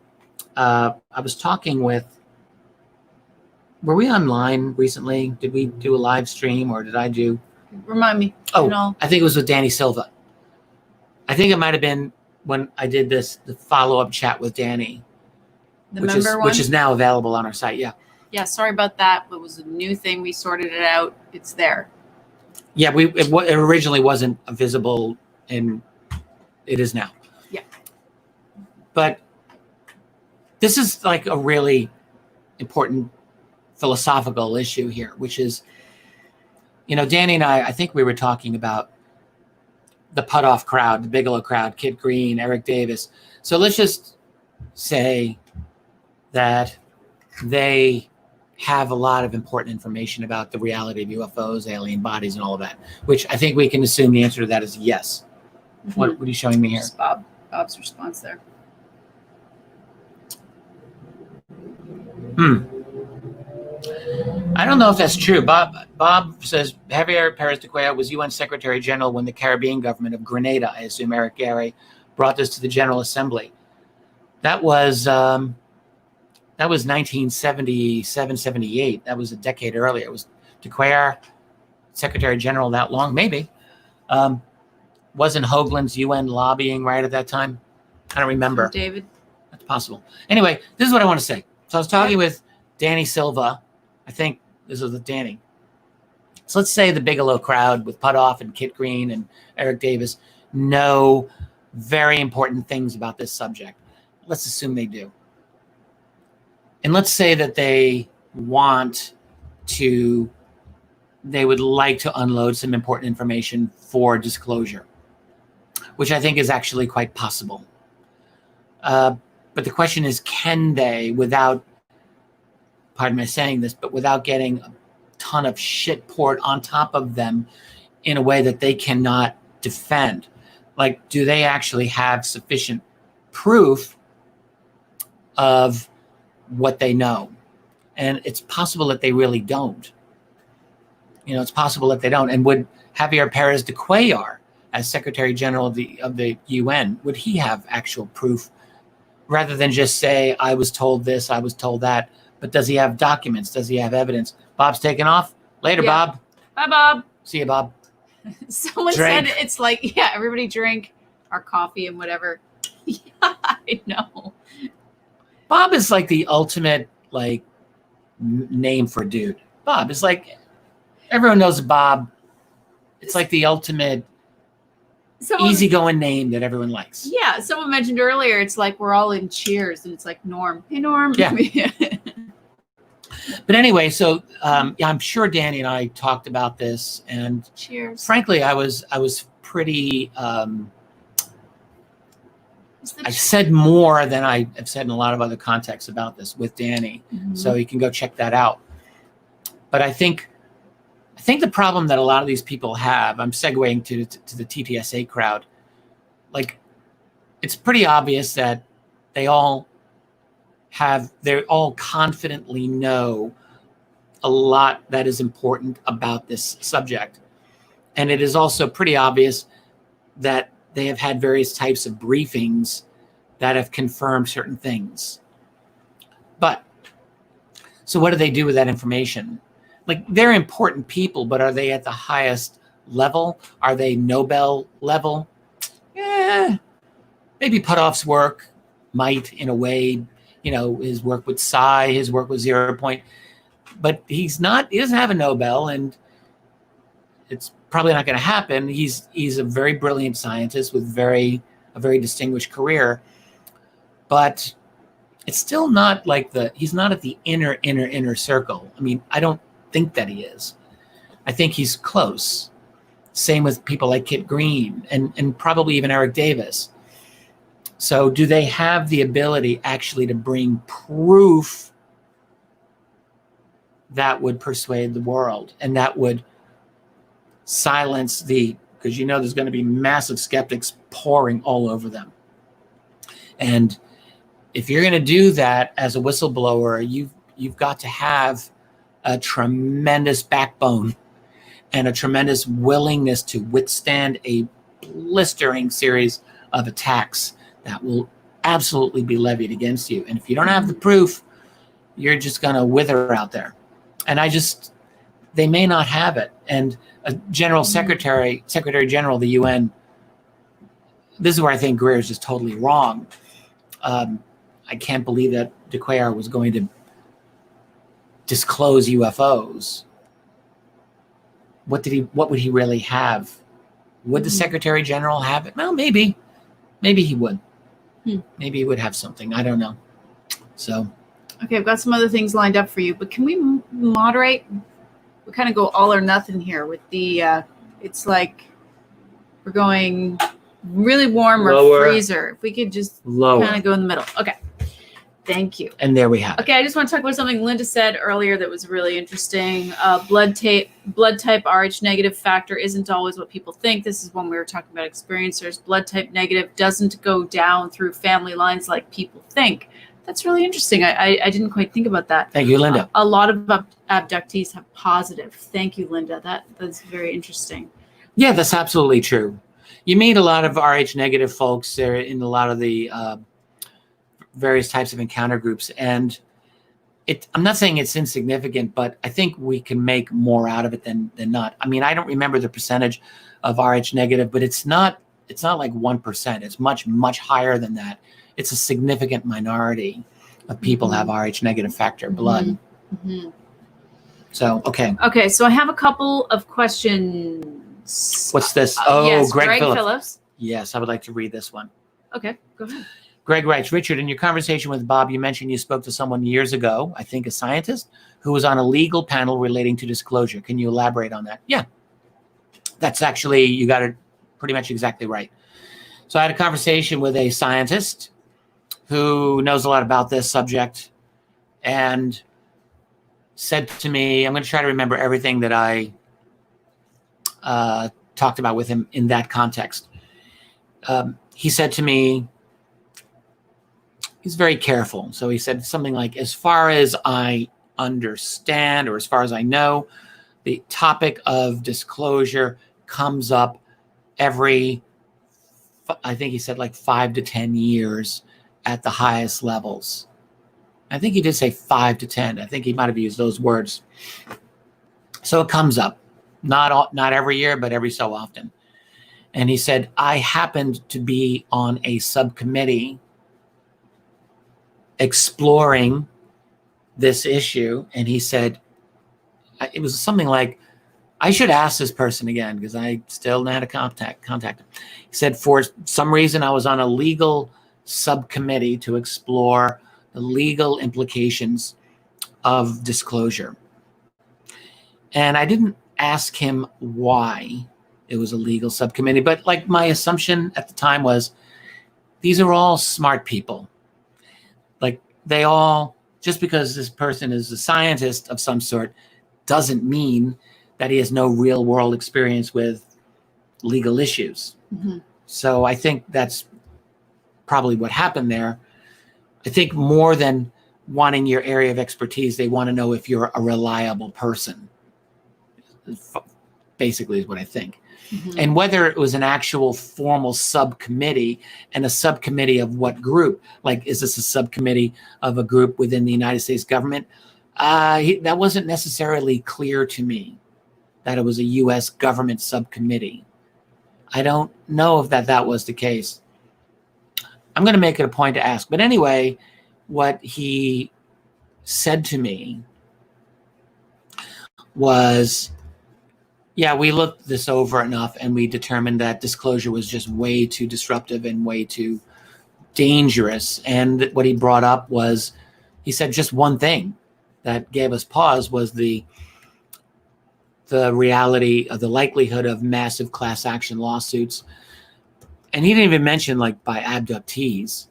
Speaker 1: I was talking with, were we online recently? Did we do a live stream or did I do?
Speaker 2: Remind me.
Speaker 1: Oh, I think it was with Danny Silva. I think it might have been when I did the follow-up chat with Danny, which is now available on our site. Yeah.
Speaker 2: Yeah, sorry about that. It was a new thing. We sorted it out. It's there.
Speaker 1: Yeah, it originally wasn't visible, and it is now.
Speaker 2: Yeah.
Speaker 1: But this is like a really important philosophical issue here, which is, Danny and I think we were talking about the Putoff crowd, the Bigelow crowd, Kit Green, Eric Davis. So let's just say that they have a lot of important information about the reality of UFOs, alien bodies, and all of that, which I think we can assume the answer to that is yes. Mm-hmm. What are you showing me here?
Speaker 2: Just Bob's response there.
Speaker 1: I don't know if that's true. Bob says Javier Pérez de Cuellar was UN Secretary General when the Caribbean government of Grenada, I assume Eric Gary, brought this to the General Assembly. That was 1977, 78. That was a decade earlier. It was de Cuellar, Secretary General that long? Maybe. Wasn't Hoagland's UN lobbying right at that time? I don't remember.
Speaker 2: David?
Speaker 1: That's possible. Anyway, this is what I want to say. So I was talking with Danny Silva. I think this was with Danny. So let's say the Bigelow crowd with Putoff and Kit Green and Eric Davis know very important things about this subject. Let's assume they do. And let's say that they would like to unload some important information for disclosure, which I think is actually quite possible. But the question is, can they, without, pardon me saying this, but without getting ton of shit poured on top of them in a way that they cannot defend. Like, do they actually have sufficient proof of what they know? And it's possible that they really don't. It's possible that they don't. And would Javier Perez de Cuellar, as Secretary General of the UN, would he have actual proof rather than just say, I was told this, I was told that? But does he have documents? Does he have evidence? Bob's taking off. Later,
Speaker 2: Yeah.
Speaker 1: Bob.
Speaker 2: Bye, Bob.
Speaker 1: See you, Bob.
Speaker 2: Someone
Speaker 1: Drink.
Speaker 2: said it's like, yeah, everybody drink our coffee and whatever. Yeah, I know.
Speaker 1: Bob is like the ultimate name for dude. Bob is like, everyone knows Bob. It's like the ultimate easygoing name that everyone likes.
Speaker 2: Yeah, someone mentioned earlier, it's like we're all in Cheers, and it's like Norm. Hey, Norm.
Speaker 1: Yeah. But anyway, so I'm sure Danny and I talked about this, and
Speaker 2: Cheers.
Speaker 1: frankly, I was pretty. I said more than I have said in a lot of other contexts about this with Danny, so you can go check that out. But I think the problem that a lot of these people have, I'm segueing to the TTSA crowd, it's pretty obvious that they all confidently know a lot that is important about this subject. And it is also pretty obvious that they have had various types of briefings that have confirmed certain things. But, so what do they do with that information? They're important people, but are they at the highest level? Are they Nobel level? Maybe Puthoff's work might, in a way, his work with Psi, his work with 0 Point, but he doesn't have a Nobel, and it's probably not going to happen. He's a very brilliant scientist with a very distinguished career, but it's still not he's not at the inner circle. I mean, I don't think that he is. I think he's close. Same with people like Kit Green and probably even Eric Davis. So do they have the ability actually to bring proof that would persuade the world and that would silence because there's going to be massive skeptics pouring all over them. And if you're going to do that as a whistleblower, you've got to have a tremendous backbone and a tremendous willingness to withstand a blistering series of attacks that will absolutely be levied against you. And if you don't have the proof, you're just going to wither out there. And they may not have it. And a Secretary General of the UN, this is where I think Greer is just totally wrong. I can't believe that de Cuellar was going to disclose UFOs. What would he really have? Would the Secretary General have it? Well, maybe he would. Maybe he would have something. I don't know. So.
Speaker 2: Okay, I've got some other things lined up for you, but can we moderate? We kind of go all or nothing here with the, it's like we're going really warm or
Speaker 1: lower,
Speaker 2: freezer. If we could just kind of go in the middle. Okay. Thank you.
Speaker 1: And there we have it.
Speaker 2: Okay, I just want to talk about something Linda said earlier that was really interesting. Blood type Rh negative factor isn't always what people think. This is when we were talking about experiencers. Blood type negative doesn't go down through family lines like people think. That's really interesting. I didn't quite think about that.
Speaker 1: Thank you, Linda.
Speaker 2: A lot of abductees have positive. Thank you, Linda. That's very interesting.
Speaker 1: Yeah, that's absolutely true. You meet a lot of Rh negative folks there in a lot of the various types of encounter groups, and I'm not saying it's insignificant, but I think we can make more out of it than not. I mean, I don't remember the percentage of Rh negative, but it's not like 1%. It's much higher than that. It's a significant minority of people have Rh negative factor blood. So, okay.
Speaker 2: Okay, so I have a couple of questions.
Speaker 1: What's this?
Speaker 2: Yes,
Speaker 1: Greg Phillips.
Speaker 2: Phillips.
Speaker 1: Yes, I would like to read this one.
Speaker 2: Okay, go ahead.
Speaker 1: Greg writes, Richard, in your conversation with Bob, you mentioned you spoke to someone years ago, I think a scientist, who was on a legal panel relating to disclosure. Can you elaborate on that? Yeah. That's actually, you got it pretty much exactly right. So I had a conversation with a scientist who knows a lot about this subject and said to me, I'm going to try to remember everything that I talked about with him in that context. He said to me, he's very careful. So he said something like, as far as I understand, or as far as I know, the topic of disclosure comes up every, I think he said like 5 to 10 years at the highest levels. I think he did say 5 to 10. I think he might have used those words. So it comes up, not every year, but every so often. And he said, I happened to be on a subcommittee exploring this issue. And he said, it was something like, I should ask this person again because I still had to contact him. He said, for some reason, I was on a legal subcommittee to explore the legal implications of disclosure. And I didn't ask him why it was a legal subcommittee, but like my assumption at the time was these are all smart people. Like they all, just because this person is a scientist of some sort doesn't mean that he has no real world experience with legal issues. Mm-hmm. So I think that's probably what happened there. I think more than wanting your area of expertise, they want to know if you're a reliable person, basically is what I think. Mm-hmm. And whether it was an actual formal subcommittee, and a subcommittee of what group, like is this a subcommittee of a group within the United States government? That wasn't necessarily clear to me, that it was a U.S. government subcommittee. I don't know if that was the case. I'm going to make it a point to ask. But anyway, what he said to me was, yeah, we looked this over enough and we determined that disclosure was just way too disruptive and way too dangerous. And what he brought up was, he said just one thing that gave us pause was the reality of the likelihood of massive class action lawsuits. And he didn't even mention like by abductees.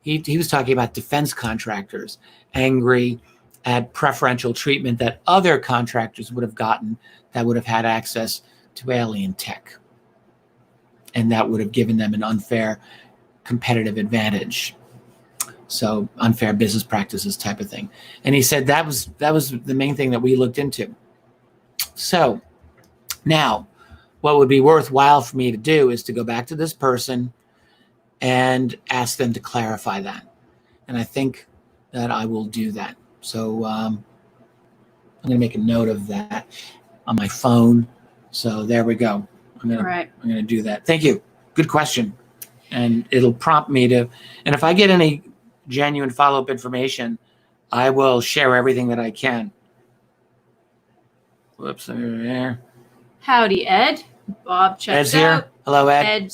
Speaker 1: He was talking about defense contractors angry at preferential treatment that other contractors would have gotten that would have had access to alien tech. And that would have given them an unfair competitive advantage. So unfair business practices type of thing. And he said that was the main thing that we looked into. So now what would be worthwhile for me to do is to go back to this person and ask them to clarify that. And I think that I will do that. So I'm going to make a note of that on my phone. So there we go. I'm going to do that. Thank you. Good question. And it'll prompt me to, and if I get any genuine follow-up information, I will share everything that I can. Whoops, there.
Speaker 2: Howdy, Ed. Bob checks
Speaker 1: Ed's here.
Speaker 2: out.
Speaker 1: Hello, Ed.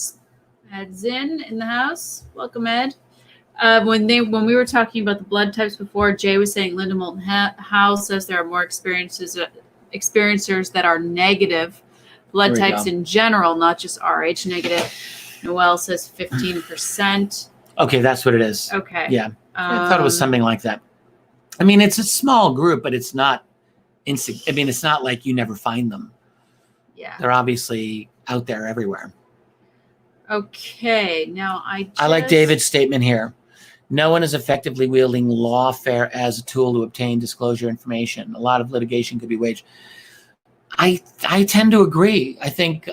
Speaker 2: Ed's in the house. Welcome, Ed. When we were talking about the blood types before, Jay was saying Linda Moulton Howe says there are more experiencers that are negative blood types in general, not just Rh negative. Noel says 15%.
Speaker 1: Okay, that's what it is.
Speaker 2: Okay.
Speaker 1: Yeah, I thought it was something like that. I mean, it's a small group, but it's not. It's not like you never find them.
Speaker 2: Yeah,
Speaker 1: they're obviously out there everywhere.
Speaker 2: Okay, now I
Speaker 1: like David's statement here. No one is effectively wielding lawfare as a tool to obtain disclosure information. A lot of litigation could be waged. I tend to agree. I think,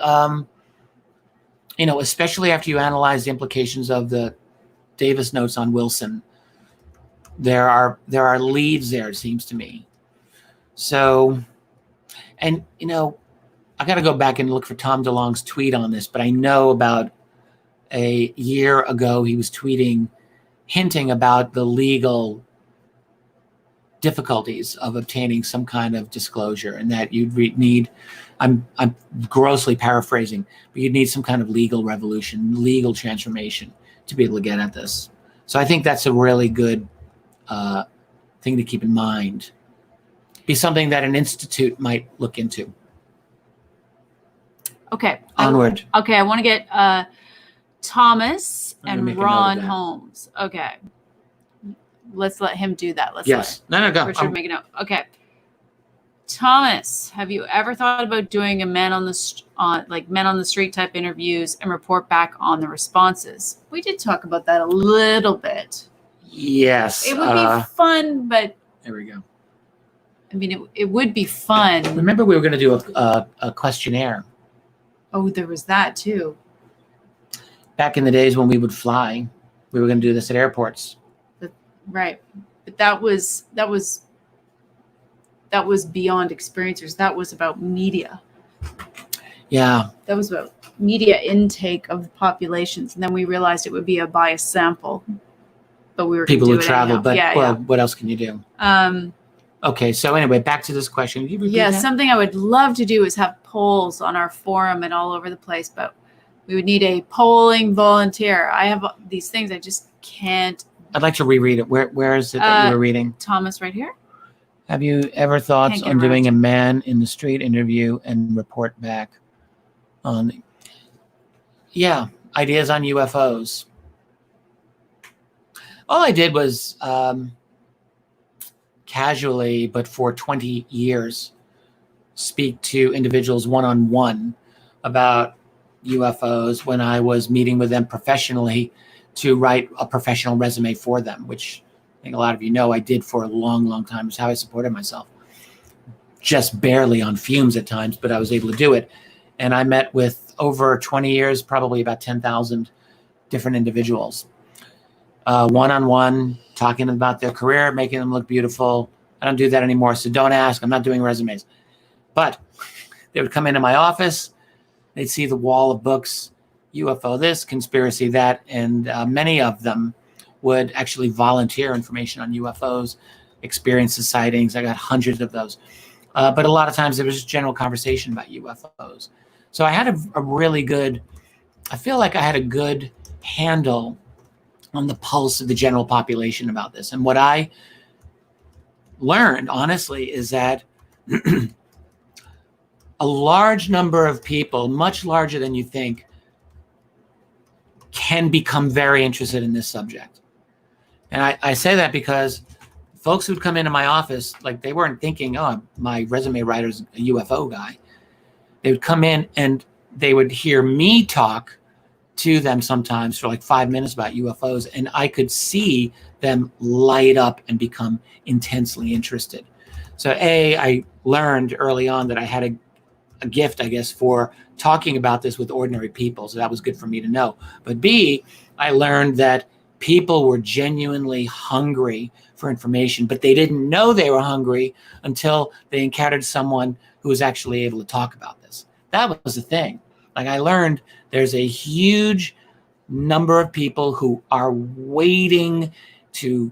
Speaker 1: especially after you analyze the implications of the Davis notes on Wilson, there are leads there, it seems to me. So, and, I got to go back and look for Tom DeLonge's tweet on this, but I know about a year ago he was tweeting, hinting about the legal difficulties of obtaining some kind of disclosure, and that you'd need, I'm grossly paraphrasing, but you'd need some kind of legal revolution, legal transformation to be able to get at this. So I think that's a really good thing to keep in mind. Be something that an institute might look into.
Speaker 2: Okay.
Speaker 1: Onward.
Speaker 2: I want to get Thomas and Ron Holmes. Okay. Let's let him do that.
Speaker 1: Yes. No, go.
Speaker 2: Richard, make a note. Okay. Thomas, have you ever thought about doing a men on the street type interviews and report back on the responses? We did talk about that a little bit.
Speaker 1: Yes.
Speaker 2: It would be fun, but
Speaker 1: there we go.
Speaker 2: I mean, it would be fun.
Speaker 1: Remember, we were going to do a questionnaire.
Speaker 2: Oh, there was that too.
Speaker 1: Back in the days when we would fly, we were going to do this at airports.
Speaker 2: Right, but that was beyond experiencers. That was about media.
Speaker 1: Yeah.
Speaker 2: That was about media intake of the populations, and then we realized it would be a biased sample. But we were
Speaker 1: people
Speaker 2: who
Speaker 1: would travel,
Speaker 2: anyhow.
Speaker 1: but well, what else can you do? Okay, so anyway, back to this question. Can you repeat that?
Speaker 2: Something I would love to do is have polls on our forum and all over the place, but we would need a polling volunteer. I have these things I just can't.
Speaker 1: I'd like to reread it. Where is it that you were reading?
Speaker 2: Thomas, right here.
Speaker 1: Have you ever thoughts on doing a man in the street interview and report back on? Yeah, ideas on UFOs. All I did was casually, but for 20 years, speak to individuals one-on-one about UFOs when I was meeting with them professionally to write a professional resume for them, which I think a lot of you know I did for a long, long time. It's how I supported myself. Just barely on fumes at times, but I was able to do it. And I met with over 20 years, probably about 10,000 different individuals. One-on-one, talking about their career, making them look beautiful. I don't do that anymore, so don't ask. I'm not doing resumes. But they would come into my office. They'd see the wall of books, UFO this, conspiracy that, and many of them would actually volunteer information on UFOs, experiences, sightings. I got hundreds of those. But a lot of times it was just general conversation about UFOs. So I had I feel like I had a good handle on the pulse of the general population about this. And what I learned, honestly, is that a large number of people, much larger than you think, can become very interested in this subject. And I say that because folks who'd come into my office, like they weren't thinking, oh, my resume writer's a UFO guy. They would come in and they would hear me talk to them sometimes for like 5 minutes about UFOs, and I could see them light up and become intensely interested. So I learned early on that I had a gift, I guess, for talking about this with ordinary people. So that was good for me to know. But B, I learned that people were genuinely hungry for information, but they didn't know they were hungry until they encountered someone who was actually able to talk about this. That was the thing. Like I learned there's a huge number of people who are waiting to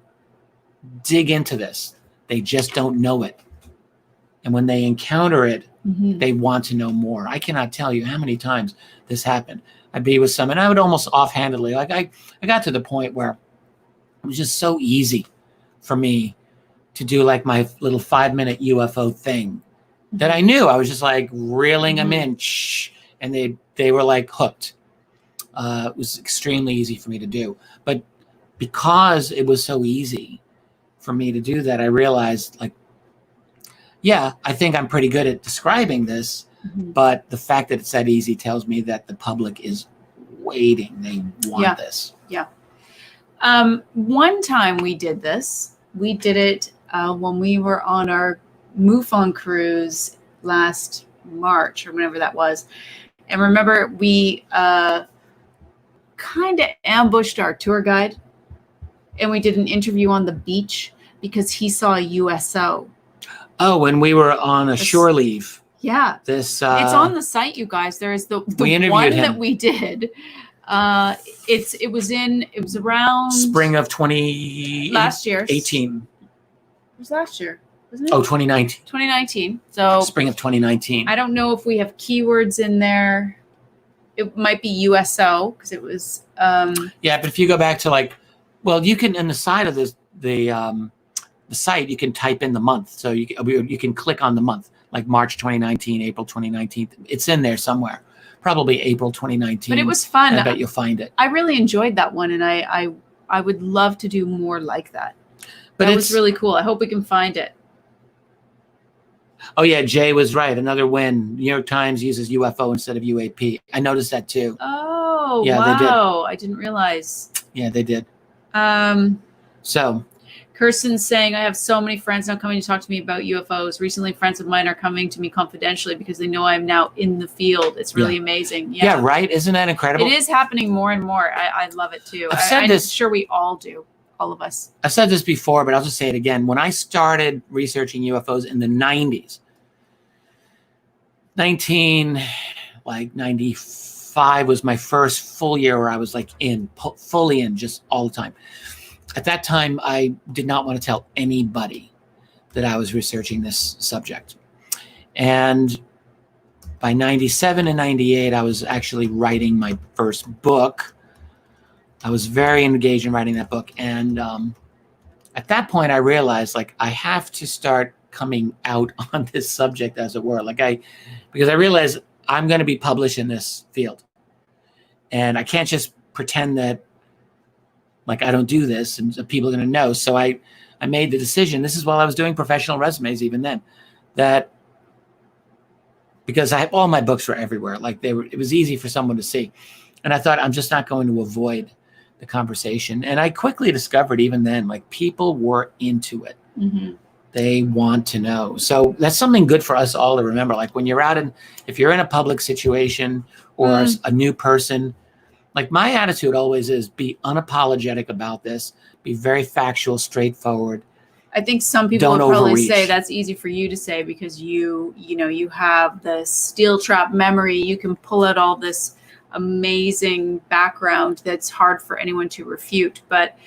Speaker 1: dig into this. They just don't know it. And when they encounter it, they want to know more. I cannot tell you how many times this happened. I'd be with someone, I would almost offhandedly, like I got to the point where it was just so easy for me to do like my little 5-minute UFO thing that I knew I was just like reeling them in, and they were like hooked. It was extremely easy for me to do. But because it was so easy for me to do that, I realized like, yeah, I think I'm pretty good at describing this, but the fact that it's that easy tells me that the public is waiting. They want this.
Speaker 2: Yeah. One time we did this. We did it when we were on our MUFON cruise last March or whenever that was. And remember, we kind of ambushed our tour guide, and we did an interview on the beach because he saw a USO. Oh,
Speaker 1: when we were on a shore leave.
Speaker 2: Yeah.
Speaker 1: This
Speaker 2: it's on the site, you guys. There is the one that we did. It was around
Speaker 1: spring of last year. 18.
Speaker 2: It was last year, wasn't it?
Speaker 1: Oh, 2019.
Speaker 2: 2019. So
Speaker 1: spring of 2019.
Speaker 2: I don't know if we have keywords in there. It might be USO because it was
Speaker 1: yeah, but if you go back to like, well, you can, on the side of the site, you can type in the month. So you can click on the month, like March 2019, April 2019. It's in there somewhere. Probably April 2019.
Speaker 2: But it was fun.
Speaker 1: I bet you'll find it.
Speaker 2: I really enjoyed that one, and I would love to do more like that. But it was really cool. I hope we can find it.
Speaker 1: Oh yeah, Jay was right. Another win. New York Times uses UFO instead of UAP. I noticed that too.
Speaker 2: Oh,
Speaker 1: Yeah, they did.
Speaker 2: wow. I didn't realize.
Speaker 1: Yeah, they did. So
Speaker 2: Kirsten's saying, I have so many friends now coming to talk to me about UFOs. Recently, friends of mine are coming to me confidentially because they know I'm now in the field. It's really amazing.
Speaker 1: Yeah, right. Isn't that incredible?
Speaker 2: It is happening more and more. I love it too.
Speaker 1: I'm
Speaker 2: sure we all do. All of us.
Speaker 1: I've said this before, but I'll just say it again. When I started researching UFOs in the 90s, 95 was my first full year where I was like fully in, just all the time. At that time, I did not want to tell anybody that I was researching this subject. And by 97 and 98, I was actually writing my first book. I was very engaged in writing that book. And at that point, I realized like I have to start coming out on this subject, as it were. Because I realized I'm going to be published in this field. And I can't just pretend that like I don't do this and people are going to know. So I made the decision. This is while I was doing professional resumes even then, that because all my books were everywhere. It was easy for someone to see. And I thought I'm just not going to avoid the conversation. And I quickly discovered even then, like people were into it. Mm-hmm. They want to know. So that's something good for us all to remember. Like when you're if you're in a public situation or a new person, like my attitude always is be unapologetic about this, be very factual, straightforward.
Speaker 2: I think some people would probably say that's easy for you to say because you have the steel trap memory. You can pull out all this amazing background that's hard for anyone to refute. But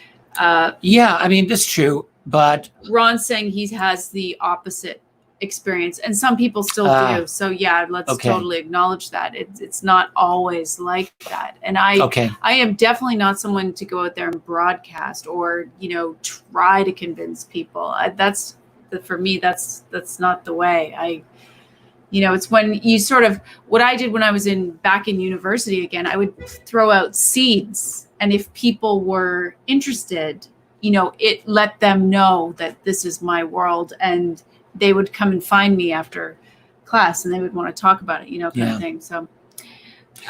Speaker 1: yeah, I mean, that's true. But
Speaker 2: Ron's saying he has the opposite experience, and some people still do. So yeah, let's totally acknowledge that it's not always like that. And I am definitely not someone to go out there and broadcast or try to convince people. For me, that's not the way. It's when you sort of what I did when I was back in university again. I would throw out seeds, and if people were interested, it let them know that this is my world, and they would come and find me after class and they would want to talk about it, kind of thing. So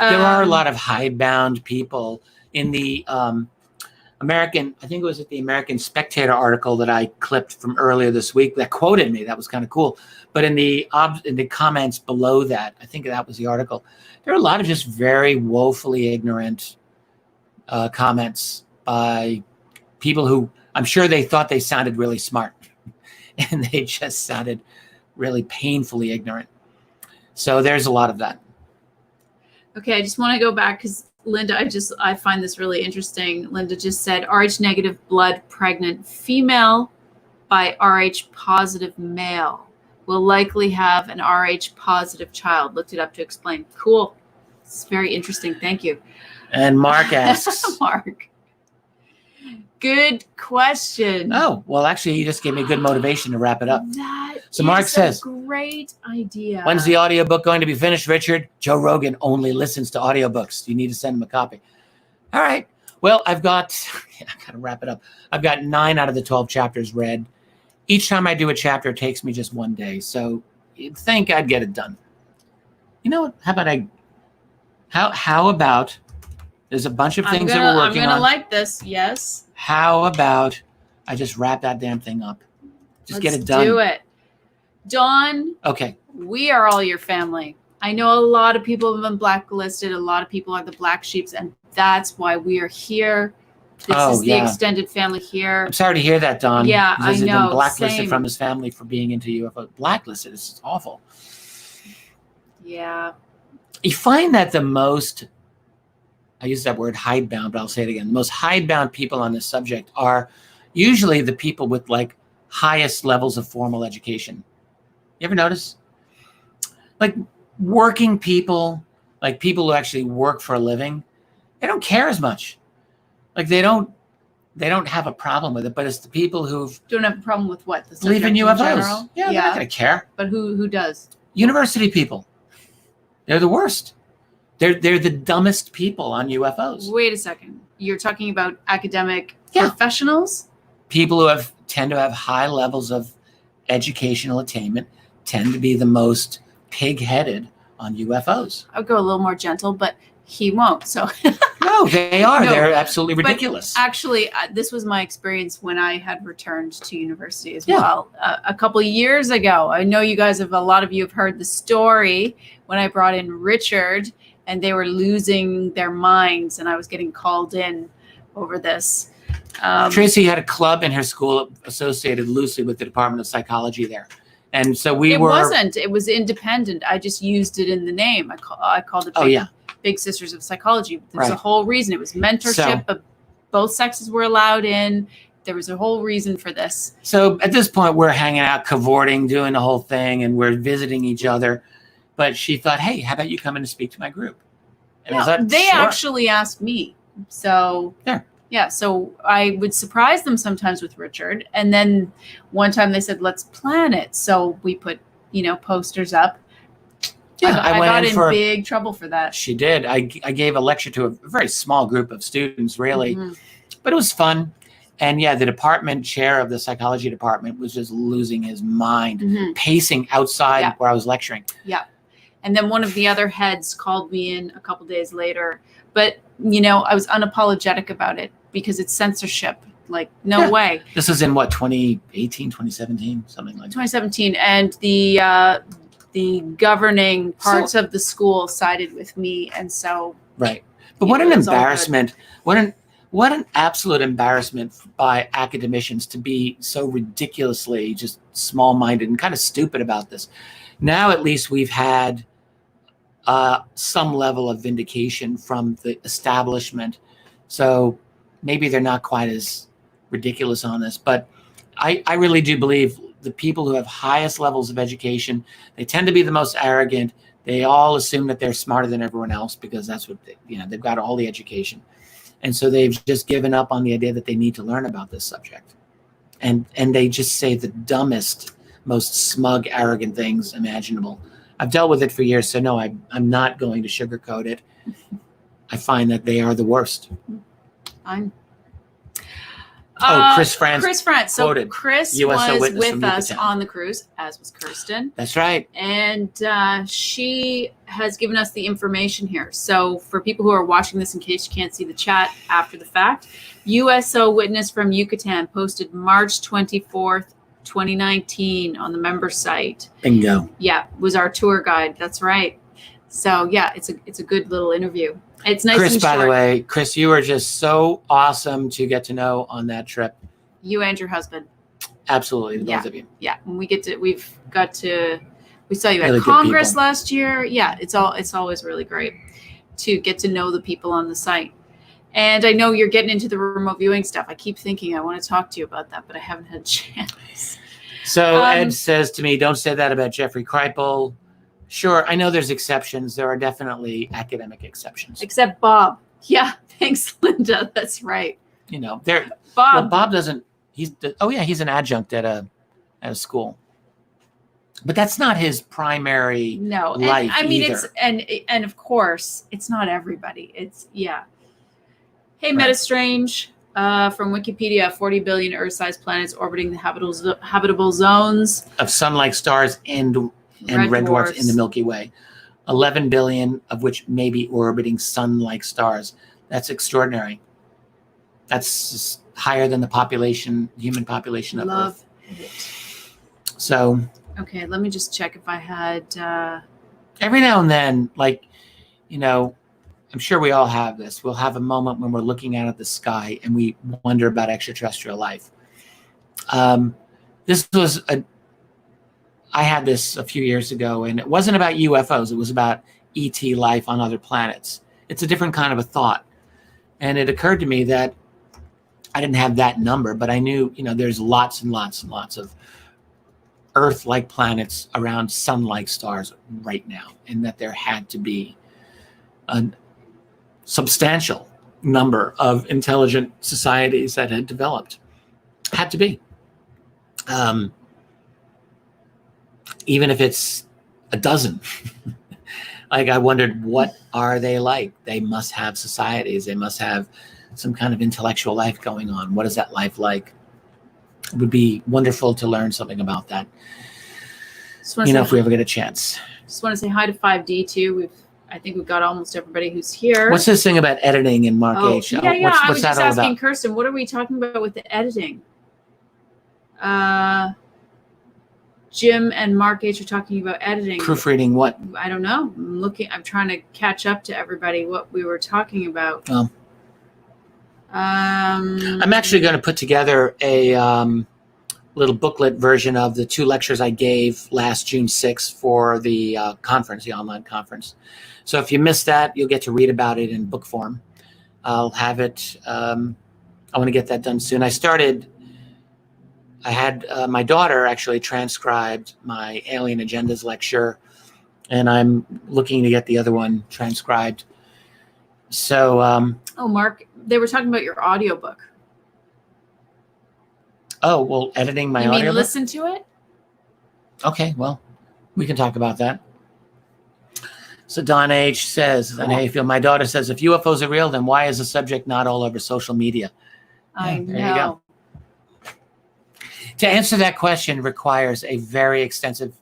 Speaker 1: there are a lot of hidebound people in the American, I think it was the American Spectator article that I clipped from earlier this week that quoted me. That was kind of cool. But in the comments below that, I think that was the article, there are a lot of just very woefully ignorant comments by people who I'm sure they thought they sounded really smart. And they just sounded really painfully ignorant. So there's a lot of that.
Speaker 2: Okay, I just want to go back because Linda, I find this really interesting. Linda just said Rh negative blood pregnant female by Rh positive male will likely have an Rh positive child. Looked it up to explain. Cool. It's very interesting. Thank you.
Speaker 1: And Mark asks.
Speaker 2: Mark. Good question.
Speaker 1: Oh, well, actually, you just gave me good motivation to wrap it up. So Mark says,
Speaker 2: great idea.
Speaker 1: When's the audiobook going to be finished, Richard? Joe Rogan only listens to audiobooks. You need to send him a copy. All right. Well, I got to wrap it up. I've got 9 out of the 12 chapters read. Each time I do a chapter, it takes me just 1 day. So you'd think I'd get it done. You know what? How about there's a bunch of things that we're working on.
Speaker 2: I'm going to like this. Yes.
Speaker 1: How about I just wrap that damn thing up? Just get it done.
Speaker 2: Let's do it. Dawn.
Speaker 1: Okay.
Speaker 2: We are all your family. I know a lot of people have been blacklisted. A lot of people are the black sheeps, and that's why we are here. This is the extended family here.
Speaker 1: I'm sorry to hear that, Dawn.
Speaker 2: Yeah, I know.
Speaker 1: He's been blacklisted from his family for being into UFO. Blacklisted. It's awful.
Speaker 2: Yeah.
Speaker 1: You find that the most, I use that word hidebound, but I'll say it again. The most hidebound people on this subject are usually the people with like highest levels of formal education. You ever notice? Like working people, like people who actually work for a living, they don't care as much. Like they don't have a problem with it, but it's the people who
Speaker 2: don't have a problem with what? The
Speaker 1: believe in UFOs. Yeah, they're not going to care.
Speaker 2: But who does?
Speaker 1: University people. They're the worst. They're the dumbest people on UFOs.
Speaker 2: Wait a second. You're talking about academic professionals?
Speaker 1: People who tend to have high levels of educational attainment. tend to be the most pig-headed on UFOs.
Speaker 2: I'll go a little more gentle, but he won't. So
Speaker 1: No, they are.
Speaker 2: No,
Speaker 1: They're absolutely
Speaker 2: but
Speaker 1: ridiculous.
Speaker 2: actually, this was my experience when I had returned to university as
Speaker 1: Yeah.
Speaker 2: well. A couple of years ago, I know you guys have, a lot of you have heard the story when I brought in Richard and they were losing their minds and I was getting called in over this.
Speaker 1: Tracy had a club in her school associated loosely with the Department of Psychology there. And so
Speaker 2: it wasn't. It was independent. I just used it in the name. I called it Big Sisters of Psychology. There's a whole reason. It was mentorship, but both sexes were allowed in. There was a whole reason for this.
Speaker 1: So at this point, we're hanging out, cavorting, doing the whole thing, and we're visiting each other. But she thought, hey, how about you come in and speak to my group? And I thought,
Speaker 2: they
Speaker 1: sure.
Speaker 2: actually asked me. So yeah, so I would surprise them sometimes with Richard. And then one time they said, let's plan it. So we put, posters up.
Speaker 1: Yeah,
Speaker 2: I got in big trouble for that.
Speaker 1: She did. I gave a lecture to a very small group of students, really. Mm-hmm. But it was fun. And yeah, the department chair of the psychology department was just losing his mind, pacing outside where I was lecturing.
Speaker 2: Yeah. And then one of the other heads called me in a couple days later. But, I was unapologetic about it because it's censorship. Like, no way.
Speaker 1: This was in what, 2018, 2017, something like that?
Speaker 2: 2017. And the governing parts of the school sided with me. And so.
Speaker 1: Right. But what an embarrassment. What an absolute embarrassment by academicians to be so ridiculously just small-minded and kind of stupid about this. Now, at least we've had some level of vindication from the establishment. So maybe they're not quite as ridiculous on this, but I really do believe the people who have highest levels of education, they tend to be the most arrogant. They all assume that they're smarter than everyone else because that's what, they've got all the education. And so they've just given up on the idea that they need to learn about this subject. And they just say the dumbest, most smug, arrogant things imaginable. I've dealt with it for years, so no, I'm not going to sugarcoat it. I find that they are the worst. Chris France.
Speaker 2: Chris France. So
Speaker 1: quoted,
Speaker 2: Chris
Speaker 1: USO
Speaker 2: was with us
Speaker 1: Yucatan.
Speaker 2: on the cruise, as was Kirsten.
Speaker 1: That's right.
Speaker 2: And she has given us the information here. So for people who are watching this, in case you can't see the chat after the fact, USO witness from Yucatan posted March 24th, 2019 on the member site.
Speaker 1: Bingo.
Speaker 2: Yeah, was our tour guide. That's right. So yeah, it's a good little interview. It's nice.
Speaker 1: Chris,
Speaker 2: and
Speaker 1: by
Speaker 2: short.
Speaker 1: the way, Chris, you were just so awesome to get to know on that trip.
Speaker 2: You and your husband.
Speaker 1: Absolutely, the both of you.
Speaker 2: Yeah, and we saw you
Speaker 1: really
Speaker 2: at Congress last year. Yeah, it's always really great to get to know the people on the site. And I know you're getting into the remote viewing stuff. I keep thinking I want to talk to you about that, but I haven't had a chance.
Speaker 1: So Ed says to me, don't say that about Jeffrey Kripal. Sure, I know there's exceptions. There are definitely academic exceptions.
Speaker 2: Except Bob. Yeah, thanks, Linda. That's right.
Speaker 1: Bob doesn't. He's an adjunct at a school, but that's not his primary life.
Speaker 2: I mean,
Speaker 1: either.
Speaker 2: and of course, it's not everybody. Hey, right. Metastrange from Wikipedia: 40 billion Earth-sized planets orbiting the habitable zones
Speaker 1: of sun-like stars and red dwarfs in the Milky Way. 11 billion of which may be orbiting sun-like stars. That's extraordinary. That's higher than the human population of Earth.
Speaker 2: It.
Speaker 1: So.
Speaker 2: Okay, let me just check if I had.
Speaker 1: Every now and then, I'm sure we all have this. We'll have a moment when we're looking out at the sky and we wonder about extraterrestrial life. I had this a few years ago, and it wasn't about UFOs. It was about ET life on other planets. It's a different kind of a thought. And it occurred to me that I didn't have that number, but I knew, there's lots and lots and lots of Earth-like planets around sun-like stars right now, and that there had to be a substantial number of intelligent societies that had developed. Had to be. Even if it's a dozen. I wondered, what are they like? They must have societies. They must have some kind of intellectual life going on. What is that life like? It would be wonderful to learn something about that.
Speaker 2: Just want to
Speaker 1: if we ever get a chance.
Speaker 2: Just want to say hi to 5D too. I think we've got almost everybody who's here.
Speaker 1: What's this thing about editing in Mark H?
Speaker 2: Yeah.
Speaker 1: What's
Speaker 2: I was
Speaker 1: that
Speaker 2: just
Speaker 1: all
Speaker 2: asking
Speaker 1: about?
Speaker 2: Kirsten, what are we talking about with the editing? Jim and Mark H are talking about editing.
Speaker 1: Proofreading what?
Speaker 2: I don't know. I'm trying to catch up to everybody what we were talking about.
Speaker 1: I'm actually going to put together a little booklet version of the 2 lectures I gave last June 6th for the conference, the online conference. So if you missed that, you'll get to read about it in book form. I'll have it. I want to get that done soon. I had my daughter actually transcribed my Alien Agendas lecture, and I'm looking to get the other one transcribed. So,
Speaker 2: Mark, they were talking about your audiobook.
Speaker 1: Oh, well, editing my
Speaker 2: audio. You mean
Speaker 1: audiobook?
Speaker 2: listen to it?
Speaker 1: Okay, well, we can talk about that. So Don H says, and hey, my daughter says, if UFOs are real, then why is the subject not all over social media?
Speaker 2: I know.
Speaker 1: There you go. To answer that question requires a very extensive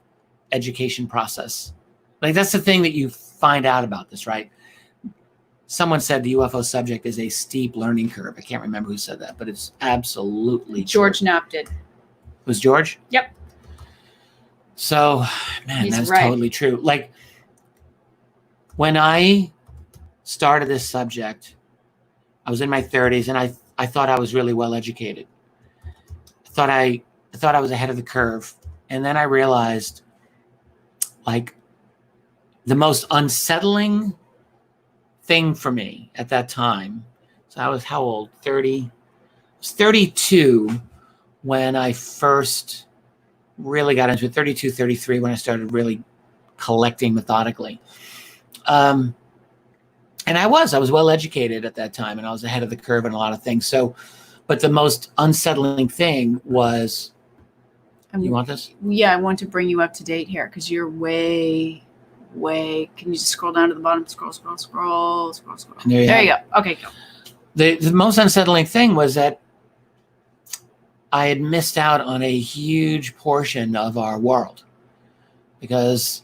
Speaker 1: education process. Like, that's the thing that you find out about this, right? Someone said the UFO subject is a steep learning curve. I can't remember who said that, but it's absolutely
Speaker 2: George
Speaker 1: true.
Speaker 2: Knapp did.
Speaker 1: Was George?
Speaker 2: Yep.
Speaker 1: So, man,
Speaker 2: He's
Speaker 1: that's
Speaker 2: right.
Speaker 1: totally true. Like, when I started this subject, I was in my 30s, and I thought I was really well educated. I thought I was ahead of the curve. And then I realized, like, the most unsettling thing for me at that time. So I was how old? 30. I was 32 when I first really got into it. 32, 33 when I started really collecting methodically. And I was well educated at that time, and I was ahead of the curve in a lot of things. So, but the most unsettling thing was, you want this?
Speaker 2: Yeah, I want to bring you up to date here because you're way. Can you just scroll down to the bottom? Scroll. There you go. Okay, go.
Speaker 1: The most unsettling thing was that I had missed out on a huge portion of our world, because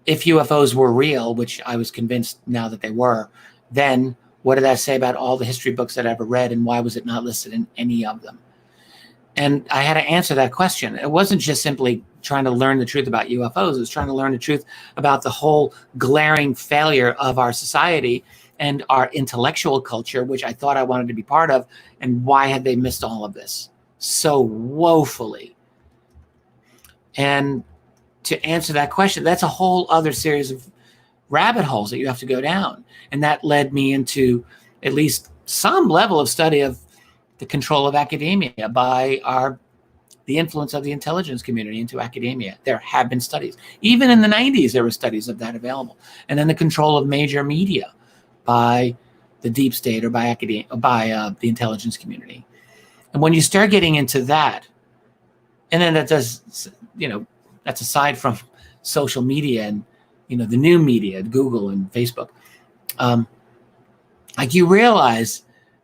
Speaker 1: if UFOs were real, which I was convinced now that they were, then what did that say about all the history books that I ever read, and why was it not listed in any of them? And I had to answer that question. It wasn't just simply trying to learn the truth about UFOs. It was trying to learn the truth about the whole glaring failure of our society and our intellectual culture, which I thought I wanted to be part of. And why had they missed all of this so woefully? And to answer that question, that's a whole other series of rabbit holes that you have to go down. And that led me into at least some level of study of the control of academia by the influence of the intelligence community into academia. There have been studies. Even in the 90s, there were studies of that available. And then the control of major media by the deep state or by academia, by the intelligence community. And when you start getting into that, and then that does, that's aside from social media and, the new media, Google and Facebook, like, you realize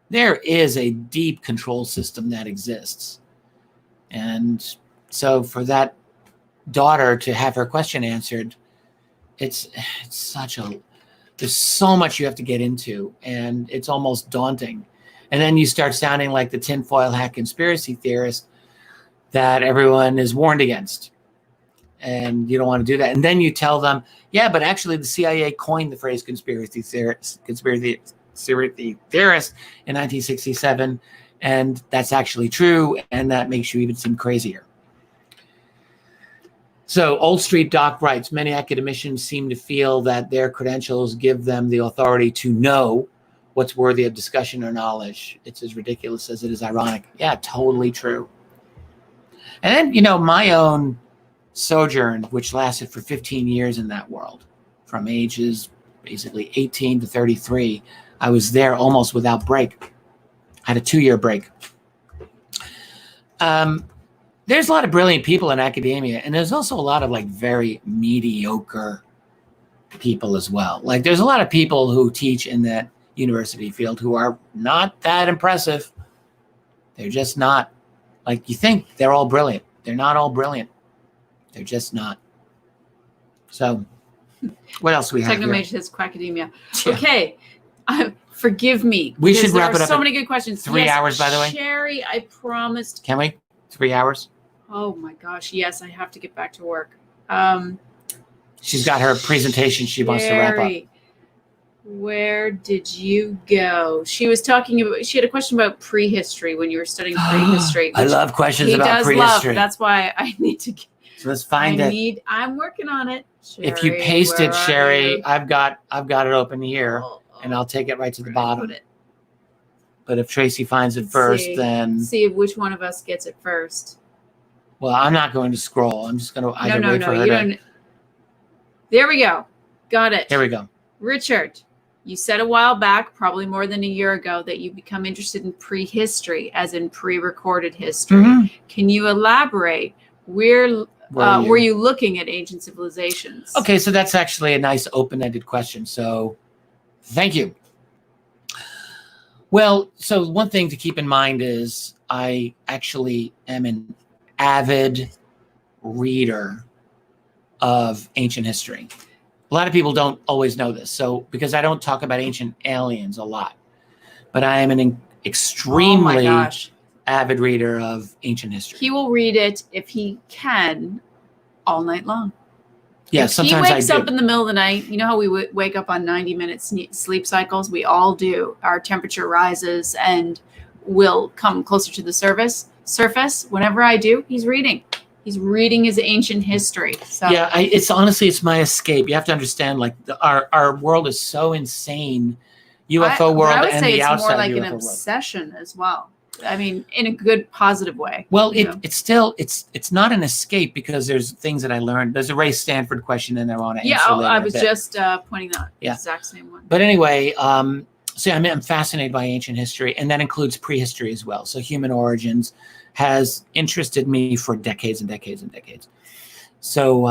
Speaker 1: there is a deep control system that exists. And so for that daughter to have her question answered, it's there's so much you have to get into, and it's almost daunting. And then you start sounding like the tinfoil hat conspiracy theorist that everyone is warned against. And you don't want to do that. And then you tell them, yeah, but actually the CIA coined the phrase conspiracy theorist in 1967, and that's actually true, and that makes you even seem crazier. So Old Street Doc writes, many academicians seem to feel that their credentials give them the authority to know what's worthy of discussion or knowledge. It's as ridiculous as it is ironic. Yeah, totally true. And then, my own sojourn, which lasted for 15 years in that world, from ages basically 18 to 33, I was there almost without break. I had a 2-year break. There's a lot of brilliant people in academia, and there's also a lot of very mediocre people as well. Like, there's a lot of people who teach in that university field who are not that impressive. They're just not. Like, you think they're all brilliant. They're not all brilliant. They're just not. So what else do we have here?
Speaker 2: Technomage says Quackademia.
Speaker 1: Yeah.
Speaker 2: Okay. Forgive me.
Speaker 1: We should
Speaker 2: because there
Speaker 1: wrap it
Speaker 2: are
Speaker 1: up
Speaker 2: so
Speaker 1: at
Speaker 2: many good questions.
Speaker 1: 3
Speaker 2: Yes,
Speaker 1: hours, by the way.
Speaker 2: Sherry, I promised.
Speaker 1: Can we? 3 hours?
Speaker 2: Oh my gosh. Yes, I have to get back to work.
Speaker 1: She's got her presentation she wants to wrap up.
Speaker 2: Sherry, where did you go? She was talking about, she had a question about prehistory when you were studying prehistory.
Speaker 1: I
Speaker 2: which
Speaker 1: love questions
Speaker 2: he
Speaker 1: about
Speaker 2: does
Speaker 1: prehistory.
Speaker 2: love. That's why I need to.
Speaker 1: So let's find it.
Speaker 2: I'm working on it.
Speaker 1: If you
Speaker 2: Sherry,
Speaker 1: paste
Speaker 2: where
Speaker 1: it,
Speaker 2: are
Speaker 1: Sherry,
Speaker 2: you?
Speaker 1: I've got it open here,
Speaker 2: Oh,
Speaker 1: and I'll take it right to the
Speaker 2: where did I
Speaker 1: bottom.
Speaker 2: put it?
Speaker 1: But if Tracy finds it
Speaker 2: Let's
Speaker 1: first,
Speaker 2: see.
Speaker 1: then
Speaker 2: See which one of us gets it first.
Speaker 1: well, I'm not going to scroll. I'm just going to either wait for her
Speaker 2: You
Speaker 1: to.
Speaker 2: don't. There we go. Got it.
Speaker 1: Here we go.
Speaker 2: Richard, you said a while back, probably more than a year ago, that you become interested in prehistory, as in pre-recorded history.
Speaker 1: Mhm.
Speaker 2: Can you elaborate? Were you looking at ancient civilizations?
Speaker 1: Okay, so that's actually a nice open-ended question. So thank you. Well, so one thing to keep in mind is I actually am an avid reader of ancient history. A lot of people don't always know this. So because I don't talk about ancient aliens a lot, but I am an extremely
Speaker 2: Oh my gosh.
Speaker 1: avid reader of ancient history.
Speaker 2: He will read it if he can all night long.
Speaker 1: Yeah,
Speaker 2: if
Speaker 1: sometimes
Speaker 2: he wakes
Speaker 1: I do.
Speaker 2: up in the middle of the night, you know how we wake up on 90-minute sleep cycles? We all do. Our temperature rises and will come closer to the surface. Whenever I do, he's reading. He's reading his ancient history. So
Speaker 1: Yeah, it's my escape. You have to understand, like our world is so insane, UFO world
Speaker 2: I would
Speaker 1: and
Speaker 2: say
Speaker 1: the
Speaker 2: it's
Speaker 1: outside
Speaker 2: more like
Speaker 1: UFO
Speaker 2: an
Speaker 1: world.
Speaker 2: obsession as well. I mean, in a good, positive way.
Speaker 1: Well,
Speaker 2: you know?
Speaker 1: it's still it's not an escape because there's things that I learned. There's a Ray Stanford question in there I want to answer later.
Speaker 2: I was just pointing out the
Speaker 1: Yeah.
Speaker 2: exact same one.
Speaker 1: But anyway, so I'm fascinated by ancient history, and that includes prehistory as well. So human origins has interested me for decades and decades and decades. So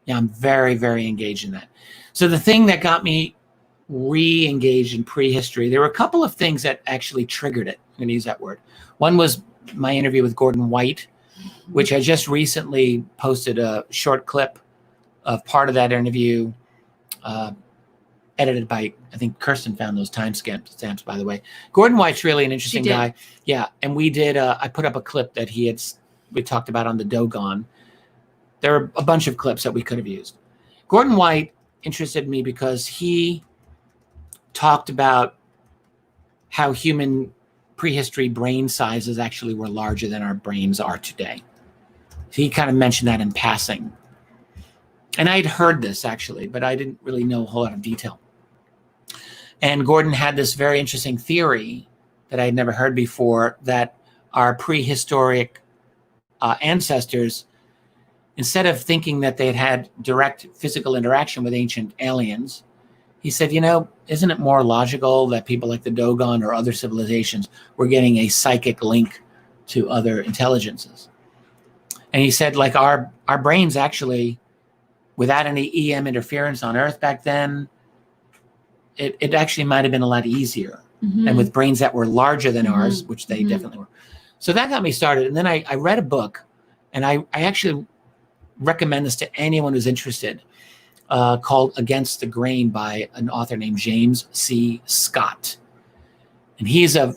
Speaker 1: yeah, I'm very, very engaged in that. So the thing that got me re-engaged in prehistory, there were a couple of things that actually triggered it. I'm going to use that word. One was my interview with Gordon White, which I just recently posted a short clip of part of that interview, edited by, I think Kirsten found those timestamps, by the way. Gordon White's really an interesting guy. Yeah, and we did, I put up a clip that we talked about on the Dogon. There are a bunch of clips that we could have used. Gordon White interested me because he talked about how human prehistory brain sizes actually were larger than our brains are today. He kind of mentioned that in passing. And I'd heard this actually, but I didn't really know a whole lot of detail. And Gordon had this very interesting theory that I'd never heard before, that our prehistoric ancestors, instead of thinking that they had direct physical interaction with ancient aliens, he said, isn't it more logical that people like the Dogon or other civilizations were getting a psychic link to other intelligences? And he said, like our brains actually, without any EM interference on Earth back then, it actually might have been a lot easier.
Speaker 2: Mm-hmm.
Speaker 1: And with brains that were larger than
Speaker 2: Mm-hmm.
Speaker 1: ours, which they
Speaker 2: Mm-hmm.
Speaker 1: definitely were. So that got me started. And then I read a book, and I actually recommend this to anyone who's interested, called Against the Grain by an author named James C. Scott. And he's a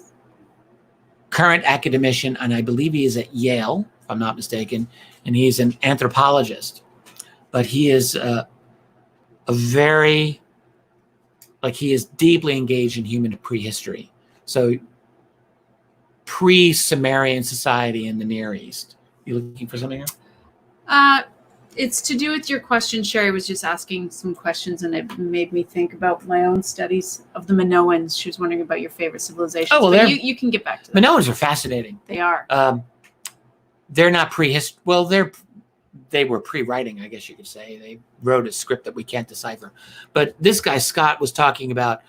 Speaker 1: current academician, and I believe he is at Yale, if I'm not mistaken, and he's an anthropologist. But he is he is deeply engaged in human prehistory. So pre-Sumerian society in the Near East. You looking for something here?
Speaker 2: It's to do with your question. Sherry was just asking some questions, and it made me think about my own studies of the Minoans. She was wondering about your favorite civilizations.
Speaker 1: Oh, well,
Speaker 2: but you can get back to that.
Speaker 1: Minoans are fascinating.
Speaker 2: They are.
Speaker 1: They're not prehistory. Well, they were pre-writing, I guess you could say. They wrote a script that we can't decipher. But this guy, Scott, was talking about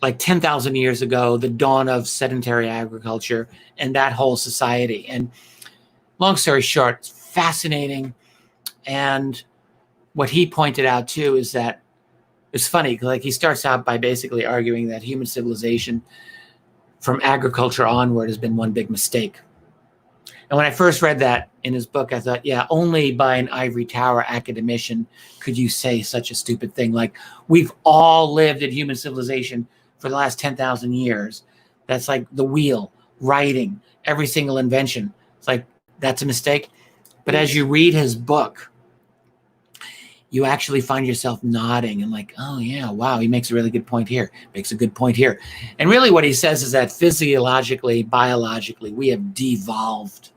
Speaker 1: like 10,000 years ago, the dawn of sedentary agriculture and that whole society. And long story short, it's fascinating. And what he pointed out too is that it's funny, like he starts out by basically arguing that human civilization from agriculture onward has been one big mistake. And when I first read that in his book, I thought, yeah, only by an ivory tower academician could you say such a stupid thing. Like, we've all lived in human civilization for the last 10,000 years. That's like the wheel, writing, every single invention. It's like, that's a mistake. But as you read his book, you actually find yourself nodding and like, oh yeah, wow, he makes a really good point here, makes a good point here. And really what he says is that physiologically, biologically, we have devolved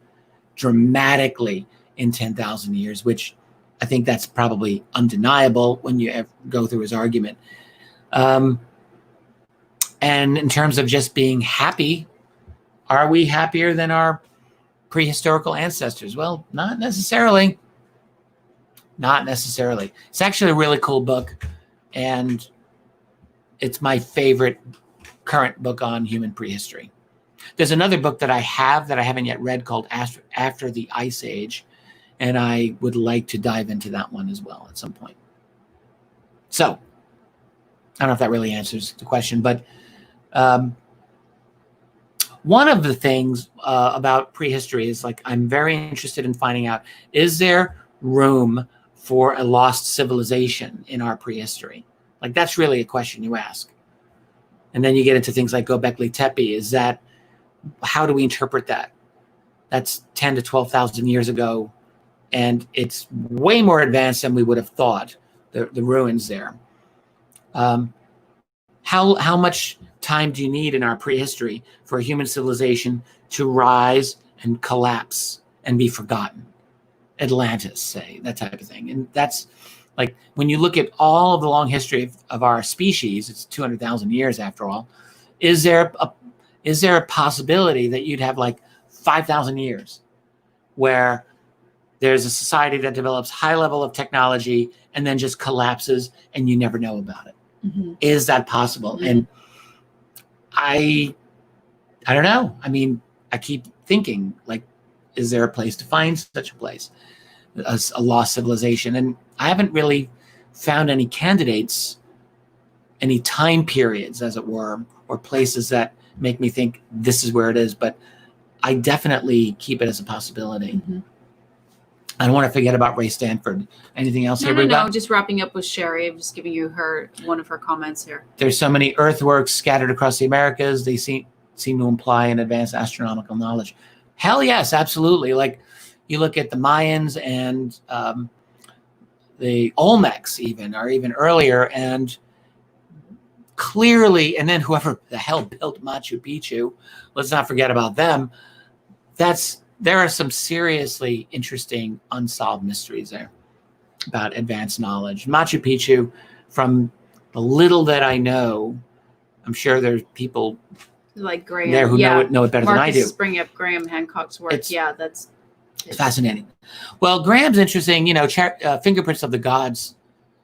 Speaker 1: dramatically in 10,000 years, which I think that's probably undeniable when you go through his argument. And in terms of just being happy, are we happier than our prehistorical ancestors? Well, not necessarily. Not necessarily. It's actually a really cool book, and it's my favorite current book on human prehistory. There's another book that I haven't yet read called After the Ice Age, and I would like to dive into that one as well at some point. So, I don't know if that really answers the question, but one of the things about prehistory is, like, I'm very interested in finding out, is there room for a lost civilization in our prehistory? Like, that's really a question you ask. And then you get into things like Göbekli Tepe. Is that, how do we interpret that? That's 10 to 12,000 years ago, and it's way more advanced than we would have thought, the ruins there. How much time do you need in our prehistory for a human civilization to rise and collapse and be forgotten? Atlantis, say, that type of thing. And that's like, when you look at all of the long history of our species, it's 200,000 years after all, is there a possibility that you'd have like 5,000 years where there's a society that develops high level of technology and then just collapses and you never know about it? Mm-hmm. Is that possible? Mm-hmm. And I don't know. I mean, I keep thinking, like, is there a place to find such a place, a lost civilization? And I haven't really found any candidates, any time periods, as it were, or places that make me think this is where it is. But I definitely keep it as a possibility. Mm-hmm. I don't want to forget about Ray Stanford. Anything else here?
Speaker 2: No. Just wrapping up with Sherry. I'm just giving you one of her comments here.
Speaker 1: There's so many earthworks scattered across the Americas. They seem to imply an advanced astronomical knowledge. Hell yes, absolutely. Like, you look at the Mayans and the Olmecs even, or even earlier, and clearly, and then whoever the hell built Machu Picchu, let's not forget about them. There are some seriously interesting unsolved mysteries there about advanced knowledge. Machu Picchu, from the little that I know, I'm sure there's people
Speaker 2: like Graham
Speaker 1: there who know it better than I do.
Speaker 2: Marcus is bringing up Graham Hancock's work. It's
Speaker 1: fascinating. Well, Graham's interesting. Fingerprints of the Gods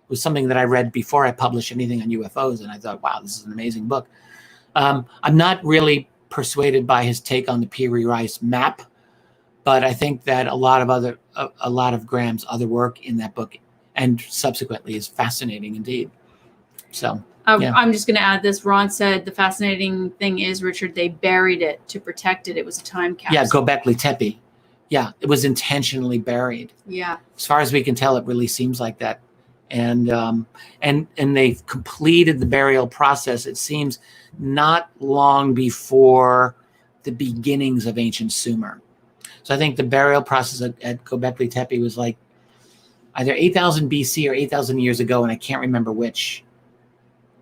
Speaker 1: was something that I read before I published anything on UFOs, and I thought, wow, this is an amazing book. I'm not really persuaded by his take on the Piri Reis map, but I think that a lot of Graham's other work in that book and subsequently is fascinating indeed. So. Yeah.
Speaker 2: I'm just going to add this. Ron said the fascinating thing is, Richard, they buried it to protect it. It was a time capsule.
Speaker 1: Yeah, Göbekli Tepe. Yeah, it was intentionally buried.
Speaker 2: Yeah.
Speaker 1: As far as we can tell, it really seems like that. And they've completed the burial process, it seems, not long before the beginnings of ancient Sumer. So I think the burial process at Göbekli Tepe was like either 8,000 BC or 8,000 years ago, and I can't remember which.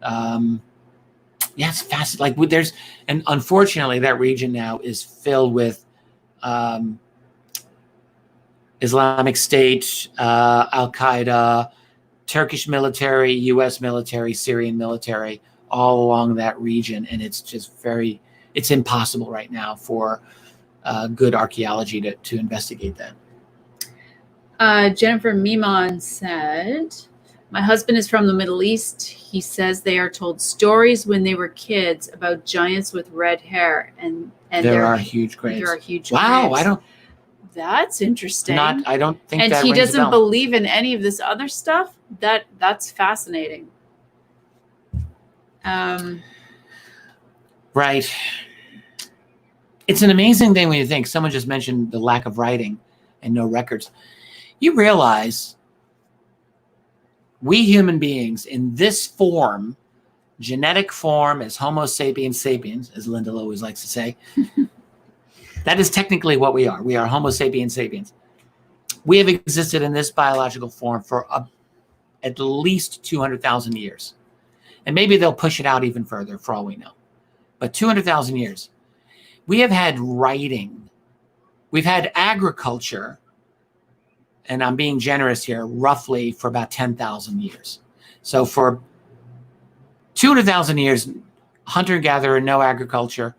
Speaker 1: It's fascinating. Like, and unfortunately, that region now is filled with Islamic State, Al Qaeda, Turkish military, U.S. military, Syrian military, all along that region, and it's just it's impossible right now for good archaeology to investigate that.
Speaker 2: Jennifer Mimon said, my husband is from the Middle East. He says they are told stories when they were kids about giants with red hair, and
Speaker 1: there are huge graves.
Speaker 2: There are huge
Speaker 1: wow,
Speaker 2: graves. That's interesting.
Speaker 1: I don't think
Speaker 2: and
Speaker 1: that
Speaker 2: he
Speaker 1: rings
Speaker 2: doesn't
Speaker 1: a bell.
Speaker 2: believe in any of this other stuff. That's fascinating.
Speaker 1: Right. It's an amazing thing when you think someone just mentioned the lack of writing and no records. You realize we human beings in this form, genetic form as Homo sapiens sapiens, as Linda always likes to say, that is technically what we are. We are Homo sapiens sapiens. We have existed in this biological form for at least 200,000 years. And maybe they'll push it out even further for all we know. But 200,000 years. We have had writing. We've had agriculture, and I'm being generous here, roughly for about 10,000 years. So for 200,000 years, hunter-gatherer, no agriculture.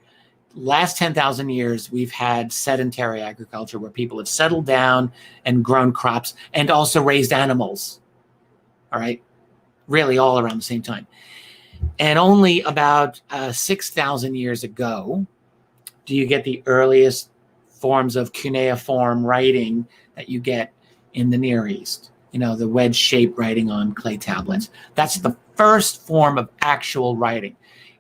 Speaker 1: Last 10,000 years, we've had sedentary agriculture where people have settled down and grown crops and also raised animals. All right? Really all around the same time. And only about 6,000 years ago do you get the earliest forms of cuneiform writing that you get in the Near East. You know, the wedge-shaped writing on clay tablets. That's the first form of actual writing.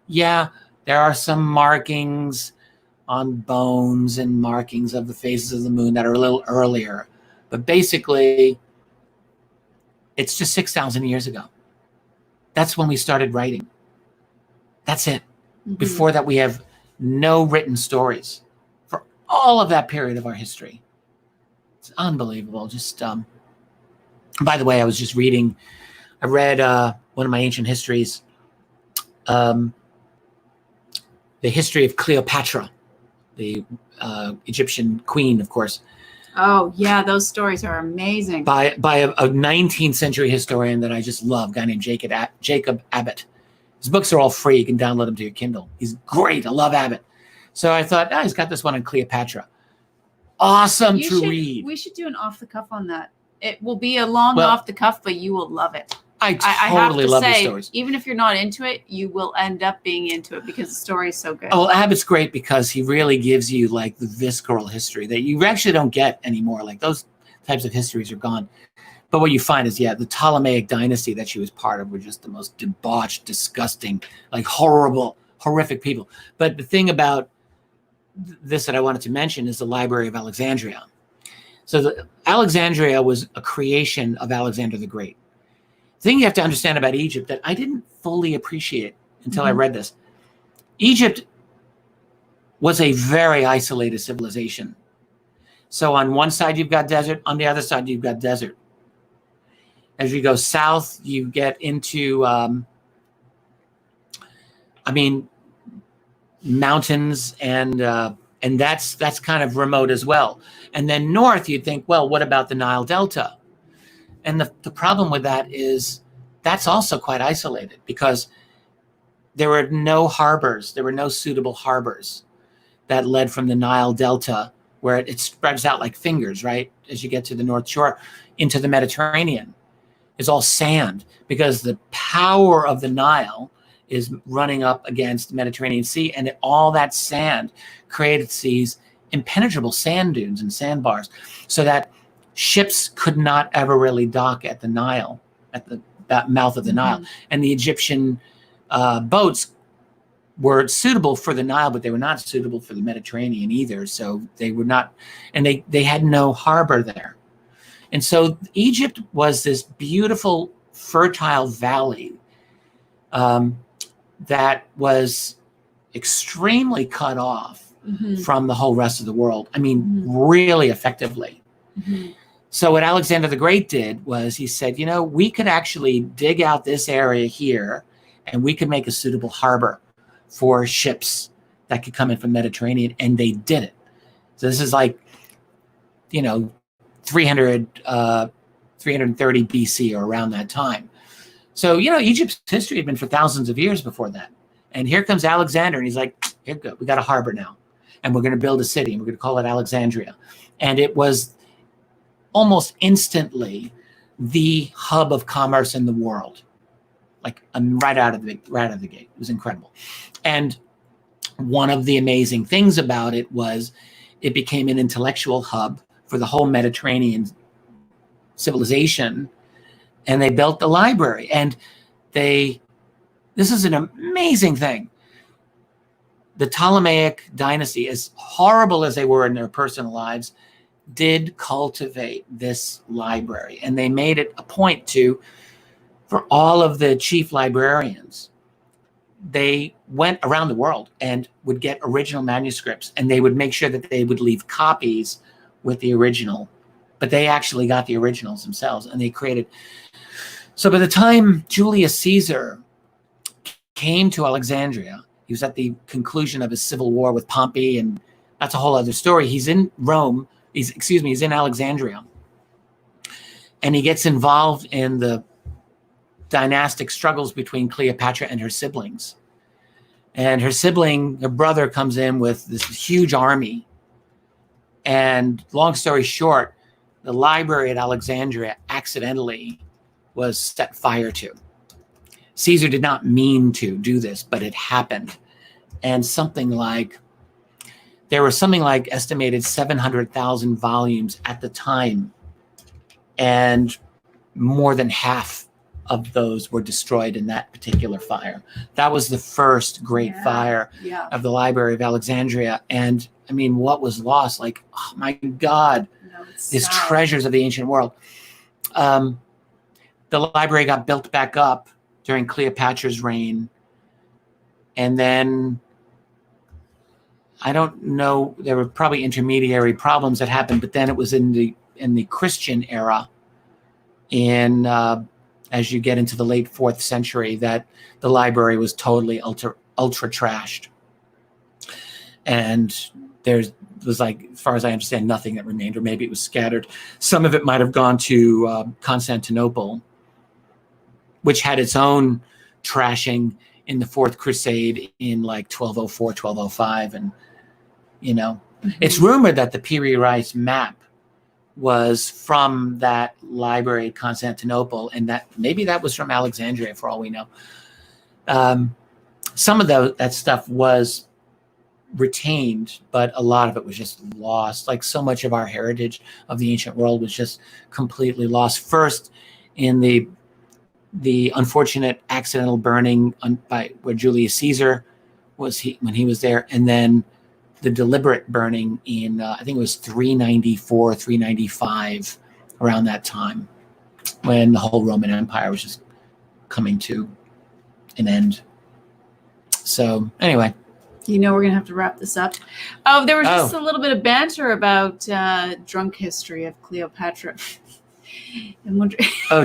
Speaker 1: Yeah, there are some markings on bones and markings of the phases of the moon that are a little earlier. But basically, it's just 6,000 years ago. That's when we started writing. That's it. Mm-hmm. Before that, we have no written stories for all of that period of our history. It's unbelievable. Just, by the way, I was just reading, I read one of my ancient histories, the history of Cleopatra, the Egyptian queen, of course.
Speaker 2: Oh, yeah, those stories are amazing.
Speaker 1: By a 19th century historian that I just love, a guy named Jacob Abbott. His books are all free. You can download them to your Kindle. He's great. I love Abbott. So I thought, he's got this one on Cleopatra. Awesome to read.
Speaker 2: We should do an off the cuff on that. It will be a long off the cuff, but you will love it.
Speaker 1: I totally love these stories.
Speaker 2: Even if you're not into it, you will end up being into it because the story is so good.
Speaker 1: Oh, well, Abbott's great because he really gives you like the visceral history that you actually don't get anymore. Like those types of histories are gone. But what you find is, the Ptolemaic dynasty that she was part of were just the most debauched, disgusting, like horrible, horrific people. But the thing about this that I wanted to mention is the Library of Alexandria. So Alexandria was a creation of Alexander the Great. The thing you have to understand about Egypt that I didn't fully appreciate until I read this. Egypt was a very isolated civilization. So on one side, you've got desert. On the other side, you've got desert. As you go south, you get into, mountains, and that's kind of remote as well. And then north, you'd think, well, what about the Nile Delta? And the problem with that is that's also quite isolated because there were no harbors. There were no suitable harbors that led from the Nile Delta, where it spreads out like fingers, right? As you get to the North Shore, into the Mediterranean. It's all sand because the power of the Nile is running up against the Mediterranean Sea, and all that sand created these impenetrable sand dunes and sandbars so that ships could not ever really dock at the Nile, at the mouth of the Nile. And the Egyptian boats were suitable for the Nile, but they were not suitable for the Mediterranean either. So they were not, and they had no harbor there. And so Egypt was this beautiful, fertile valley that was extremely cut off from the whole rest of the world. I mean, really effectively. So what Alexander the Great did was he said, we could actually dig out this area here and we could make a suitable harbor for ships that could come in from the Mediterranean. And they did it. So this is like, 330 BC or around that time. So, Egypt's history had been for thousands of years before that. And here comes Alexander, and he's like, here, we got a harbor now. And we're going to build a city, and we're going to call it Alexandria. And it was almost instantly the hub of commerce in the world, like right out of the gate. It was incredible. And one of the amazing things about it was it became an intellectual hub for the whole Mediterranean civilization, and they built the library. And this is an amazing thing. the Ptolemaic dynasty, as horrible as they were in their personal lives, did cultivate this library. And they made it a point to, for all of the chief librarians, they went around the world and would get original manuscripts, and they would make sure that they would leave copies with the original, but they actually got the originals themselves, and they created. So by the time Julius Caesar came to Alexandria, he was at the conclusion of his civil war with Pompey, and that's a whole other story. He's in Rome, he's in Alexandria, and he gets involved in the dynastic struggles between Cleopatra and her siblings. And her brother comes in with this huge army. And long story short, the library at Alexandria accidentally was set fire to. Caesar did not mean to do this, but it happened. And there were something like estimated 700,000 volumes at the time. And more than half of those were destroyed in that particular fire. That was the first great fire of the Library of Alexandria. And I mean, what was lost? Like, oh my God, these treasures of the ancient world. The library got built back up during Cleopatra's reign. And then, I don't know, there were probably intermediary problems that happened, but then it was in the Christian era, as you get into the late 4th century, that the library was totally ultra trashed. And there was, like, as far as I understand, nothing that remained, or maybe it was scattered. Some of it might have gone to Constantinople, which had its own trashing in the Fourth Crusade in like 1204, 1205. And, it's rumored that the Piri-Reis map was from that library at Constantinople, and that maybe that was from Alexandria, for all we know. Some of that stuff was retained, but a lot of it was just lost. Like so much of our heritage of the ancient world was just completely lost. First, in the unfortunate accidental burning by where Julius Caesar was when he was there, and then the deliberate burning in I think it was 394, 395, around that time, when the whole Roman Empire was just coming to an end. So anyway.
Speaker 2: We're going to have to wrap this up. Oh, there was just a little bit of banter about drunk history of Cleopatra.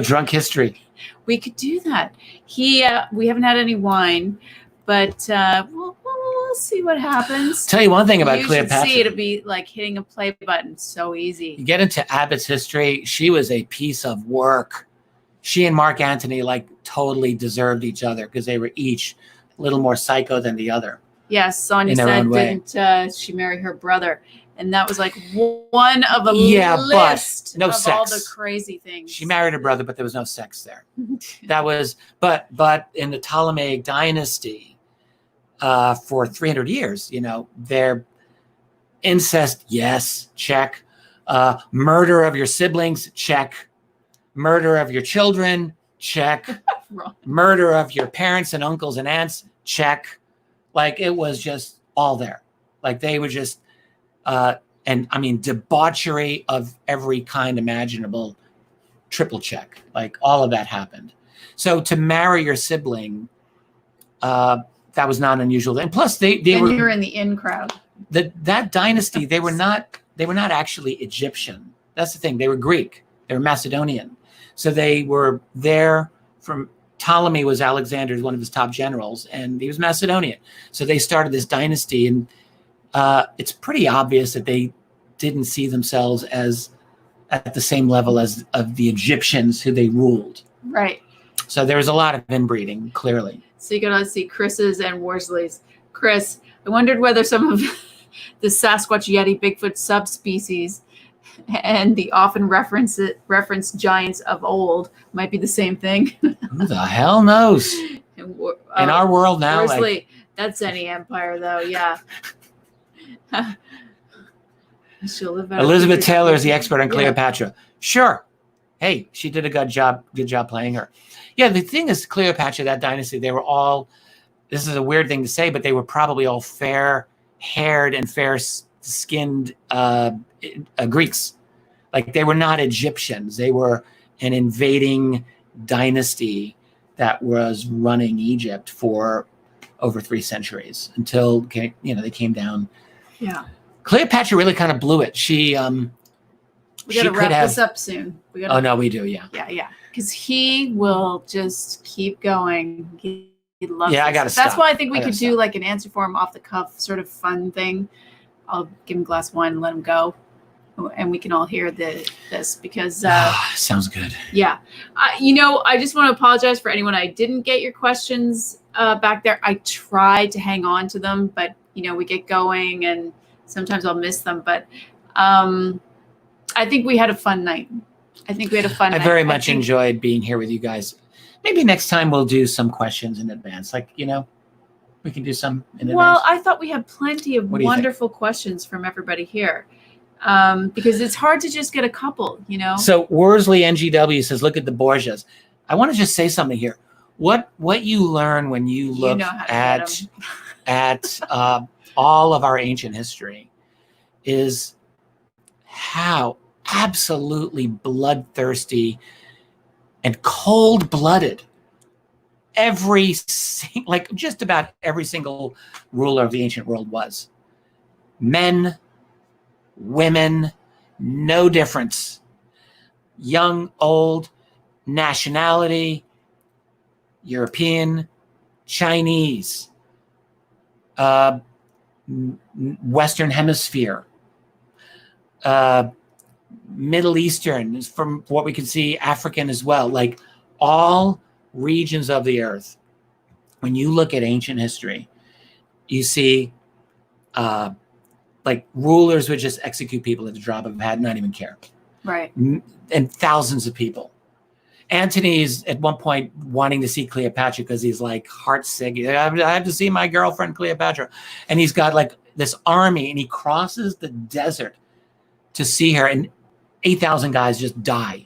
Speaker 1: Drunk history.
Speaker 2: We could do that. We haven't had any wine, but we'll see what happens.
Speaker 1: Tell you one thing about Cleopatra.
Speaker 2: You should see it'll be like hitting a play button. So easy.
Speaker 1: You get into Abbott's history. She was a piece of work. She and Mark Antony totally deserved each other because they were each a little more psycho than the other.
Speaker 2: Yes, Sonia said, didn't she marry her brother? And that was like one of a list
Speaker 1: but no
Speaker 2: of
Speaker 1: sex.
Speaker 2: All the crazy things.
Speaker 1: She married her brother, but there was no sex there. That was, but in the Ptolemaic dynasty, for 300 years, their incest, yes, check. Murder of your siblings, check. Murder of your children, check. Murder of your parents and uncles and aunts, check. Like, it was just all there. Like, they were just, and I mean, debauchery of every kind imaginable, triple check. Like, all of that happened. So to marry your sibling, that was not unusual. And plus, they were.
Speaker 2: You're in the in crowd.
Speaker 1: That dynasty, they were not actually Egyptian. That's the thing. They were Greek. They were Macedonian. So they were there from. Ptolemy was Alexander's, one of his top generals, and he was Macedonian. So they started this dynasty, and it's pretty obvious that they didn't see themselves as at the same level as of the Egyptians who they ruled.
Speaker 2: Right.
Speaker 1: So there was a lot of inbreeding, clearly.
Speaker 2: So you got to see Chris's and Worsley's. Chris, I wondered whether some of the Sasquatch, Yeti, Bigfoot subspecies and the often referenced giants of old might be the same thing.
Speaker 1: Who the hell knows? In our world now,
Speaker 2: Worsley, that's any empire, though. Yeah.
Speaker 1: Elizabeth Taylor is the expert on Cleopatra. Yeah. Sure. Hey, she did a good job playing her. Yeah, the thing is, Cleopatra, that dynasty, they were all this is a weird thing to say, but they were probably all fair-haired and fair-skinned Greeks. Like, they were not Egyptians. They were an invading dynasty that was running Egypt for over 3 centuries until, they came down.
Speaker 2: Yeah.
Speaker 1: Cleopatra really kind of blew it.
Speaker 2: We got to wrap this up soon.
Speaker 1: Oh, no, we do. Yeah.
Speaker 2: Yeah. Because he will just keep going. He loves
Speaker 1: I
Speaker 2: this.
Speaker 1: got to stop.
Speaker 2: That's why I think we could do like an answer form off the cuff sort of fun thing. I'll give him a glass of wine and let him go. And we can all hear this because
Speaker 1: sounds good.
Speaker 2: Yeah. I just want to apologize for anyone I didn't get your questions back there. I tried to hang on to them, but we get going and sometimes I'll miss them. But I think we had a fun night. I very much
Speaker 1: enjoyed being here with you guys. Maybe next time we'll do some questions in advance. Like, we can do some in advance.
Speaker 2: Well, I thought we had plenty of wonderful questions from everybody here. Because it's hard to just get a couple,
Speaker 1: So Worsley NGW says, look at the Borgias. I want to just say something here. What you learn when you look at all of our ancient history is how absolutely bloodthirsty and cold-blooded just about every single ruler of the ancient world was. Men, women, no difference. Young, old, nationality, European, Chinese, Western Hemisphere, Middle Eastern, from what we can see, African as well. Like, all regions of the earth. When you look at ancient history, you see like rulers would just execute people at the drop of a hat, not even care.
Speaker 2: Right.
Speaker 1: And thousands of people. Antony's at one point wanting to see Cleopatra because he's like heartsick. I have to see my girlfriend Cleopatra. And he's got like this army and he crosses the desert to see her, and 8,000 guys just die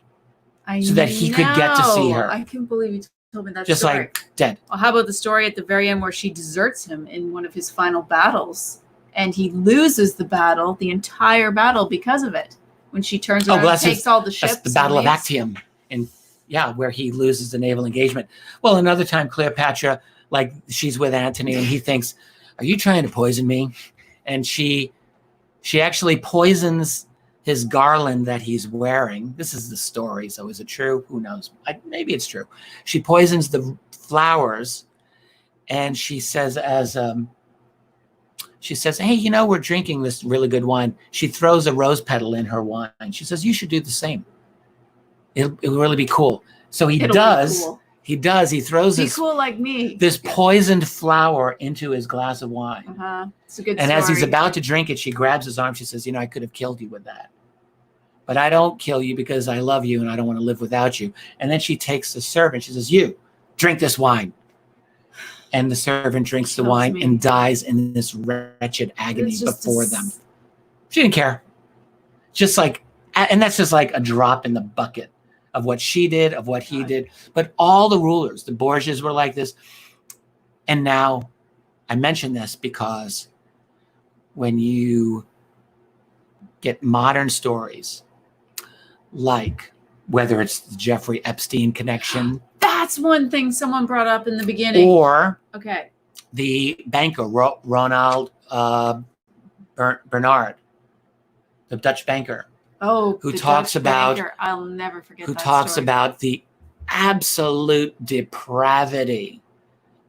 Speaker 1: so that he could get to see her.
Speaker 2: I can't believe you told me that
Speaker 1: just
Speaker 2: story.
Speaker 1: Like dead.
Speaker 2: Well, how about the story at the very end where she deserts him in one of his final battles and he loses the battle, the entire battle, because of it? When she turns around and takes all the ships.
Speaker 1: That's the Battle of Actium. And where he loses the naval engagement. Well, another time Cleopatra, like she's with Antony and he thinks, are you trying to poison me? And she actually poisons his garland that he's wearing. This is the story. So is it true? Who knows? Maybe it's true. She poisons the flowers and she says, hey, we're drinking this really good wine. She throws a rose petal in her wine. She says, you should do the same. It'll really be cool. So he does. Cool. He does. He throws
Speaker 2: be cool like me.
Speaker 1: This poisoned flower into his glass of wine.
Speaker 2: It's a good
Speaker 1: and
Speaker 2: story.
Speaker 1: As he's about to drink it, she grabs his arm. She says, I could have killed you with that. But I don't kill you because I love you and I don't want to live without you. And then she takes the servant. She says, you drink this wine. And the servant drinks the wine and dies in this wretched agony before them. She didn't care. Just like, and that's just like a drop in the bucket of what she did, of what he did. But all the rulers, the Borgias were like this. And now I mention this because when you get modern stories, like whether it's the Jeffrey Epstein connection.
Speaker 2: That's one thing someone brought up in the beginning.
Speaker 1: Or the banker, Ronald Bernard, the Dutch banker.
Speaker 2: Who talks about banker. I'll never forget
Speaker 1: who that talks
Speaker 2: story.
Speaker 1: About the absolute depravity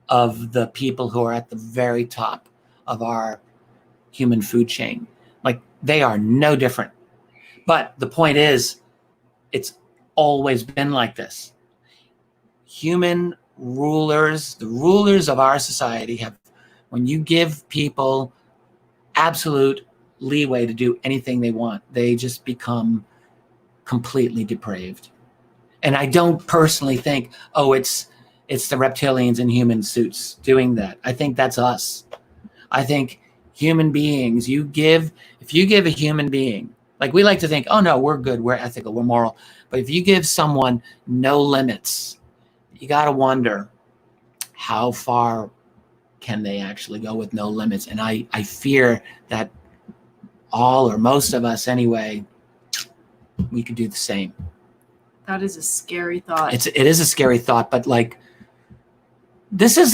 Speaker 1: of the people who are at the very top of our human food chain. Like, they are no different. But the point is, it's always been like this. Human rulers, the rulers of our society have, when you give people absolute leeway to do anything they want, they just become completely depraved. And I don't personally think, it's the reptilians in human suits doing that. I think that's us. I think human beings, if you give a human being, like we like to think, oh no, we're good, we're ethical, we're moral. But if you give someone no limits, you got to wonder how far can they actually go with no limits? And I fear that all or most of us anyway, we could do the same.
Speaker 2: That is a scary thought.
Speaker 1: It is a scary thought, but like, this is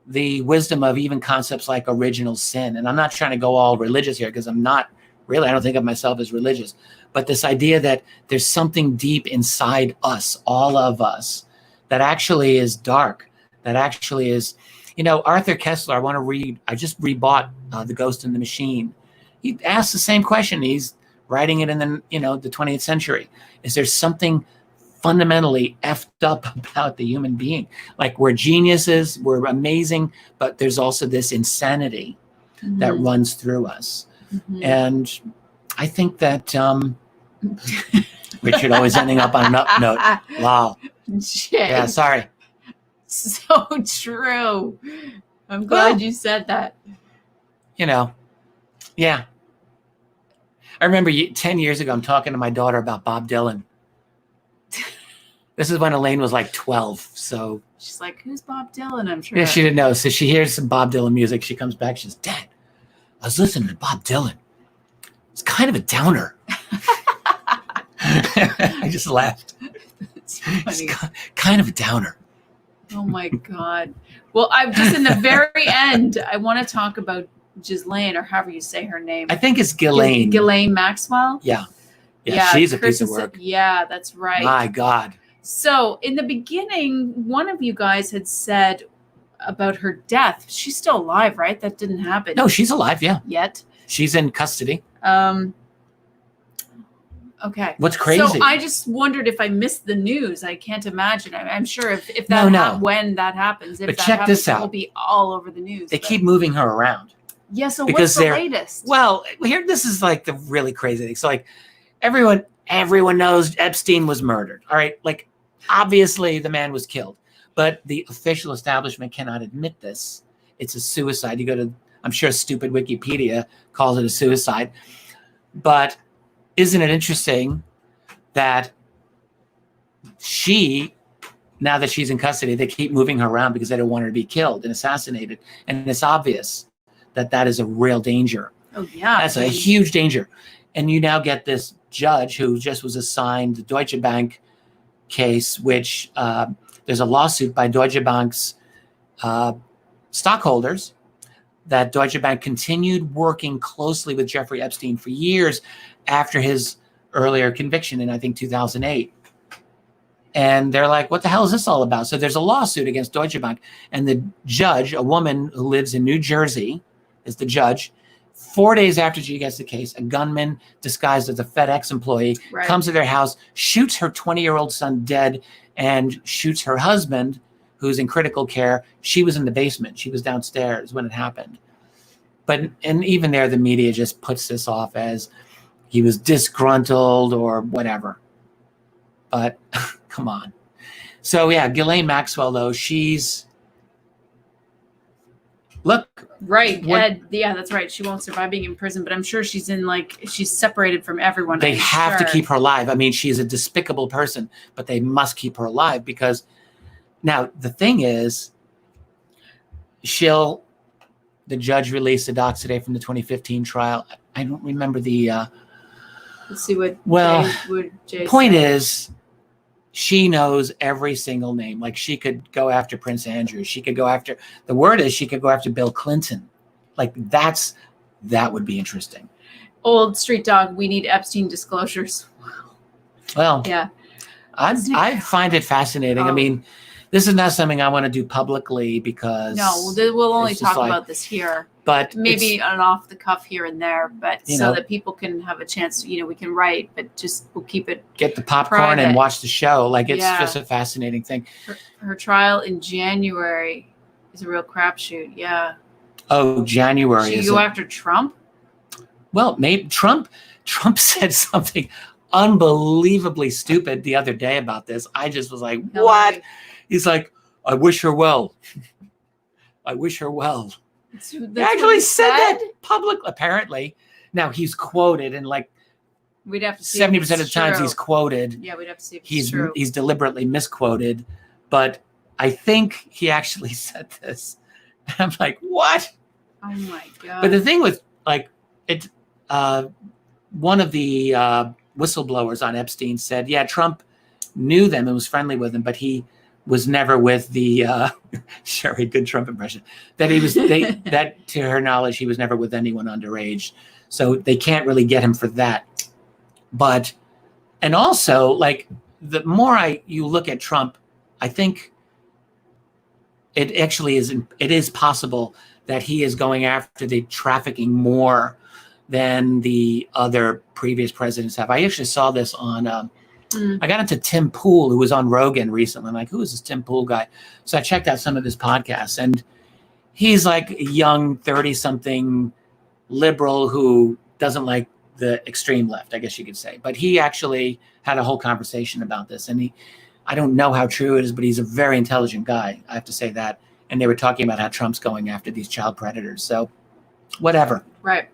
Speaker 1: the wisdom of even concepts like original sin. And I'm not trying to go all religious here, because I'm not really, I don't think of myself as religious, but this idea that there's something deep inside us, all of us, that actually is dark, that actually is, Arthur Kessler, I just rebought The Ghost in the Machine. He asked the same question. He's writing it in the 20th century. Is there something fundamentally effed up about the human being? Like, we're geniuses, we're amazing, but there's also this insanity that runs through us. And I think that Richard always ending up on an up note. Wow.
Speaker 2: Jay.
Speaker 1: Yeah, sorry.
Speaker 2: So true. I'm glad you said that.
Speaker 1: Yeah. I remember 10 years ago, I'm talking to my daughter about Bob Dylan. This is when Elaine was like 12. So
Speaker 2: she's like, who's Bob Dylan? I'm sure.
Speaker 1: Yeah, she didn't know. So she hears some Bob Dylan music. She comes back. She says, Dad, I was listening to Bob Dylan. It's kind of a downer. I just laughed.
Speaker 2: It's funny.
Speaker 1: It's kind of a downer.
Speaker 2: Oh my God. Well, I'm just in the very end. I want to talk about Ghislaine, or however you say her name.
Speaker 1: I think it's Ghislaine.
Speaker 2: Ghislaine Maxwell.
Speaker 1: Yeah, she's a piece of
Speaker 2: Kirsten
Speaker 1: work.
Speaker 2: said, yeah, that's right.
Speaker 1: My God.
Speaker 2: So in the beginning, one of you guys had said about her death. She's still alive, right? That didn't happen.
Speaker 1: No, she's alive. Yeah.
Speaker 2: Yet.
Speaker 1: She's in custody.
Speaker 2: Okay.
Speaker 1: What's crazy?
Speaker 2: So I just wondered if I missed the news. I can't imagine. I'm sure if that when that happens,
Speaker 1: but check this out.
Speaker 2: It will be all over the news.
Speaker 1: They keep moving her around.
Speaker 2: Yeah. So
Speaker 1: because
Speaker 2: what's the latest?
Speaker 1: Well, this is like the really crazy thing. So like everyone knows Epstein was murdered. All right. Like, obviously the man was killed, but the official establishment cannot admit this. It's a suicide. You go to, I'm sure stupid Wikipedia calls it a suicide, but isn't it interesting that now that she's in custody, they keep moving her around because they don't want her to be killed and assassinated. And it's obvious that is a real danger.
Speaker 2: Oh yeah.
Speaker 1: That's a huge danger. And you now get this judge who just was assigned the Deutsche Bank case, which there's a lawsuit by Deutsche Bank's stockholders that Deutsche Bank continued working closely with Jeffrey Epstein for years after his earlier conviction in, I think, 2008. And they're like, what the hell is this all about? So there's a lawsuit against Deutsche Bank. And the judge, a woman who lives in New Jersey, is the judge. 4 days after she gets the case, a gunman disguised as a FedEx employee comes to their house, shoots her 20-year-old son dead, and shoots her husband, who's in critical care. She was in the basement. She was downstairs when it happened. And even there, the media just puts this off as he was disgruntled or whatever. But come on. So yeah, Ghislaine Maxwell, though,
Speaker 2: right. Yeah, that's right. She won't survive being in prison, but I'm sure she's separated from everyone.
Speaker 1: They have to keep her alive. I mean, she's a despicable person, but they must keep her alive because now the thing is, the judge released the docs today from the 2015 trial. I don't remember the.
Speaker 2: Let's see what. Jay
Speaker 1: point
Speaker 2: say.
Speaker 1: is, she knows every single name. Like, she could go after Prince Andrew. She could go after. The word is she could go after Bill Clinton. Like, that would be interesting.
Speaker 2: Old street dog. We need Epstein disclosures.
Speaker 1: Well,
Speaker 2: yeah,
Speaker 1: I find it fascinating. I mean, this is not something I want to do publicly because
Speaker 2: we'll only talk about this here.
Speaker 1: But
Speaker 2: maybe an off the cuff here and there, but so that people can have a chance. We can write, but just we'll keep it.
Speaker 1: Get the popcorn
Speaker 2: private.
Speaker 1: And watch the show. Like, it's just a fascinating thing.
Speaker 2: Her trial in January is a real crapshoot. Yeah.
Speaker 1: Oh, January.
Speaker 2: Should you go after Trump?
Speaker 1: Well, maybe Trump said something unbelievably stupid the other day about this. I just was like, what? He's like, I wish her well. I wish her well. He actually said that publicly, apparently. Now, he's quoted, and like
Speaker 2: we'd have to see
Speaker 1: 70% of the times he's quoted.
Speaker 2: Yeah, we'd have to see if it's true.
Speaker 1: He's deliberately misquoted. But I think he actually said this. I'm like, what?
Speaker 2: Oh my God.
Speaker 1: But the thing with like it, one of the whistleblowers on Epstein said, yeah, Trump knew them and was friendly with them, but he was never with the Sherry, good Trump impression. That he was that to her knowledge, he was never with anyone underage. So they can't really get him for that. But and also like the more you look at Trump, I think it actually is possible that he is going after the trafficking more than the other previous presidents have. I actually saw this on, I got into Tim Pool, who was on Rogan recently. I'm like, who is this Tim Pool guy? So I checked out some of his podcasts, and he's like a young 30-something liberal who doesn't like the extreme left, I guess you could say. But he actually had a whole conversation about this. And I don't know how true it is, but he's a very intelligent guy. I have to say that. And they were talking about how Trump's going after these child predators. So whatever.
Speaker 2: Right.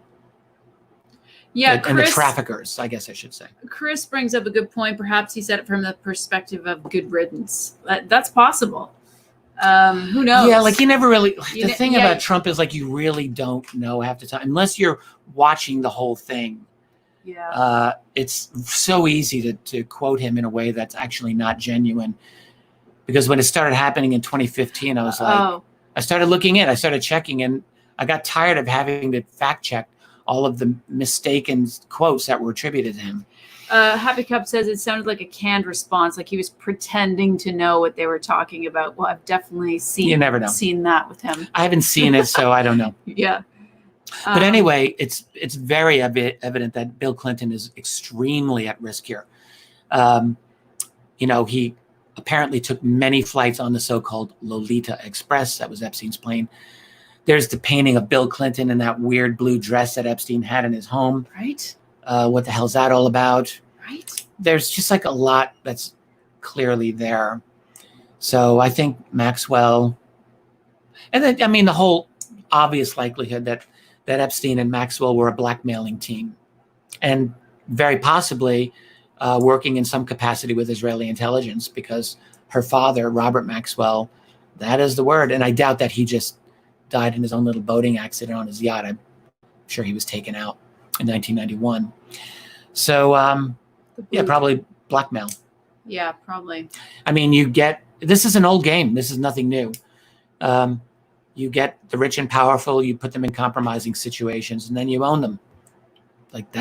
Speaker 2: Yeah.
Speaker 1: And the traffickers, I guess I should say.
Speaker 2: Chris brings up a good point. Perhaps he said it from the perspective of good riddance. That's possible. Who knows?
Speaker 1: Yeah, like you never really, the thing about Trump is like you really don't know half the time, unless you're watching the whole thing.
Speaker 2: Yeah.
Speaker 1: It's so easy to quote him in a way that's actually not genuine. Because when it started happening in 2015, I was like, I started looking in, I started checking, and I got tired of having to fact check all of the mistaken quotes that were attributed to him.
Speaker 2: Happy Cup says it sounded like a canned response, like he was pretending to know what they were talking about. Well, I've definitely seen that with him.
Speaker 1: I haven't seen it, so I don't know.
Speaker 2: Yeah.
Speaker 1: But anyway, it's very evident that Bill Clinton is extremely at risk here. He apparently took many flights on the so-called Lolita Express. That was Epstein's plane. There's the painting of Bill Clinton in that weird blue dress that Epstein had in his home.
Speaker 2: Right.
Speaker 1: What the hell's that all about?
Speaker 2: Right.
Speaker 1: There's just like a lot that's clearly there. So I think Maxwell, and then, I mean, the whole obvious likelihood that Epstein and Maxwell were a blackmailing team, and very possibly working in some capacity with Israeli intelligence, because her father, Robert Maxwell, that is the word. And I doubt that he just died in his own little boating accident on his yacht. I'm sure he was taken out in 1991. So, yeah, probably blackmail.
Speaker 2: Yeah, probably.
Speaker 1: I mean, this is an old game. This is nothing new. You get the rich and powerful, you put them in compromising situations, and then you own them. Like,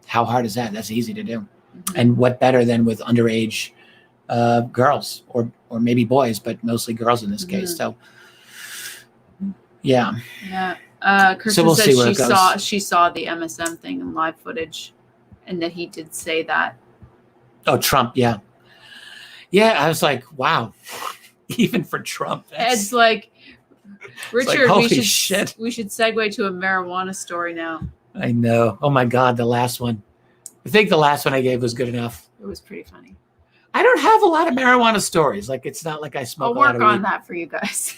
Speaker 1: how hard is that? That's easy to do. Mm-hmm. And what better than with underage girls or maybe boys, but mostly girls in this case. So, yeah.
Speaker 2: Yeah. Kirsten
Speaker 1: so we'll
Speaker 2: said
Speaker 1: see where it goes.
Speaker 2: She saw the MSM thing in live footage, and that he did say that.
Speaker 1: Oh, Trump, yeah. Yeah, I was like, wow. Even for Trump.
Speaker 2: It's like, Richard,
Speaker 1: like,
Speaker 2: we should segue to a marijuana story now.
Speaker 1: I know. Oh my God, the last one. I think the last one I gave was good enough.
Speaker 2: It was pretty funny.
Speaker 1: I don't have a lot of marijuana stories. Like, it's not like I smoke a lot of weed.
Speaker 2: I'll work on that for you guys.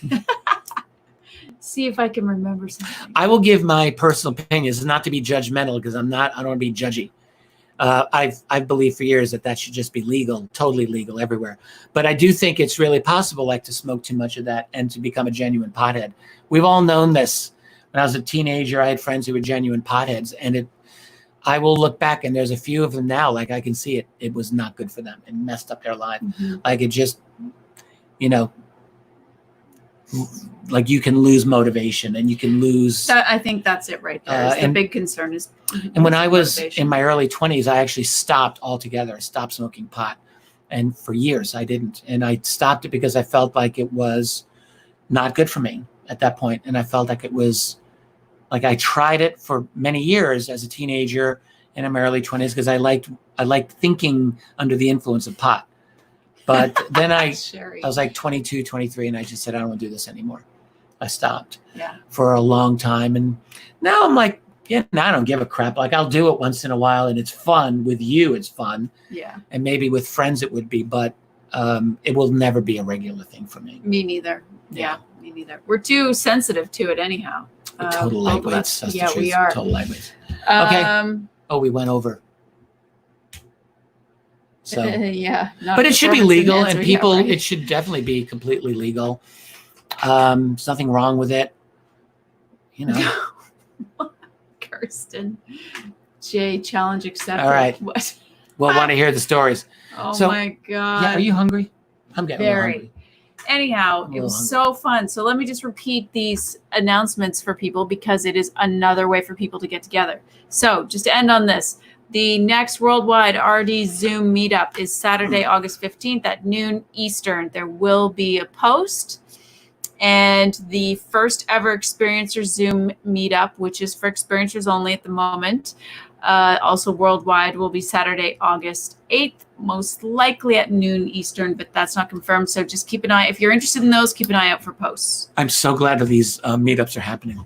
Speaker 2: See if I can remember something.
Speaker 1: I will give my personal opinions, not to be judgmental, because I don't want to be judgy. I've believed for years that should just be legal, totally legal everywhere. But I do think it's really possible, like, to smoke too much of that and to become a genuine pothead. We've all known this. When I was a teenager, I had friends who were genuine potheads, and I will look back, and there's a few of them now, like, I can see it. It was not good for them. It messed up their life. Mm-hmm. Like, it just, like, you can lose motivation, and you can lose.
Speaker 2: I think that's it right there. The big concern is.
Speaker 1: And when I was in my early 20s, I actually stopped altogether. I stopped smoking pot. And for years, I didn't. And I stopped it because I felt like it was not good for me at that point. And I felt like it was, like, I tried it for many years as a teenager and in my early 20s because I liked thinking under the influence of pot. But then I was like 22, 23, and I just said, I don't want to do this anymore. I stopped for a long time. And now I'm like, now I don't give a crap. Like, I'll do it once in a while, and it's fun. With you, it's fun. Yeah. And maybe with friends it would be, but it will never be a regular thing for me.
Speaker 2: Me neither. Yeah, me neither. We're too sensitive to it anyhow.
Speaker 1: We're total lightweights. That's the truth.
Speaker 2: We are.
Speaker 1: Total lightweights. Okay. We went over. So,
Speaker 2: yeah, not
Speaker 1: but it should be
Speaker 2: performance
Speaker 1: legal, and
Speaker 2: enhancer,
Speaker 1: people,
Speaker 2: yeah, right.
Speaker 1: it should definitely be completely legal. There's nothing wrong with it. You know.
Speaker 2: Kirsten. Jay, challenge accepted.
Speaker 1: All right.
Speaker 2: What?
Speaker 1: We'll want to hear the stories.
Speaker 2: Oh
Speaker 1: So,
Speaker 2: my God.
Speaker 1: Yeah, are you hungry? I'm getting a little
Speaker 2: Very.
Speaker 1: hungry.
Speaker 2: Anyhow,
Speaker 1: I'm a
Speaker 2: it was
Speaker 1: little
Speaker 2: so fun. So let me just repeat these announcements for people because it is another way for people to get together. So just to end on this, the next worldwide RD Zoom meetup is Saturday, August 15th at noon Eastern. There will be a post. And the first ever Experiencer Zoom meetup, which is for experiencers only at the moment, also worldwide, will be Saturday, August 8th, most likely at noon Eastern, but that's not confirmed. So just keep an eye. If you're interested in those, keep an eye out for posts.
Speaker 1: I'm so glad that these meetups are happening.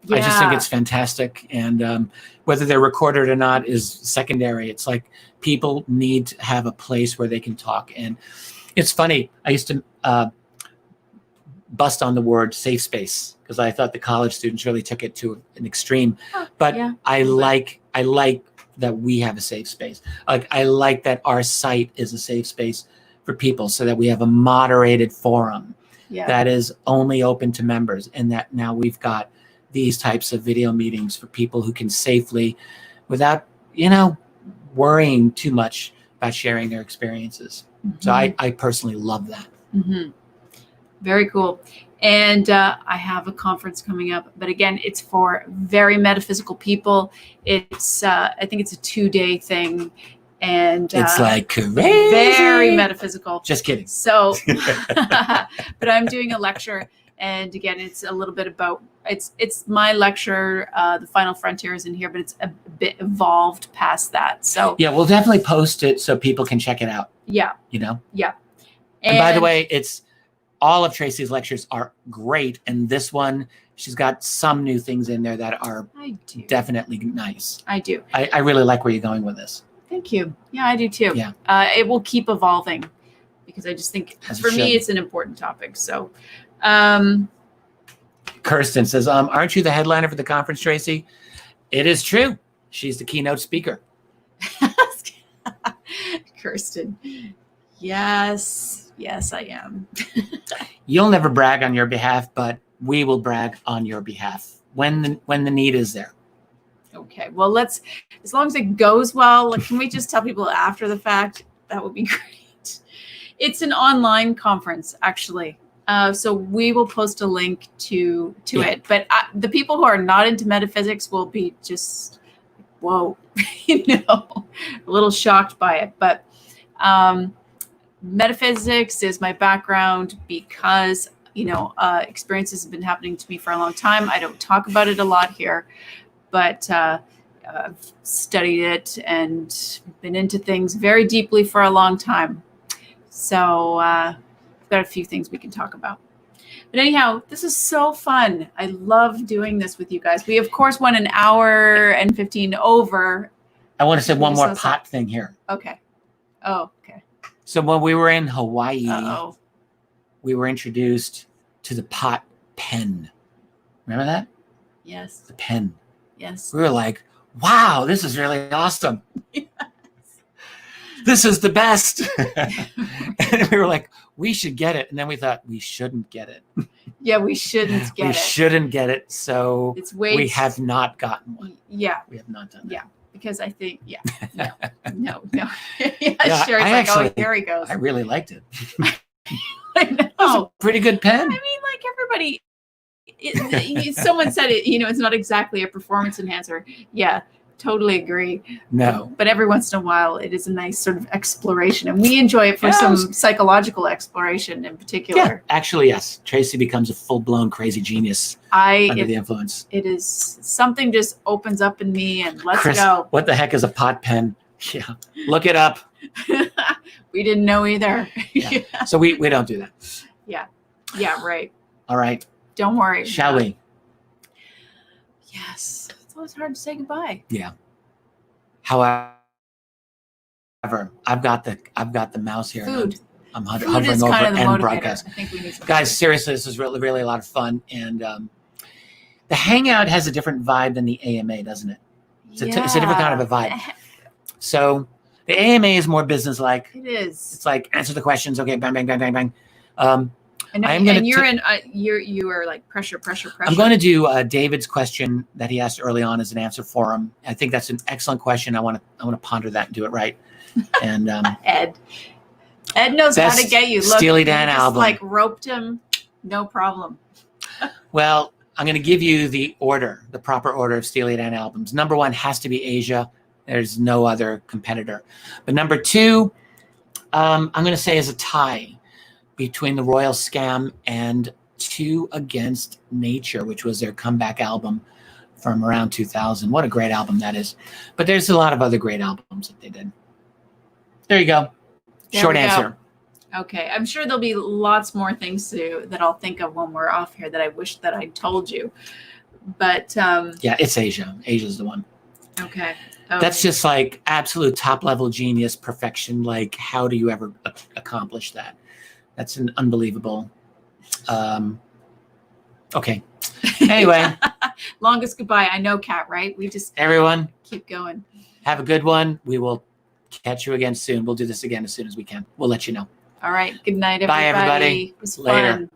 Speaker 2: Yeah.
Speaker 1: I just think it's fantastic. And whether they're recorded or not is secondary. It's like people need to have a place where they can talk. And it's funny. I used to bust on the word safe space because I thought the college students really took it to an extreme. But
Speaker 2: yeah.
Speaker 1: I like that we have a safe space. Like I like that our site is a safe space for people so that we have a moderated forum that is only open to members, and that now we've got these types of video meetings for people who can safely, without, worrying too much about sharing their experiences. Mm-hmm. So I personally love that.
Speaker 2: Mm-hmm. Very cool. And I have a conference coming up, but again, it's for very metaphysical people. It's I think it's a 2-day thing, and
Speaker 1: it's like crazy.
Speaker 2: Very metaphysical.
Speaker 1: Just kidding.
Speaker 2: So, but I'm doing a lecture, and again, it's a little bit about it's my lecture. The Final Frontier is in here, but it's a bit evolved past that. So
Speaker 1: yeah, we'll definitely post it so people can check it out.
Speaker 2: Yeah.
Speaker 1: Yeah. And by the way, all of Tracy's lectures are great, and this one, she's got some new things in there that are definitely nice.
Speaker 2: I do.
Speaker 1: I really like where you're going with this.
Speaker 2: Thank you. Yeah, I do too.
Speaker 1: Yeah.
Speaker 2: It will keep evolving because I just think for me it's an important topic. So,
Speaker 1: Kirsten says, "Aren't you the headliner for the conference, Tracy?" It is true. She's the keynote speaker.
Speaker 2: Kirsten, yes. Yes, I am.
Speaker 1: You'll never brag on your behalf, but we will brag on your behalf when the need is there.
Speaker 2: Okay. Well, as long as it goes well, can we just tell people after the fact? That would be great. It's an online conference, actually. So we will post a link to it. But the people who are not into metaphysics will be just, whoa, a little shocked by it. But metaphysics is my background because, experiences have been happening to me for a long time. I don't talk about it a lot here, but I've studied it and been into things very deeply for a long time. So I've got a few things we can talk about. But anyhow, this is so fun. I love doing this with you guys. We, of course, went an hour and 15 over.
Speaker 1: I want to say one more pot thing here.
Speaker 2: Okay. Oh, okay.
Speaker 1: So when we were in Hawaii, we were introduced to the pot pen. Remember that?
Speaker 2: Yes.
Speaker 1: The pen.
Speaker 2: Yes.
Speaker 1: We were like, wow, this is really awesome. Yes. This is the best. And we were like, we should get it. And then we thought we shouldn't get it.
Speaker 2: Yeah, we shouldn't get it.
Speaker 1: We shouldn't get it. So we have not gotten one.
Speaker 2: Yeah.
Speaker 1: We have not done that.
Speaker 2: Yeah. Because I think, no. Yeah, sure. It's oh, here he goes.
Speaker 1: I really liked it.
Speaker 2: I know. It
Speaker 1: was a pretty good pen.
Speaker 2: I mean, like everybody, someone said it, it's not exactly a performance enhancer. Yeah, totally agree.
Speaker 1: No.
Speaker 2: But every once in a while, it is a nice sort of exploration. And we enjoy it for some psychological exploration in particular.
Speaker 1: Yeah, actually, yes. Tracy becomes a full-blown crazy genius under the influence.
Speaker 2: It is something just opens up in me and let's
Speaker 1: Chris,
Speaker 2: go.
Speaker 1: What the heck is a pot pen? Yeah, look it up.
Speaker 2: We didn't know either.
Speaker 1: Yeah. So we don't do that.
Speaker 2: Yeah, right.
Speaker 1: All right.
Speaker 2: Don't worry.
Speaker 1: Shall we?
Speaker 2: Yes. It's always hard to say goodbye.
Speaker 1: Yeah. However, I've got the mouse here.
Speaker 2: Food.
Speaker 1: I'm hovering over and broadcast.
Speaker 2: I think we need some
Speaker 1: Guys, seriously, this is really, really a lot of fun. And the Hangout has a different vibe than the AMA, doesn't it? It's a different kind of a vibe. So The AMA is more business-like.
Speaker 2: It is.
Speaker 1: It's like answer the questions. Okay, bang, bang, bang, bang, bang.
Speaker 2: And,
Speaker 1: I am gonna
Speaker 2: and you're in. You are like pressure.
Speaker 1: I'm going to do David's question that he asked early on as an answer for him. I think that's an excellent question. I want to ponder that and do it right. And
Speaker 2: Ed knows how to
Speaker 1: best
Speaker 2: get you. Look,
Speaker 1: Steely
Speaker 2: you
Speaker 1: Dan
Speaker 2: just
Speaker 1: album.
Speaker 2: like roped him. No problem.
Speaker 1: Well, I'm going to give you the proper order of Steely Dan albums. Number 1 has to be Asia. There's no other competitor. But number 2, I'm going to say is a tie between the Royal Scam and Two Against Nature, which was their comeback album from around 2000. What a great album that is. But there's a lot of other great albums that they did. There you go.
Speaker 2: There
Speaker 1: Short
Speaker 2: we go.
Speaker 1: answer.
Speaker 2: Okay, I'm sure there'll be lots more things that I'll think of when we're off here that I wish that I told you. But
Speaker 1: Yeah, it's Asia. Asia's the one.
Speaker 2: Okay.
Speaker 1: That's just like absolute top level genius perfection. Like, how do you ever accomplish that? That's an unbelievable. Okay. Anyway,
Speaker 2: longest goodbye. I know, Kat. Right? We just
Speaker 1: everyone
Speaker 2: keep going.
Speaker 1: have a good one. We will catch you again soon. We'll do this again as soon as we can. We'll let you know.
Speaker 2: All right. Good night,
Speaker 1: Bye,
Speaker 2: everybody.
Speaker 1: everybody.
Speaker 2: It was
Speaker 1: Later.
Speaker 2: fun.